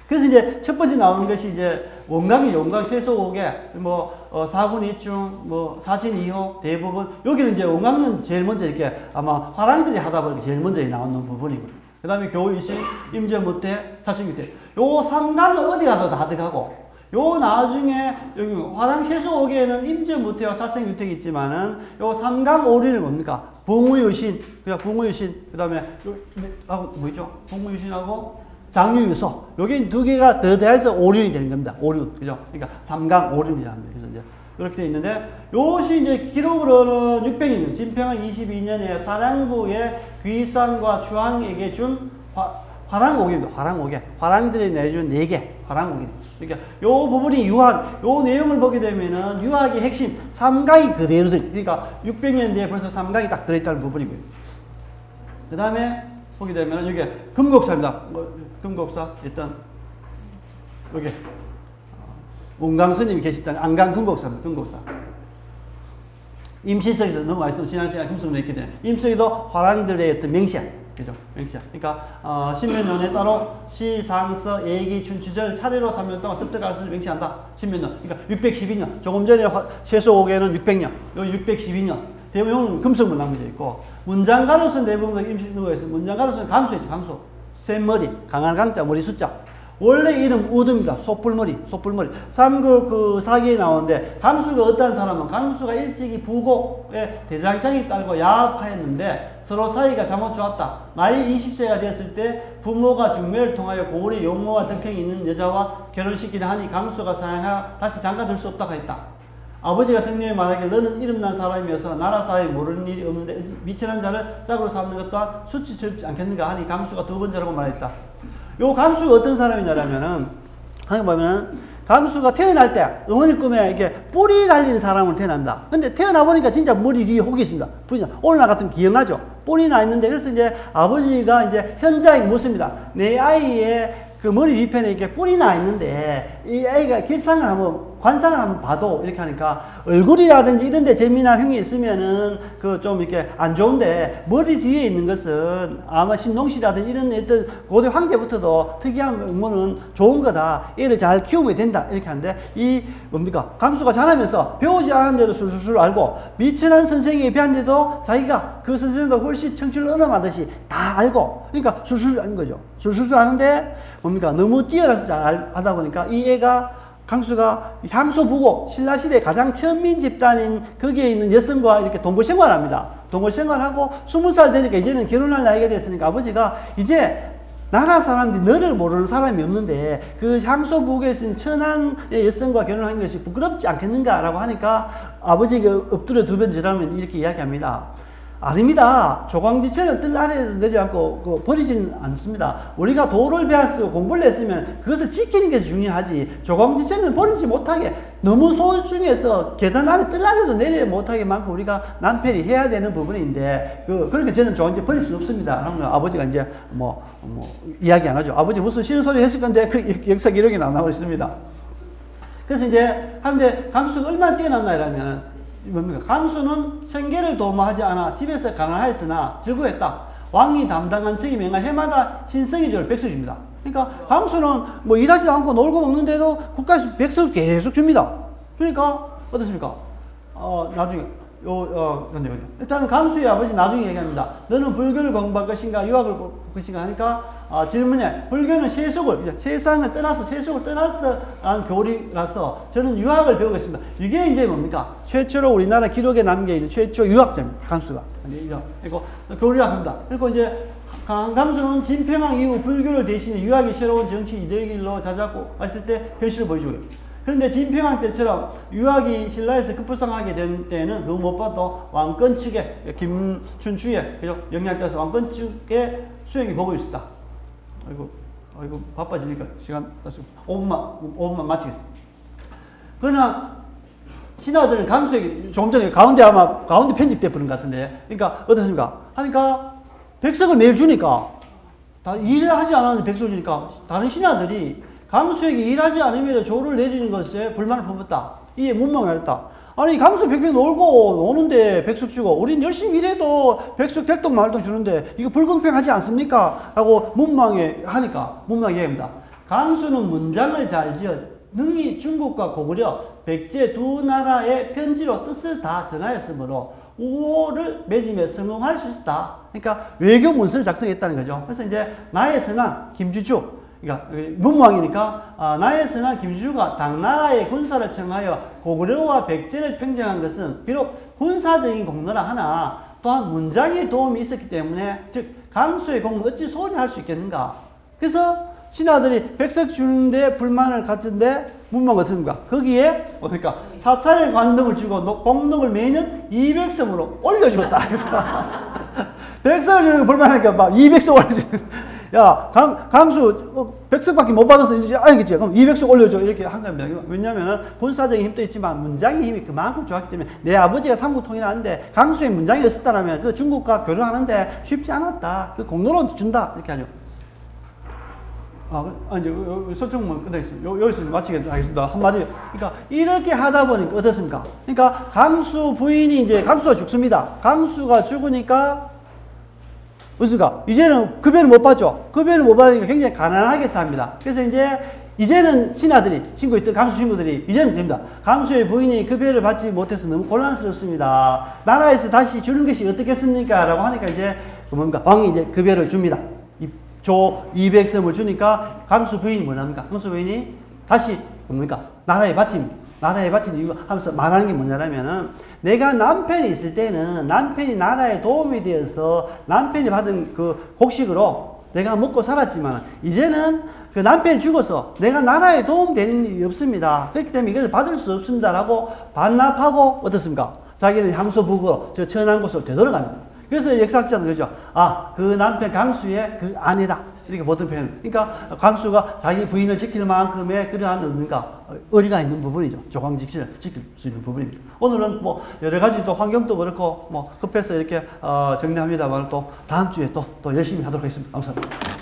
그래서 이제 첫 번째 나오는 것이 이제 원강이 세소옥에 뭐, 사군이충, 뭐, 사진이호, 대부분. 여기는 이제 원강은 제일 먼저 이렇게 아마 화랑들이 하다 보니까 제일 먼저 나오는 부분이고요. 그 다음에 교의신, 임제무태, 사신규태. 요 삼간은 어디 가도 다 들어가고, 요 나중에, 여기 화랑세소옥에는 임제무태와 사신규택이 있지만은, 요 삼간 오리를 뭡니까? 부무유신, 그 다음에, 뭐있죠? 부무유신하고 장유유서. 여기 두 개가 더 대해서 오륜이 되는 겁니다. 오륜. 그죠? 그러니까 삼강 오륜이라는 겁니다. 그래서 이제 그렇게 되어 있는데, 요것이 이제 기록으로는 600년, 진평은 22년에 사량부의 귀산과 주항에게 준 화랑옥입니다. 화랑들이 내준 4개 화랑옥입니다. 그러니까 요 부분이 유학, 요 내용을 보게 되면은 유학의 핵심, 삼강이 그대로 그러니까 600년 뒤에 벌써 삼강이 딱 들어있다는 부분이고요. 그 다음에 보게 되면은 여기 금곡사입니다. 금곡사, 일단, 여기. 원강 스님이 계시던 안강 금곡사입니다. 금곡사. 임시석에서 넘어가있으면 지난 시간에 금속으로 했기 때문에 임석이도 화랑들의 어떤 명시야. 그죠? 명시야. 그러니까 신면론에 따로 시, 상서, 예기, 춘추절 차례로 3년 동안 습득가를 명시한다. 신면론. 그러니까 612년. 조금 전에 최소옥에는 600년. 여기 612년. 대부분 금속문 나머지 있고 문장가로서는 대부분 임시누가 있어요. 문장가로서는 강수였죠. 강수. 센 머리, 강한 강자, 머리 숫자. 원래 이름 우드입니다. 솥불머리, 솥불머리. 삼국 사기에 나오는데 강수가 어떤 사람은 강수가 일찍이 부곡에 대장장이 딸고 야합하였는데 서로 사이가 잘못 좋았다. 나이 20세가 되었을 때 부모가 중매를 통하여 고을의 용모와 덕행이 있는 여자와 결혼시키려 하니 강수가 사양하여 다시 장가들 수 없다고 했다. 아버지가 성령에 말하기를 너는 이름난 사람이어서 나라 사이에 모르는 일이 없는데 미천한 자를 짝으로 삼는 것 또한 수치스럽지 않겠는가 하니 강수가 두 번째라고 말했다. 요 강수가 어떤 사람이냐면은, 한번 보면은, 강수가 태어날 때, 어머니 꿈에 이렇게 뿔이 달린 사람으로 태어납니다. 근데 태어나보니까 진짜 머리 뒤에 혹이 있습니다. 오늘 나 같으면 기억나죠? 뿔이 나 있는데, 그래서 이제 아버지가 이제 현장에 묻습니다. 내 아이의 그 머리 뒤편에 이렇게 뿔이 나 있는데, 이 아이가 길상을 한번, 관상을 한번 봐도 이렇게 하니까 얼굴이라든지 이런 데 재미나 흉이 있으면은 그 좀 이렇게 안 좋은데 머리 뒤에 있는 것은 아마 신농시라든지 이런 어떤 고대 황제부터도 특이한 의문은 좋은 거다. 얘를 잘 키우면 된다. 이렇게 하는데 이 뭡니까? 강수가 자라면서 배우지 않은데도 술술 알고 미천한 선생에게 배웠는데도 자기가 그 선생님보다 훨씬 청춘을 얻어가듯이 다 알고 그러니까 술술 아는 거죠. 술술 아는데 뭡니까? 너무 뛰어나서 잘 하다 보니까 이 애가 강수가 향소부고 신라시대 가장 천민 집단인 거기에 있는 여성과 이렇게 동거 생활합니다. 동거 생활하고 20살 되니까 이제는 결혼할 나이가 됐으니까 아버지가 이제 나라 사람들이 너를 모르는 사람이 없는데 그 향소부국에 있는 천한 여성과 결혼한 것이 부끄럽지 않겠는가라고 하니까 아버지가 엎드려 두 번 절하면 이렇게 이야기합니다. 아닙니다. 조광지처럼 뜰 아래에서 내려앉고 버리지는 않습니다. 우리가 도를 배웠고 공부를 했으면 그것을 지키는 게 중요하지. 조광지처럼 버리지 못하게 너무 소중해서 계단 아래 뜰 아래도 내려 못하게 만큼 우리가 남편이 해야 되는 부분인데 그러니까 저는 조광지 버릴 수 없습니다. 그러면 아버지가 이제 이야기 안 하죠. 아버지 무슨 싫은 소리 했을 건데 그 역사 기록이 안 나오고 있습니다. 그래서 이제 하는데 강수가 얼마나 뛰어났나 이러면 뭡니까? 강수는 생계를 도모하지 않아 집에서 가난하였으나 즐거웠다. 왕이 담당한 척이 명한 해마다 신성이 줄 백석을 줍니다. 그러니까 강수는 뭐 일하지 않고 놀고 먹는데도 국가에서 백석을 계속 줍니다. 그러니까 어떻습니까? 나중에 근데 일단 강수의 아버지 나중에 얘기합니다. 너는 불교를 공부할 것인가 유학을 볼 것인가 하니까 질문에 불교는 세속을 이제 세상을 떠나서 세속을 떠나서 한 교리라서 저는 유학을 배우겠습니다. 이게 이제 뭡니까? 최초로 우리나라 기록에 남겨 있는 최초 유학자입니다. 강수가 그리고 교리학 합니다. 그리고 이제 강수는 진평왕 이후 불교를 대신해 유학의 새로운 정치 이데올로기로 자잡고 했을 때 현실을 보여주고요. 그런데 진평왕 때처럼 유학이 신라에서 급부상하게 된 때에는 그 무엇보다도 왕권 측에 김춘추의 영향을 따라서 왕권 측의 수행이 보고 있었다. 아이고 바빠지니까 시간 5분만 마치겠습니다. 그러나 신하들은 강수에게 조금 전에 가운데 편집돼 버린 것 같은데 그러니까 어떻습니까? 하니까 백석을 매일 주니까 다 일을 하지 않았는데 백석을 주니까 다른 신하들이 강수에게 일하지 않으면 조를 내리는 것에 불만을 품었다. 이에 문망을 했다. 아니 강수 백백 놀고 노는데 백석 주고 우린 열심히 일해도 백석 댁동 말동 주는데 이거 불공평하지 않습니까? 라고 문망에 하니까 문망이 얘기합니다. 강수는 문장을 잘 지어 능히 중국과 고구려 백제 두 나라의 편지로 뜻을 다 전하였으므로 우호를 맺음에 성공할 수 있었다. 그러니까 외교 문서를 작성했다는 거죠. 그래서 이제 나의 선왕 김주주 그러니까 문무왕이니까 나의 선왕 김주주가 당나라의 군사를 청하여 고구려와 백제를 평정한 것은 비록 군사적인 공로라 하나 또한 문장의 도움이 있었기 때문에 즉 강수의 공을 어찌 소홀히 할 수 있겠는가. 그래서 신하들이 백석 주는데 불만을 갖는데 문무왕은 어떻습니까? 거기에 그러니까 사찰의 관등을 주고 복록을 매년 200석으로 올려주었다. 그래서 백석을 주는 거 불만하니까 막 200석 올려주는 야, 강수 100석밖에 못 받아서 이제 알겠지? 그럼 200석 올려줘 이렇게 한 겁니다. 왜냐하면 군사적인 힘도 있지만 문장의 힘이 그만큼 좋았기 때문에 내 아버지가 삼국 통일하는데 강수의 문장이 없었다면 그 중국과 교류하는데 쉽지 않았다. 그 공로로 준다 이렇게 하죠. 이제 설정문 끝내겠습니다. 여기서 마치겠습니다. 한마디로. 그러니까 이렇게 하다 보니까 어떻습니까? 그러니까 강수 부인이 이제 강수가 죽습니다. 강수가 죽으니까 무슨가 이제는 급여를 못 받죠. 급여를 못 받으니까 굉장히 가난하게 삽니다. 그래서 이제는 친아들이 있던 강수 친구들이 이제는 됩니다. 강수의 부인이 급여를 받지 못해서 너무 곤란스럽습니다. 나라에서 다시 주는 것이 어떻겠습니까? 라고 하니까 이제 뭡니까? 왕이 이제 급여를 줍니다. 조 200섬을 주니까 강수 부인이 뭐랍니까? 강수 부인이 다시 뭡니까? 나라에 바친 이유가 하면서 말하는 게 뭐냐면은 내가 남편이 있을 때는 남편이 나라에 도움이 되어서 남편이 받은 그 곡식으로 내가 먹고 살았지만 이제는 그 남편이 죽어서 내가 나라에 도움되는 일이 없습니다. 그렇기 때문에 이걸 받을 수 없습니다. 라고 반납하고 어떻습니까? 자기는 향수북으로 저 천한 곳으로 되돌아갑니다. 그래서 역사학자는 그러죠. 그 남편 강수의 그 아내다. 이렇게 보통 표현. 그러니까 강수가 자기 부인을 지킬 만큼의 그러한 의리가 있는 부분이죠. 조강직신을 지킬 수 있는 부분입니다. 오늘은 뭐 여러 가지 또 환경도 그렇고 뭐 급해서 이렇게 정리합니다만 또 다음 주에 또 열심히 하도록 하겠습니다. 감사합니다.